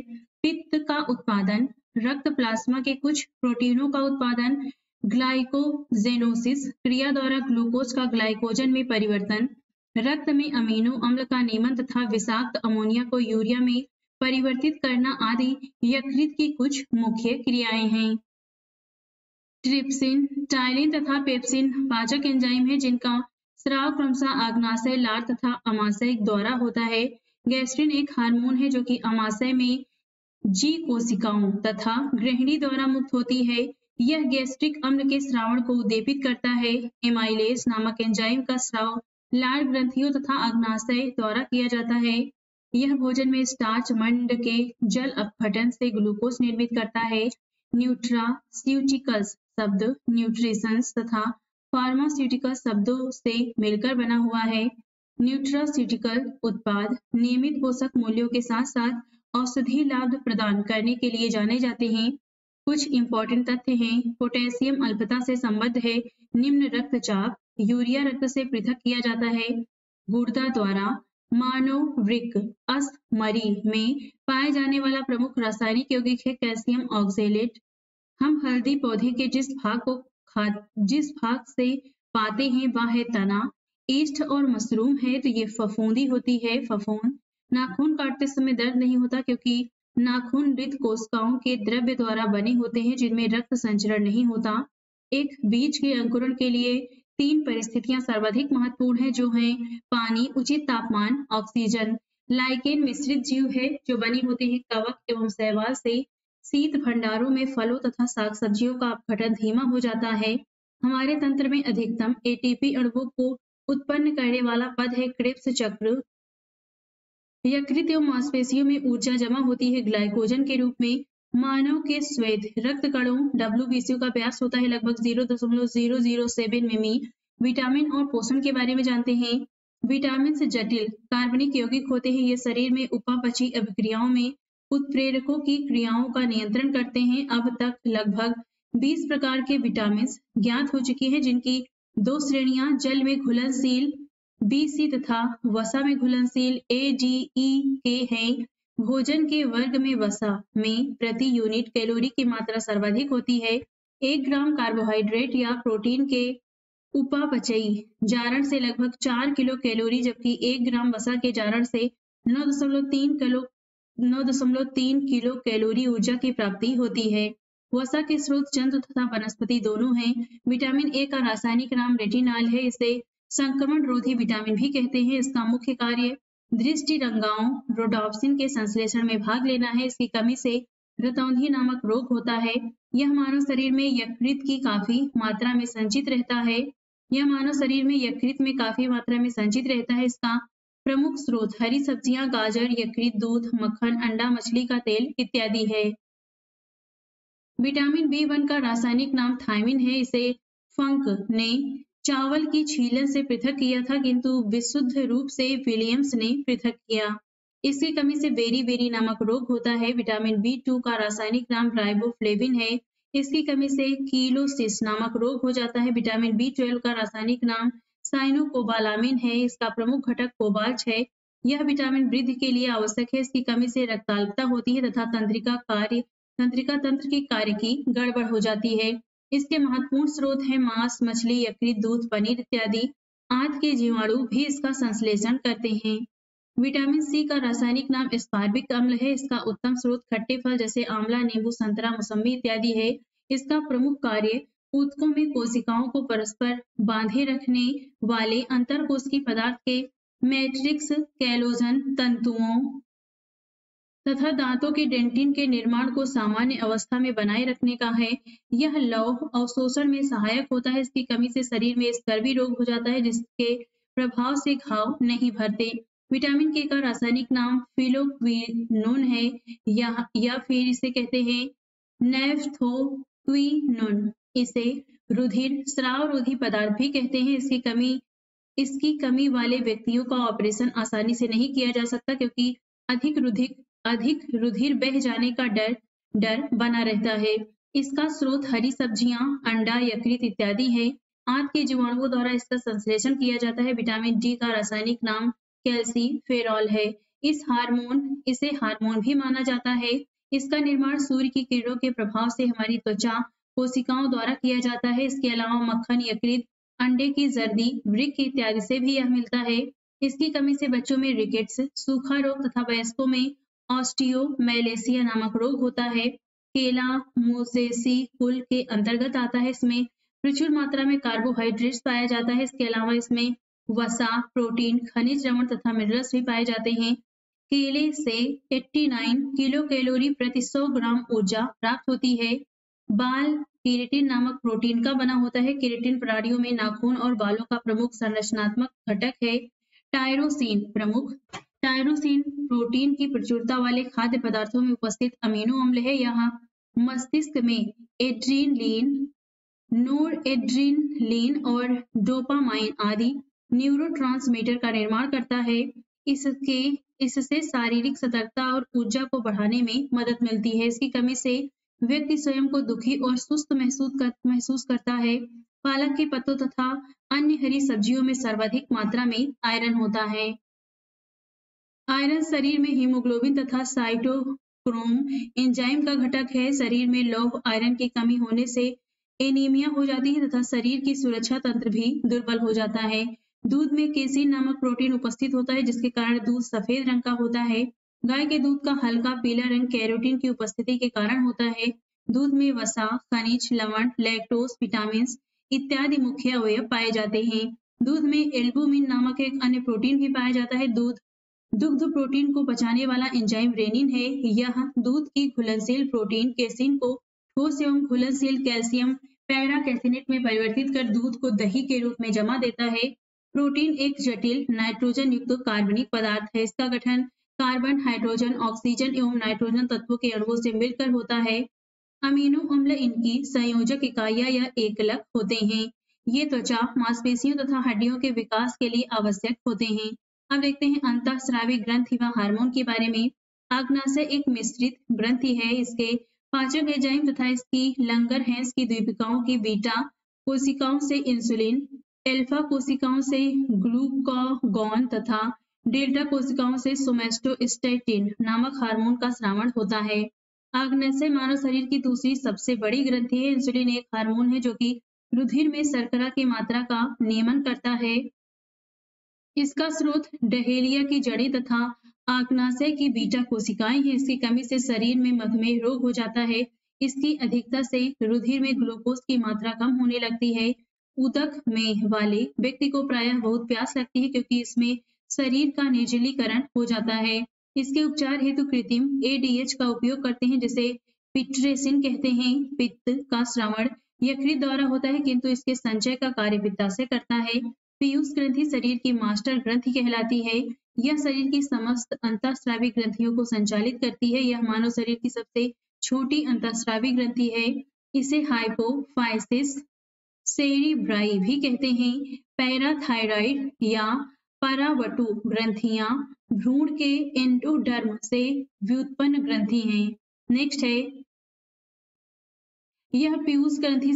पित्त का उत्पादन, रक्त प्लाज्मा के कुछ प्रोटीनों का उत्पादन, ग्लाइकोजेनोसिस क्रिया द्वारा ग्लूकोज का ग्लाइकोजन में परिवर्तन, रक्त में अमीनो अम्ल का नियमन तथा विषाक्त अमोनिया को यूरिया में परिवर्तित करना आदि यकृत की कुछ मुख्य क्रियाएं हैं। ट्रिप्सिन, टाइलिन तथा पेप्सिन पाचक एंजाइम है जिनका स्राव क्रमशः अग्नाशय, लार तथा अमाशय द्वारा होता है। गैस्ट्रिन एक हार्मोन है जो कि अमाशय में जी कोशिकाओं तथा गृहिणी द्वारा मुक्त होती है। यह गैस्ट्रिक अम्ल के स्रावण को उद्दीपित करता है। एमाइलेज नामक एंजाइम का स्राव लार ग्रंथियों तथा अग्नाशय द्वारा किया जाता है। यह भोजन में स्टार्च मंड के जल अपघटन से ग्लूकोज निर्मित करता है। न्यूट्रास्यूटिकल्स शब्द न्यूट्रिशंस तथा फार्मास्यूटिकल शब्दों से मिलकर बना हुआ है। न्यूट्रास्यूटिकल उत्पाद नियमित पोषक मूल्यों के साथ साथ औषधि लाभ प्रदान करने के लिए जाने जाते हैं। कुछ इंपॉर्टेंट तथ्य हैं। पोटेशियम अल्पता से संबद्ध है। निम्न रक्तचाप यूरिया रक्त से पृथक किया जाता है। गुर्दा द्वारा मानव वृक्क अस्थमरी में पाए जाने वाला प्रमुख रासायनिक यौगिक है कैल्शियम ऑक्जेलेट। हम हल्दी पौधे के जिस भाग से पाते हैं वह है तना। ईस्ट और मशरूम है तो ये फफूंदी होती है। फफूंद नाखून काटते समय दर्द नहीं होता क्योंकि नाखून मृत कोशिकाओं के द्रव्य द्वारा बने होते हैं जिनमें रक्त संचरण नहीं होता। एक बीज के अंकुरण के लिए 3 परिस्थितियां सर्वाधिक महत्वपूर्ण है जो हैं पानी, उचित तापमान, ऑक्सीजन। लाइकेन मिश्रित जीव है जो बने होते हैं कवक एवं शैवाल से। शीत भंडारों में फलों तथा साग सब्जियों का अपघटन धीमा हो जाता है। हमारे तंत्र में अधिकतम एटीपी अणुओं को उत्पन्न करने वाला पद है क्रेब्स चक्र। यकृत एवं मांसपेशियों में ऊर्जा जमा होती है ग्लाइकोजन के रूप में। मानव के श्वेत रक्त कणों WBC का व्यास होता है लगभग 0.007 मिमी। विटामिन और पोषण के बारे में जानते हैं। विटामिन से जटिल कार्बनिक यौगिक होते हैं। ये शरीर में उपापचयी अभिक्रियाओं में उत्प्रेरकों की क्रियाओं का नियंत्रण करते हैं। अब तक लगभग 20 प्रकार के विटामिन ज्ञात हो चुके हैं जिनकी 2 श्रेणियां जल में घुलनशील BC तथा वसा में घुलनशील ADE हैं। भोजन के वर्ग में वसा में प्रति यूनिट कैलोरी की मात्रा सर्वाधिक होती है। 1 ग्राम कार्बोहाइड्रेट या प्रोटीन के उपापचयी जारण से लगभग 4 किलो कैलोरी जबकि 1 ग्राम वसा के जारण से 9.3 किलो कैलोरी ऊर्जा की प्राप्ति होती है। वसा के स्रोत जंतु तथा वनस्पति दोनों हैं। विटामिन ए का रासायनिक नाम रेटिनॉल है। इसे संक्रमण रोधी विटामिन भी कहते हैं। इसका मुख्य कार्य दृष्टि रंगाओं रोडोप्सिन के संश्लेषण में भाग लेना है। इसकी कमी से रतौंधी नामक रोग होता है। यह मानव शरीर में यकृत की काफी मात्रा में संचित रहता है। इसका प्रमुख स्रोत हरी सब्जियां, गाजर, यकृत, दूध, मक्खन, अंडा, मछली का तेल इत्यादि है। विटामिन B1 का रासायनिक नाम थायमिन है। इसे फंक ने चावल की छीलन से पृथक किया था, किंतु विशुद्ध रूप से विलियम्स ने पृथक किया। इसकी कमी से बेरी नामक रोग होता है। विटामिन B2 का रासायनिक नाम राइबोफ्लेविन है। इसकी कमी से कीलोसिस नामक रोग हो जाता है। विटामिन B12 का रासायनिक नाम साइनोकोबालामिन है। इसका प्रमुख घटक कोबाल्ट है। यह विटामिन वृद्धि के लिए आवश्यक है। इसकी कमी से रक्ताल्पता होती है तथा तंत्रिका तंत्र की कार्य की गड़बड़ हो जाती है। इसके महत्वपूर्ण स्रोत हैं मांस, मछली, यकृत, दूध, पनीर इत्यादि। आंत के जीवाणु भी इसका संश्लेषण करते हैं। विटामिन सी का रासायनिक नाम एस्पार्बिक अम्ल है। इसका उत्तम स्रोत खट्टे फल जैसे आंवला, नींबू, संतरा, मौसम्बी इत्यादि है। इसका प्रमुख कार्य ऊतकों में कोशिकाओं को परस्पर बांधे रखने वाले अंतरकोशिकीय पदार्थ के मैट्रिक्स कैलोजन तंतुओं तथा दांतों के डेंटिन के निर्माण को सामान्य अवस्था में बनाए रखने का है। यह लौह अवशोषण में सहायक होता है। इसकी कमी से शरीर में स्कर्वी रोग हो जाता है, जिसके प्रभाव से घाव नहीं भरते। विटामिन के का रासायनिक नाम फिलोक्विनोन है या फिर इसे कहते हैं नैफ्थोक्विनोन। इसे रुधिर स्राव रोधी पदार्थ भी कहते हैं। इसकी कमी वाले व्यक्तियों का ऑपरेशन आसानी से नहीं किया जा सकता, क्योंकि अधिक रुधिर बह जाने का डर बना रहता है। इसका स्रोत हरी सब्जियां, अंडा, यकृत इत्यादि है। आंत के जीवाणुओं द्वारा इसका संश्लेषण किया जाता है। विटामिन डी का रासायनिक नाम कैल्सीफेरॉल है। इसे हार्मोन भी माना जाता है। इसका निर्माण सूर्य की किरणों के प्रभाव से हमारी त्वचा कोशिकाओं द्वारा किया जाता है। इसके अलावा मक्खन, यकृत, अंडे की जर्दी, वृक्क इत्यादि से भी यह मिलता है। इसकी कमी से बच्चों में रिकेट्स, सूखा रोग तथा वयस्कों में ऑस्टियोमैलेसिया नामक रोग होता है। केला मोसेसी कुल के अंतर्गत आता है। इसमें प्रचुर मात्रा में कार्बोहाइड्रेट्स पाया जाता है। इसके अलावा इसमें वसा, प्रोटीन, खनिज लवण तथा मिनरल्स भी पाए जाते हैं। केले से 89 किलो कैलोरी प्रति 100 ग्राम ऊर्जा प्राप्त होती है। बाल केराटिन नामक प्रोटीन का बना होता है। केराटिन प्राणियों में नाखून और बालों का प्रमुख संरचनात्मक घटक है। टायरोसिन प्रोटीन की प्रचुरता वाले खाद्य पदार्थों में उपस्थित अमीनो अम्ल है। यह मस्तिष्क में एड्रेनलिन, नोरएड्रेनलिन और डोपामाइन आदि न्यूरोट्रांसमीटर का निर्माण करता है। इससे शारीरिक सतर्कता और ऊर्जा को बढ़ाने में मदद मिलती है। इसकी कमी से व्यक्ति स्वयं को दुखी और सुस्त महसूस करता है। पालक के पत्तों तथा अन्य हरी सब्जियों में सर्वाधिक मात्रा में आयरन होता है। आयरन शरीर में हीमोग्लोबिन तथा साइटोक्रोम एंजाइम का घटक है। शरीर में लौह आयरन की कमी होने से एनीमिया हो जाती है तथा शरीर की सुरक्षा तंत्र भी दुर्बल हो जाता है। दूध में केसिन नामक प्रोटीन उपस्थित होता है, जिसके कारण दूध सफेद रंग का होता है। गाय के दूध का हल्का पीला रंग कैरोटीन की उपस्थिति के कारण होता है। दूध में वसा, खनिज लवण, लैक्टोज, विटामिन इत्यादि मुख्य अवयव पाए जाते हैं। दूध में एल्बुमिन नामक एक अन्य प्रोटीन भी पाया जाता है। दुग्ध प्रोटीन को पचाने वाला एंजाइम रेनिन है। यह दूध की घुलनशील प्रोटीन केसिन को ठोस एवं घुलनशील कैल्शियम पैराकैसिनेट में परिवर्तित कर दूध को दही के रूप में जमा देता है। प्रोटीन एक जटिल नाइट्रोजन युक्त कार्बनिक पदार्थ है। इसका गठन कार्बन, हाइड्रोजन, ऑक्सीजन एवं नाइट्रोजन तत्वों के अणुओं से मिलकर होता है। अमीनो अम्ल इनकी संयोजक इकाइयां या एकलक होते हैं। ये त्वचा, मांसपेशियों तथा हड्डियों के विकास के लिए आवश्यक होते हैं। अब देखते हैं अंतःस्रावी ग्रंथि व हार्मोन के बारे में। आग्नाशय एक मिश्रित ग्रंथि है। इसके पाचक एंजाइम तथा इसकी लंगर हैं। इसकी द्वीपिकाओं की बीटा कोशिकाओं से इंसुलिन, अल्फा कोशिकाओं से ग्लूकागॉन तथा डेल्टा कोशिकाओं से सोमैटोस्टैटिन नामक हार्मोन का स्रावण होता है। आग्नाशय मानव शरीर की दूसरी सबसे बड़ी ग्रंथि है। इंसुलिन एक हार्मोन है जो कि रुधिर में शर्करा की मात्रा का नियमन करता है। इसका स्रोत डहेलिया की जड़ें तथा आग्नाशय की बीटा कोशिकाएं हैं, इसकी कमी से शरीर में मधुमेह रोग हो जाता है। इसकी अधिकता से रुधिर में ग्लूकोज की मात्रा कम होने लगती है। उदक में वाले व्यक्ति को प्रायः बहुत प्यास लगती है क्योंकि इसमें शरीर का निर्जलीकरण हो जाता है। इसके उपचार हेतु कृत्रिम एडीएच का उपयोग करते हैं, जिसे पिट्रेसिन कहते हैं। पित्त का श्रवण यकृत द्वारा होता है, किंतु इसके संचय का कार्य पित्ताशय करता है। पीयूष ग्रंथि शरीर की मास्टर ग्रंथि कहलाती है। यह शरीर की समस्त अंतःस्रावी ग्रंथियों को संचालित करती है। यह मानव शरीर की सबसे छोटी अंतःस्रावी ग्रंथि है। इसे हाइपोफाइसिस सेरिब्राई भी कहते हैं। पैराथायराइड या परावटु ग्रंथियां भ्रूण के एंडोडर्म से व्युत्पन्न ग्रंथि हैं। नेक्स्ट है यह पीयूष ग्रंथि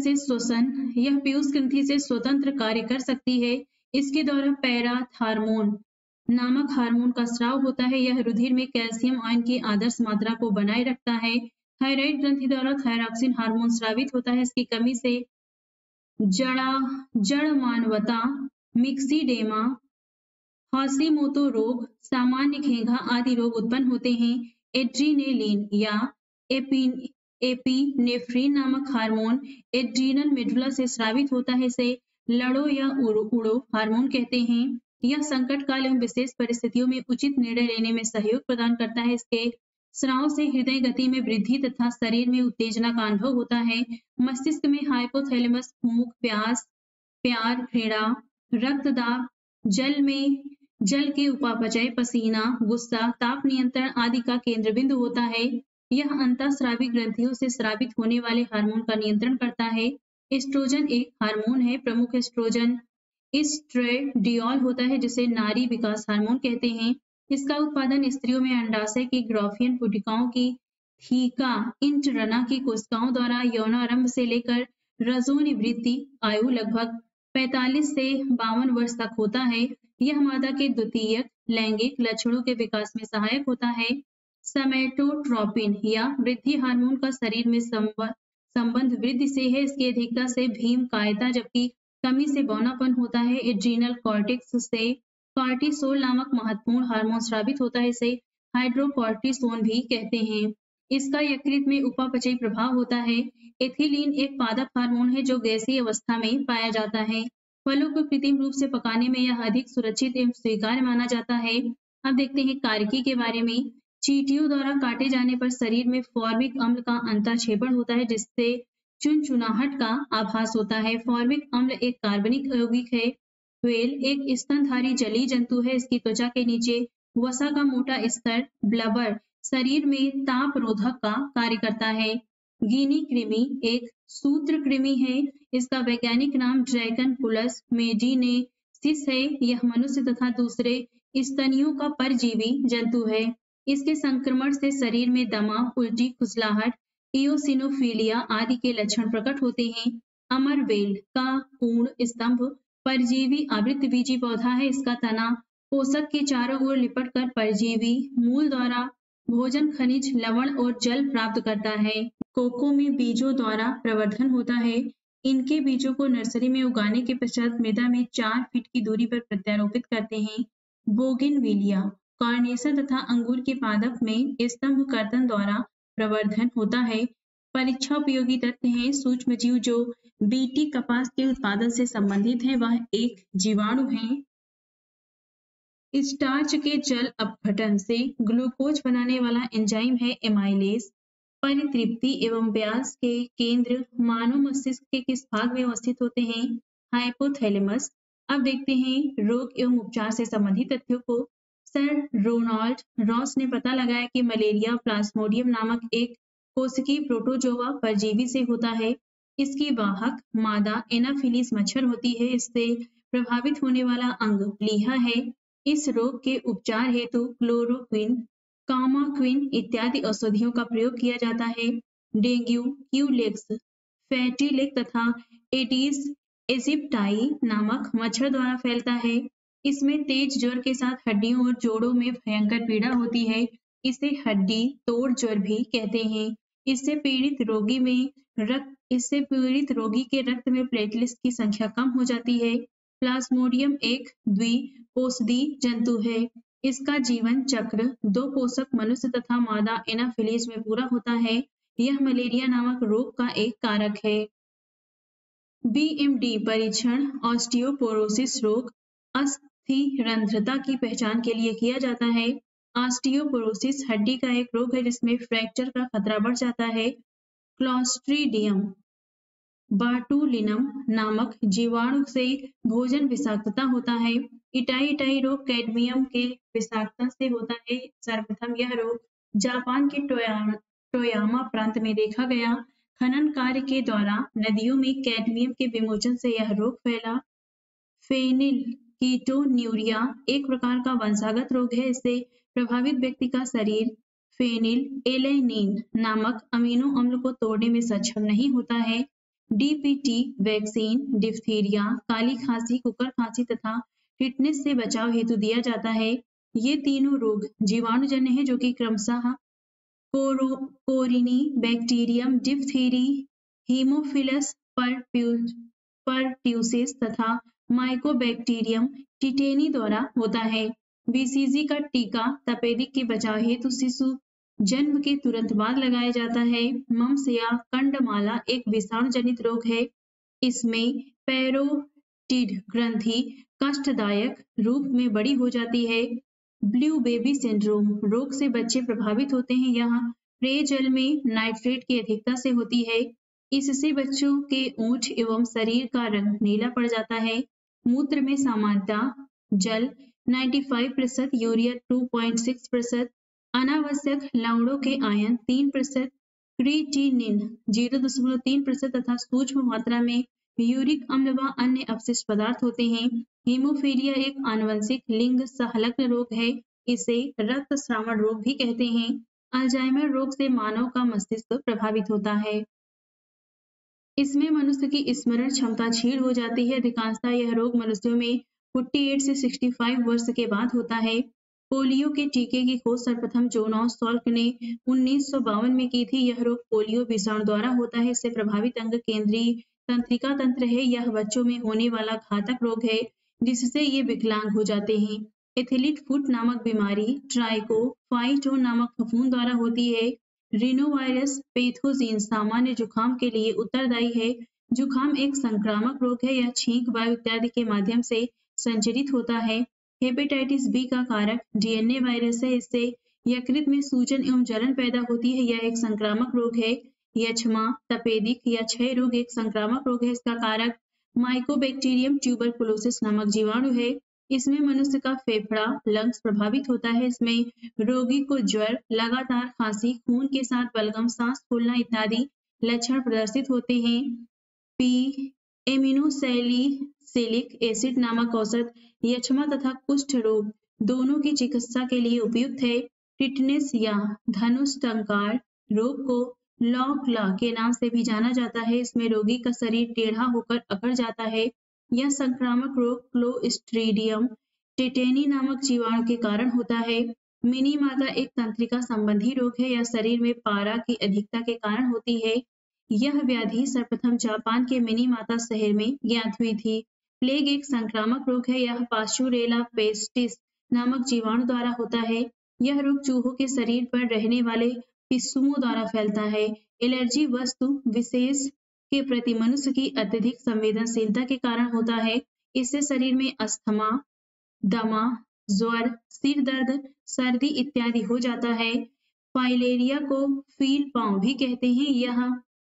से स्वतंत्र कार्य कर सकती है। इसके द्वारा पैराथार्मोन नामक हार्मोन का स्राव होता है। यह रुधिर में कैल्शियम आयन की आदर्श मात्रा को बनाए रखता है। थायराइड ग्रंथि द्वारा थायरॉक्सिन हार्मोन स्रावित होता है। इसकी कमी से जड़मानवता, मिक्सीडेमा, हाशिमोतो रोग, सामान्य घेंघा आदि रोग उत्पन्न होते हैं। एड्रीनेलिन या एपिनेफ्रिन नामक हार्मोन एड्रीनल मेडुला से स्रावित होता है। इसे लड़ो या उड़ो हार्मोन कहते हैं। यह संकट काल एवं विशेष परिस्थितियों में उचित निर्णय लेने में सहयोग प्रदान करता है। इसके स्राव से हृदय गति में वृद्धि तथा शरीर में उत्तेजना का अनुभव होता है। मस्तिष्क में हाइपोथैलेमस भूख, प्यास, प्यार, घृणा, रक्तदाब, जल के उपापचय, पसीना, गुस्सा, ताप नियंत्रण आदि का केंद्र बिंदु होता है। यह अंतःस्रावी ग्रंथियों से स्रावित होने वाले हार्मोन का नियंत्रण करता है। एस्ट्रोजन एक हार्मोन है। प्रमुख एस्ट्रोजन एस्ट्रेडियोल होता है, जिसे नारी विकास हार्मोन कहते हैं। इसका उत्पादन स्त्रियों में अंडाशय की ग्राफियन पुटिकाओं की थीका इंटरना की कोशिकाओं द्वारा यौनारंभ से लेकर रजोनिवृत्ति आयु लगभग 45 से 52 वर्ष तक होता है। यह मादा के द्वितीयक लैंगिक लक्षणों के विकास में सहायक होता है। सोमैटोट्रोपिन या वृद्धि हार्मोन का शरीर में संबंध वृद्धि से है। इसकी अधिकता से भीम कायता जबकि कमी से बौनापन होता है। एड्रीनल कॉर्टेक्स से कॉर्टिसोल नामक महत्वपूर्ण हार्मोन स्रावित होता है। इसे हाइड्रोकॉर्टिसोन भी कहते हैं। इसका यकृत में उपापचयी प्रभाव होता है। एथिलीन एक पादप हार्मोन है जो गैसीय अवस्था में पाया जाता है। फलों को कृत्रिम रूप से पकाने में यह अधिक सुरक्षित एवं स्वीकार्य माना जाता है। अब देखते हैं कार्यकी के बारे में। चींटियों द्वारा काटे जाने पर शरीर में फॉर्मिक अम्ल का अंतःक्षेपण होता है, जिससे चुनचुनाहट का आभास होता है। फॉर्मिक अम्ल एक कार्बनिक यौगिक है। व्हेल एक स्तनधारी जलीय जंतु है। इसकी त्वचा के नीचे वसा का मोटा स्तर ब्लबर शरीर में ताप रोधक का कार्य करता है। गिनी कृमि एक सूत्र कृमि है। इसका वैज्ञानिक नाम ड्रैगनकुलस मेडिनेसिस है। यह मनुष्य तथा दूसरे स्तनियों का परजीवी जंतु है। इसके संक्रमण से शरीर में दमा, उल्टी, खुजलाहट, इओसिनोफिलिया आदि के लक्षण प्रकट होते हैं। अमरवेल का पूर्ण स्तंभ परजीवी आवृतबीजी पौधा है। इसका तना पोषक के चारों ओर लिपटकर परजीवी मूल द्वारा भोजन, खनिज, लवण और जल प्राप्त करता है। कोको में बीजों द्वारा प्रवर्धन होता है। इनके बीजों को नर्सरी में उगाने के पश्चात मृदा में 4 फीट की दूरी पर प्रत्यारोपित करते हैं। बोगनविलिया कार्नेशन तथा अंगूर के पादप में स्तंभ कर्तन द्वारा प्रवर्धन होता है। परीक्षा उपयोगी तथ्य हैं। सूक्ष्म जीव जो बीटी कपास के उत्पादन से संबंधित है वह एक जीवाणु है। स्टार्च के जल अपघटन से ग्लूकोज बनाने वाला एंजाइम है एमाइलेज। परितृप्ति एवं व्यास के केंद्र मानव मस्तिष्क के किस भाग में अवस्थित होते हैं? हाइपोथैलेमस। अब देखते हैं रोग एवं उपचार से संबंधित तथ्यों को। सर रोनाल्ड रॉस ने पता लगाया कि मलेरिया प्लाज्मोडियम नामक एक कोशिकीय प्रोटोजोआ परजीवी से होता है। इसकी वाहक मादा एनाफिलीज मच्छर होती है। इससे प्रभावित होने वाला अंग प्लीहा है। इस रोग के उपचार हेतु क्लोरोक्विन, कामाक्विन इत्यादि औषधियों का प्रयोग किया जाता है। डेंगू क्यूलेक्स, फैटी लेग तथा एडिस एजिप्टाई नामक मच्छर द्वारा फैलता है। इसमें तेज ज्वर के साथ हड्डियों और जोड़ों में भयंकर पीड़ा होती है। इसे हड्डी तोड़ ज्वर भी कहते हैं। इससे पीड़ित रोगी के रक्त में प्लेटलेट्स की संख्या कम हो जाती है। प्लाज्मोडियम एक द्विऔषधि जंतु है। इसका जीवन चक्र 2 पोषक मनुष्य तथा मादा एनाफिलीज में पूरा होता है। यह मलेरिया नामक रोग का एक कारक है। BMD परीक्षण ऑस्टियोपोरोसिस रोग अस्थिरंध्रता की पहचान के लिए किया जाता है। ऑस्टियोपोरोसिस हड्डी का एक रोग है जिसमें फ्रैक्चर का खतरा बढ़ जाता है। क्लॉस्ट्रीडियम बाटुलिनम नामक जीवाणु से भोजन विषाक्तता होता है। इटाई रोग कैडमियम के विषाक्तता से होता है। सर्वप्रथम यह रोग जापान के टोयामा प्रांत में देखा गया। खनन कार्य के दौरान नदियों में कैडमियम के विमोचन से यह रोग फैला। फेनिल कीटोन्यूरिया एक प्रकार का वंशागत रोग है। इससे प्रभावित व्यक्ति का शरीर फेनिल एलेनिन नामक अमीनो अम्ल को तोड़ने में सक्षम नहीं होता है। DPT वैक्सीन डिप्थीरिया, काली खांसी, कुकर खांसी तथा टिटनेस से बचाव हेतु दिया जाता है। ये तीनों रोग जीवाणुजन्य हैं जो कि क्रमशः कोरिनी बैक्टीरियम डिप्थीरी, हीमोफिलस परट्यूसिस तथा माइकोबैक्टीरियम टिटेनी द्वारा होता है। BCG का टीका तपेदिक के बचाव हेतु शिशु जन्म के तुरंत बाद लगाया जाता है। मम्स या कंडमाला एक विषाणु जनित रोग है। इसमें पैरोटिड ग्रंथि कष्टदायक रूप में बड़ी हो जाती है। ब्लू बेबी सिंड्रोम रोग से बच्चे प्रभावित होते हैं। यह पेयजल में नाइट्रेट की अधिकता से होती है। इससे बच्चों के ओंठ एवं शरीर का रंग नीला पड़ जाता है। मूत्र में सामान्यतः जल 95%, यूरिया 2.6%, अनावश्यक लवणों के आयन 3%, क्रिएटिनिन 0.3% तथा सूक्ष्म मात्रा में यूरिक अम्ल व अन्य अपशिष्ट पदार्थ होते हैं। हीमोफीलिया एक आनुवंशिक लिंग संलग्न रोग है। इसे रक्तस्रावण रोग भी कहते हैं। अल्जाइमर रोग से मानव का मस्तिष्क प्रभावित होता है। इसमें मनुष्य की स्मरण क्षमता क्षीण हो जाती है। अधिकांशतः यह रोग मनुष्यों में 48 से 65 वर्ष के बाद होता है। पोलियो के टीके की खोज सर्वप्रथम जोनास सॉल्क ने 1952 में की थी। यह रोग पोलियो विषाणु द्वारा होता है। इससे प्रभावित अंग केंद्रीय तंत्रिका तंत्र है। यह बच्चों में होने वाला घातक रोग है जिससे ये विकलांग हो जाते हैं। एथलीट फुट नामक बीमारी ट्राइकोफाइटोन नामक फफूंद द्वारा होती है। रिनोवायरस पैथोजीन सामान्य जुखाम के लिए उत्तरदायी है। जुखाम एक संक्रामक रोग है। यह छींक, वायु इत्यादि के माध्यम से संचरित होता है। हेपेटाइटिस बी का कारक DNA वायरस है। इससे यकृत में सूजन एवं जलन पैदा होती है। यह एक संक्रामक रोग है। यक्ष्मा, तपेदिक या क्षय रोग एक संक्रामक रोग है। इसका कारक माइकोबैक्टीरियम ट्यूबरकुलोसिस नामक जीवाणु है। इसमें मनुष्य का फेफड़ा लंग्स प्रभावित होता है। इसमें रोगी को ज्वर, लगातार खांसी, खून के साथ बलगम, सांस फूलना इत्यादि लक्षण प्रदर्शित होते हैं। एमिनोसैलिसिलिक एसिड नामक औषध यक्ष्मा तथा कुष्ठ रोग दोनों की चिकित्सा के लिए उपयुक्त है। टिटनेस या धनुष टंकार रोग को लॉकला के नाम से भी जाना जाता है। इसमें रोगी का शरीर टेढ़ा होकर अकड़ जाता है। यह संक्रामक रोग क्लोस्ट्रीडियम टिटेनी नामक जीवाणु के कारण होता है। मिनी माता एक तंत्रिका संबंधी रोग है। यह शरीर में पारा की अधिकता के कारण होती है। यह व्याधि सर्वप्रथम जापान के मिनी माता शहर में ज्ञात हुई थी। प्लेग एक संक्रामक रोग है। यह पास्चुरेला पेस्टिस नामक जीवाणु द्वारा होता है। यह रोग चूहों के शरीर पर रहने वाले पिस्सुओं द्वारा फैलता है। एलर्जी वस्तु विशेष के प्रति मनुष्य की अत्यधिक संवेदनशीलता के कारण होता है। इससे शरीर में अस्थमा, दमा, ज्वर, सिर दर्द, सर्दी इत्यादि हो जाता है। फाइलेरिया को फील पांव भी कहते हैं। यह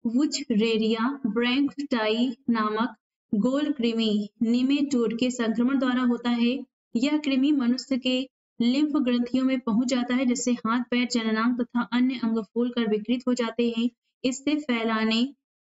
वुचरेरिया ब्रैंकटाई नामक गोल कृमि निमेटोड के संक्रमण द्वारा होता है। यह कृमि मनुष्य के लिम्फ ग्रंथियों में पहुंच जाता है जिससे हाथ, पैर, जननांग तथा अन्य अंग फूलकर विकृत हो जाते हैं।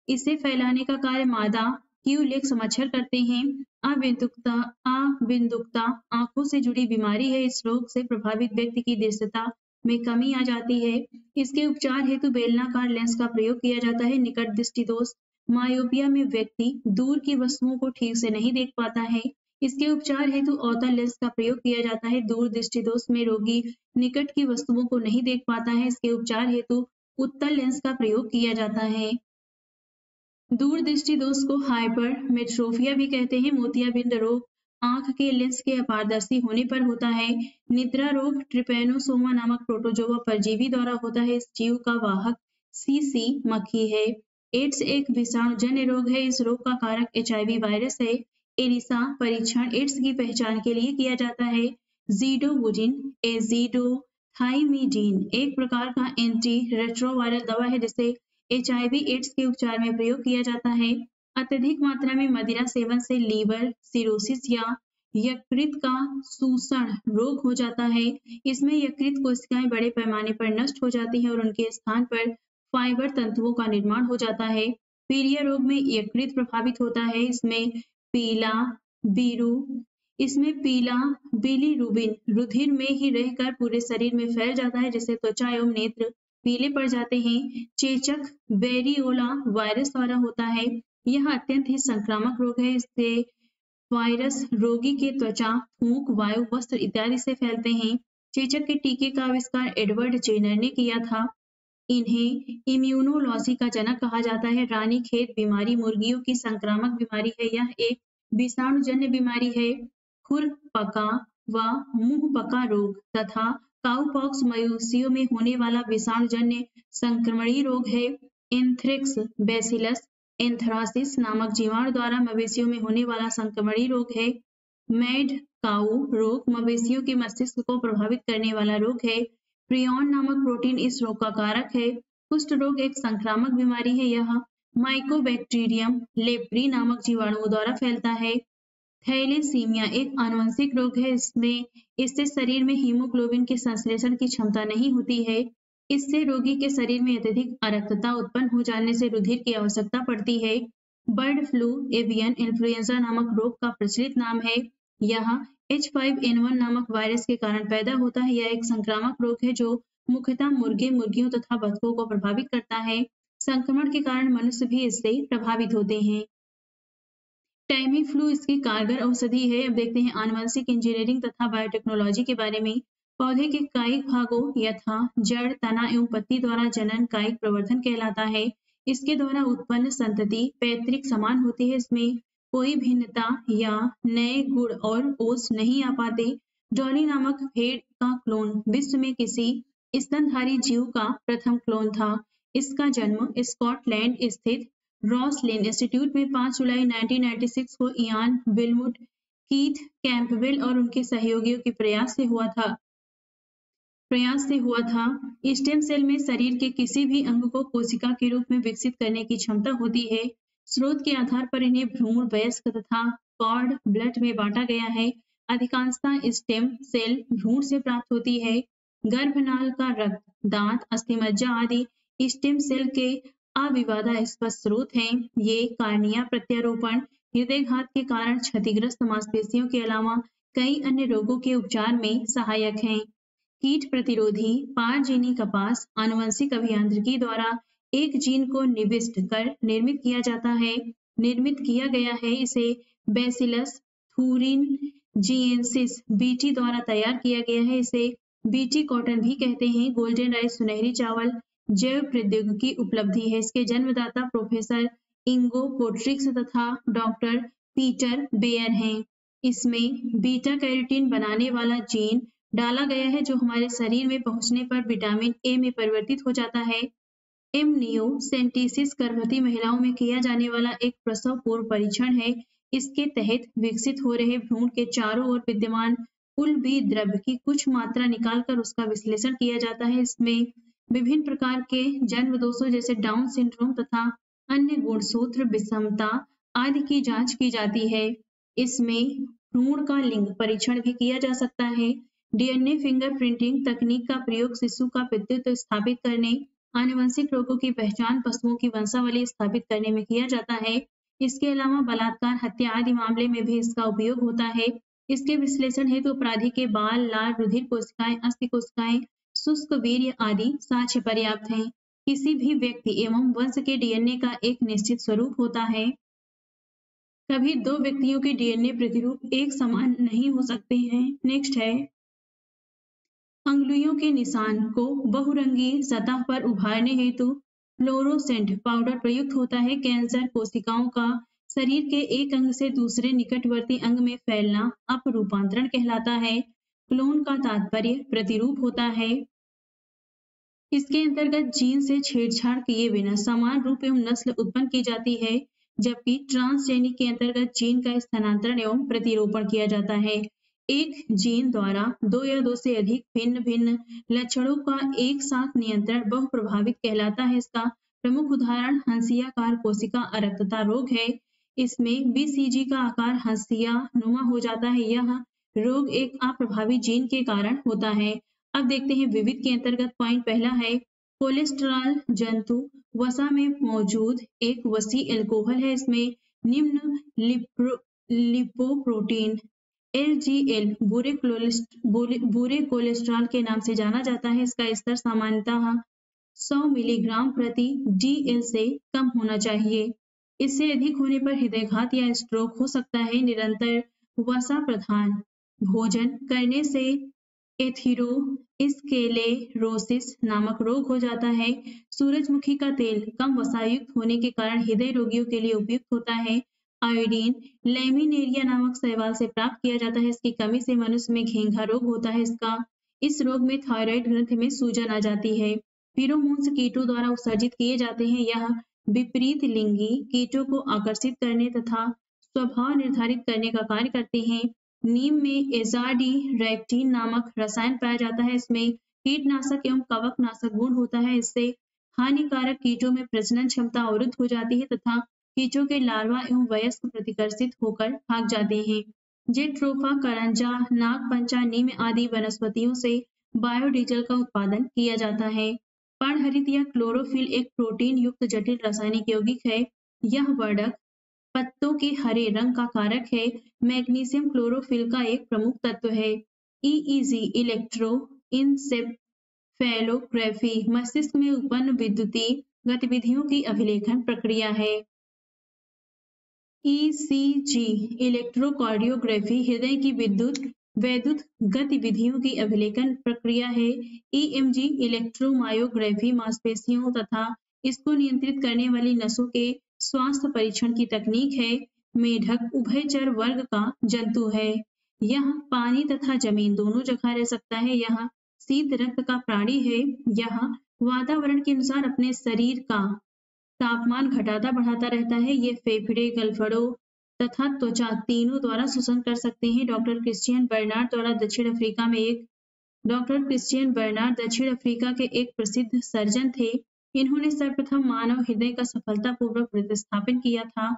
इसे फैलाने का कार्य मादा क्यूलेक्स मच्छर करते हैं। अविंदुकता आंखों से जुड़ी बीमारी है। इस रोग से प्रभावित व्यक्ति की दृश्यता में कमी आ जाती है। इसके उपचार हेतु बेलनाकार लेंस का प्रयोग किया जाता है। निकट दृष्टि दोष मायोपिया में व्यक्ति दूर की वस्तुओं को ठीक से नहीं देख पाता है। इसके उपचार हेतु अवतल लेंस का प्रयोग किया जाता है। दूर दृष्टि दोष में रोगी निकट की वस्तुओं को नहीं देख पाता है। इसके उपचार हेतु उत्तल लेंस का प्रयोग किया जाता है। दूर दृष्टि दोष को हाइपरमेट्रोपिया भी कहते हैं। मोतियाबिंद रोग आंख के लेंस के अपारदर्शी होने पर होता है। निद्रा रोग ट्रिपेनोसोमा नामक प्रोटोजोआ परजीवी द्वारा होता है। इस जीव का वाहक सीसी मक्खी है। एड्स एक विषाणुजन्य रोग है। इस रोग का कारक HIV वायरस है। एलिसा परीक्षण एड्स की पहचान के लिए किया जाता है। जीडोवुजिन एजिडोथाइमिडीन एक प्रकार का एंटी रेट्रोवायरल दवा है जिसे HIV एड्स के उपचार में प्रयोग किया जाता है। अत्यधिक मात्रा में मदिरा सेवन से लीवर सिरोसिस या यकृत का शोषण रोग हो जाता है। इसमें यकृत कोशिकाएं बड़े पैमाने पर नष्ट हो जाती हैं और उनके स्थान पर फाइबर तंतुओं का निर्माण हो जाता है। पीलिया रोग में यकृत प्रभावित होता है। इसमें पीला बिलीरुबिन रुधिर में ही रहकर पूरे शरीर में फैल जाता है जिससे त्वचा एवं नेत्र पीले पड़ जाते हैं। चेचक वेरियोला वायरस द्वारा होता है। यह अत्यंत ही संक्रामक रोग है। इससे वायरस रोगी के त्वचा, थूक, वायु, वस्त्र इत्यादि से फैलते हैं। चेचक के टीके का आविष्कार एडवर्ड जेनर ने किया था। इन्हें इम्यूनोलॉजी का जनक कहा जाता है। रानीखेत बीमारी मुर्गियों की संक्रामक बीमारी है। यह एक विषाणुजन्य बीमारी है। खुरपका व मुंहपका रोग तथा काउपॉक्स मवेशियों में होने वाला विषाणुजन्य संक्रमणीय रोग है। एंथ्रेक्स बैसिलस एंथ्रासिस नामक जीवाणु द्वारा मवेशियों में होने वाला संक्रमणीय रोग है। मैड काऊ रोग मवेशियों के मस्तिष्क को प्रभावित करने वाला रोग है। प्रियॉन नामक प्रोटीन इस रोग का कारक है। कुष्ठ रोग एक संक्रामक बीमारी है। यह माइकोबैक्टीरियम लेप्री नामक जीवाणुओं द्वारा फैलता है। थैलेसीमिया एक आनुवंशिक रोग है। इससे शरीर में हीमोग्लोबिन के संश्लेषण की क्षमता नहीं होती है। इससे रोगी के शरीर में अत्यधिक अरक्तता उत्पन्न हो जाने से रुधिर की आवश्यकता पड़ती है। बर्ड फ्लू एवियन इन्फ्लुएंजा नामक रोग का प्रचलित नाम है। यह H5N1 नामक वायरस के कारण पैदा होता है। यह एक संक्रामक रोग है जो मुख्यतः मुर्गे, मुर्गियों तथा बतखों को प्रभावित करता है। संक्रमण के कारण मनुष्य भी इससे प्रभावित होते हैं। टैमी फ्लू इसकी कारगर औषधि है। अब देखते हैं आनुवंशिक इंजीनियरिंग तथा बायोटेक्नोलॉजी के बारे में। पौधे के कायिक भागों यथा जड़, तना एवं पत्ती द्वारा जनन कायिक प्रवर्धन कहलाता है। इसके द्वारा उत्पन्न संतति पैतृक समान होती है। इसमें कोई भिन्नता या नए गुण और कोष नहीं आ पाते। डॉली नामक भेड़ का क्लोन विश्व में किसी स्तनधारी जीव का प्रथम क्लोन था। इसका जन्म स्कॉटलैंड स्थित रॉसलिन इंस्टीट्यूट में 5 जुलाई 1996 को इयान विलमुट, कीथ कैंपबेल और उनके सहयोगियों के प्रयास से हुआ था। स्टेम सेल में शरीर के किसी भी अंग को कोशिका के रूप में विकसित करने की क्षमता होती है। स्रोत के आधार पर इन्हें भ्रूण, वयस्क तथा कॉर्ड ब्लड में बांटा गया है। अधिकांशतः स्टेम सेल भ्रूण से प्राप्त होती है। गर्भनाल का रक्त, दांत, अस्थिमज्जा आदि स्टेम सेल के अविवादास्पद स्रोत हैं। ये कार्निया प्रत्यारोपण, हृदयघात के कारण क्षतिग्रस्त मांसपेशियों के अलावा कई अन्य रोगों के उपचार में सहायक हैं। कीट प्रतिरोधी पारजीनी कपास आनुवंशिक अभियांत्रिकी द्वारा एक जीन को निविष्ट कर निर्मित किया गया है। इसे बैसिलस थूरिनजिएंसिस बीटी द्वारा तैयार किया गया है। इसे बीटी कॉटन भी कहते हैं। गोल्डन राइस सुनहरी चावल जैव प्रौद्योगिकी उपलब्धि है। इसके जन्मदाता प्रोफेसर इंगो पोट्रिक्स तथा डॉक्टर पीटर बेयर हैं। इसमें बीटा कैरोटीन बनाने वाला जीन डाला गया है जो हमारे शरीर में पहुंचने पर विटामिन ए में परिवर्तित हो जाता है। एमनियोसेंटेसिस गर्भवती महिलाओं में किया जाने वाला एक प्रसव पूर्व परीक्षण है। इसके तहत विकसित हो रहे भ्रूण के चारों ओर विद्यमान उल्बी द्रव्य की कुछ मात्रा निकालकर उसका विश्लेषण किया जाता है। इसमें विभिन्न प्रकार के जन्म दोषों जैसे डाउन सिंड्रोम तथा अन्य गुणसूत्र विषमता आदि की जांच की जाती है। इसमें भ्रूण का लिंग परीक्षण भी किया जा सकता है। डीएनए फिंगरप्रिंटिंग तकनीक का प्रयोग शिशु का पितृत्व स्थापित करने, आनुवंशिक रोगों की पहचान, पशुओं की वंशावली स्थापित करने में किया जाता है। इसके अलावा बलात्कार, हत्या आदि मामले में भी इसका उपयोग होता है। इसके विश्लेषण हेतु अपराधी के बाल, लार, रुधिर कोशिकाएं, अस्थि कोशिकाएं, शुष्क वीर्य आदि साक्ष्य पर्याप्त हैं। किसी भी व्यक्ति एवं वंश के डीएनए का एक निश्चित स्वरूप होता है। कभी दो व्यक्तियों के डीएनए प्रतिरूप एक समान नहीं हो सकते हैं। नेक्स्ट है अंगुलियों के निशान को बहुरंगी सतह पर उभारने हेतु फ्लोरोसेंट पाउडर प्रयुक्त होता है। कैंसर कोशिकाओं का शरीर के एक अंग से दूसरे निकटवर्ती अंग में फैलना अपरूपांतरण कहलाता है। क्लोन का तात्पर्य प्रतिरूप होता है। इसके अंतर्गत जीन से छेड़छाड़ किए बिना समान रूप एवं नस्ल उत्पन्न की जाती है, जबकि ट्रांसजेनिक के अंतर्गत जीन का स्थानांतरण एवं प्रतिरोपण किया जाता है। एक जीन द्वारा दो या दो से अधिक भिन्न भिन्न लक्षणों का एक साथ नियंत्रण बहुप्रभावित कहलाता है। इसका प्रमुख उदाहरण हंसियाकार कोशिका अरक्तता रोग है। इसमें बीसीजी का आकार हंसिया नुमा हो जाता है। यह रोग एक अप्रभावी जीन के कारण होता है। अब देखते हैं विविध के अंतर्गत पॉइंट पहला है कोलेस्ट्रॉल जंतु वसा में मौजूद एक वसी एल्कोहल है। इसमें निम्न लिपोप्रोटीन LGL बुरे कोलेस्ट्रॉल के नाम से जाना जाता है। इसका स्तर सामान्यतः 100 मिलीग्राम प्रति DL से कम होना चाहिए। इससे अधिक होने पर हृदयघात या स्ट्रोक हो सकता है। निरंतर वसा प्रधान भोजन करने से एथेरोस्क्लेरोसिस नामक रोग हो जाता है। सूरजमुखी का तेल कम वसायुक्त होने के कारण हृदय रोगियों के लिए उपयुक्त होता है। आयोडीन लैमिनेरिया नामक शैवाल से प्राप्त किया जाता है। इसकी कमी से मनुष्य में घेंघा रोग होता है। इस रोग में थायराइड ग्रंथि में सूजन आ जाती है। फेरोमोन्स कीटों द्वारा उत्सर्जित किए जाते हैं। यह विपरीत लिंगी कीटों को आकर्षित करने तथा स्वभाव निर्धारित करने का कार्य करते हैं। नीम में एजाडीरेक्टिन नामक रसायन पाया जाता है। इसमें कीटनाशक एवं कवकनाशक गुण होता है। इससे हानिकारक कीटों में प्रजनन क्षमता अवरुद्ध हो जाती है तथा कीटों के लार्वा एवं वयस्क प्रतिकर्षित होकर भाग जाते हैं। जेट्रोफा, करंजा, नागपंचा, नीम आदि वनस्पतियों से बायोडीजल का उत्पादन किया जाता है। पर्णहरित या क्लोरोफिल एक प्रोटीन युक्त जटिल रासायनिक यौगिक है। यह वर्धक पत्तों के हरे रंग का कारक है। मैग्नीशियम क्लोरोफिल का एक प्रमुख तत्व है। EEG इलेक्ट्रोइंसेफेलोग्राफी मस्तिष्क में उत्पन्न विद्युतीय गतिविधियों की अभिलेखन प्रक्रिया है। ECG इलेक्ट्रोकार्डियोग्राफी हृदय की वैद्युत गतिविधियों की अभिलेखन प्रक्रिया है। EMG इलेक्ट्रोमायोग्राफी मांसपेशियों तथा इसको नियंत्रित करने वाली नसों के स्वास्थ्य परीक्षण की तकनीक है। मेढक उभयचर वर्ग का जंतु है। यह पानी तथा जमीन दोनों जगह रह सकता है। यह शीत रक्त का प्राणी है। यह वातावरण के अनुसार अपने शरीर का तापमान घटाता बढ़ाता रहता है। ये फेफड़े, गलफड़ों तथा त्वचा तीनों द्वारा शोषण कर सकते हैं। डॉक्टर क्रिश्चियन बर्नार्ड दक्षिण अफ्रीका के एक प्रसिद्ध सर्जन थे। इन्होंने सर्वप्रथम मानव हृदय का सफलतापूर्वक प्रतिस्थापन किया था।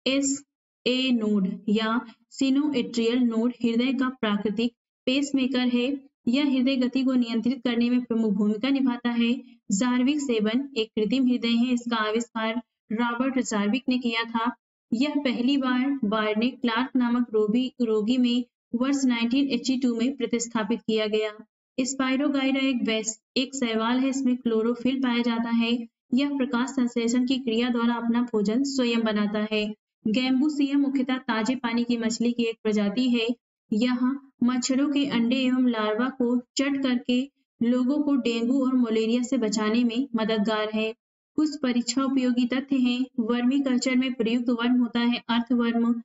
SA नोड या सिनोएट्रियल नोड हृदय का प्राकृतिक पेसमेकर है। यह हृदय गति को नियंत्रित करने में प्रमुख भूमिका निभाता है। जार्विक 7 एक कृत्रिम हृदय है। इसका आविष्कार रॉबर्ट जार्विक ने किया था। यह पहली बार बार्ने क्लार्क नामक रोगी में वर्ष 1982 में प्रतिस्थापित किया गया। स्पाइरोगाइरा एक शैवाल है। इसमें क्लोरोफिल पाया जाता है। यह प्रकाश संश्लेषण की क्रिया द्वारा अपना भोजन स्वयं बनाता है। गैम्बूसियम मुख्यतः ताजे पानी की मछली की एक प्रजाति है। यह मच्छरों के अंडे एवं लार्वा को चट करके लोगों को डेंगू और मलेरिया से बचाने में मददगार है। कुछ परीक्षा उपयोगी तथ्य हैं। वर्मी कल्चर में प्रयुक्त वर्म होता है अर्थवर्म।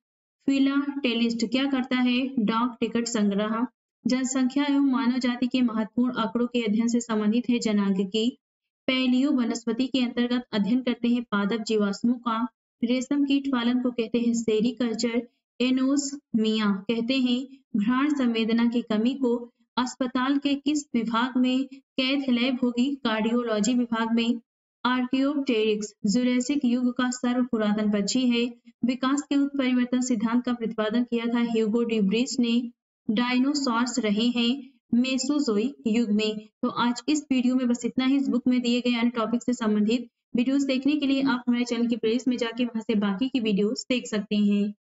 फिलाटेलिस्ट क्या करता है? डाक टिकट संग्रह। जनसंख्या एवं मानव जाति के महत्वपूर्ण आंकड़ों के अध्ययन से संबंधित है जनांगिकी। पैलियो वनस्पति के अंतर्गत अध्ययन करते हैं पादप जीवाश्मों का। रेशम कीट पालन को कहते हैं सेरीकल्चर। एनोस्मिया कहते हैं घ्राण संवेदना की कमी को। अस्पताल के किस विभाग में कैथ लैब होगी? कार्डियोलॉजी विभाग में। आर्कियोप्टेरिक्स जुरैसिक युग का सर्व पुरातन पक्षी है। विकास के उत्परिवर्तन सिद्धांत का प्रतिपादन किया था ह्यूगो ड्यूब्रिज ने। डायनासोर्स रहे हैं मेसोजोइक युग में। तो आज इस वीडियो में बस इतना ही। इस बुक में दिए गए अन्य टॉपिक से संबंधित वीडियोस देखने के लिए आप हमारे चैनल की प्लेलिस्ट में जाके वहां से बाकी की वीडियोस देख सकते हैं।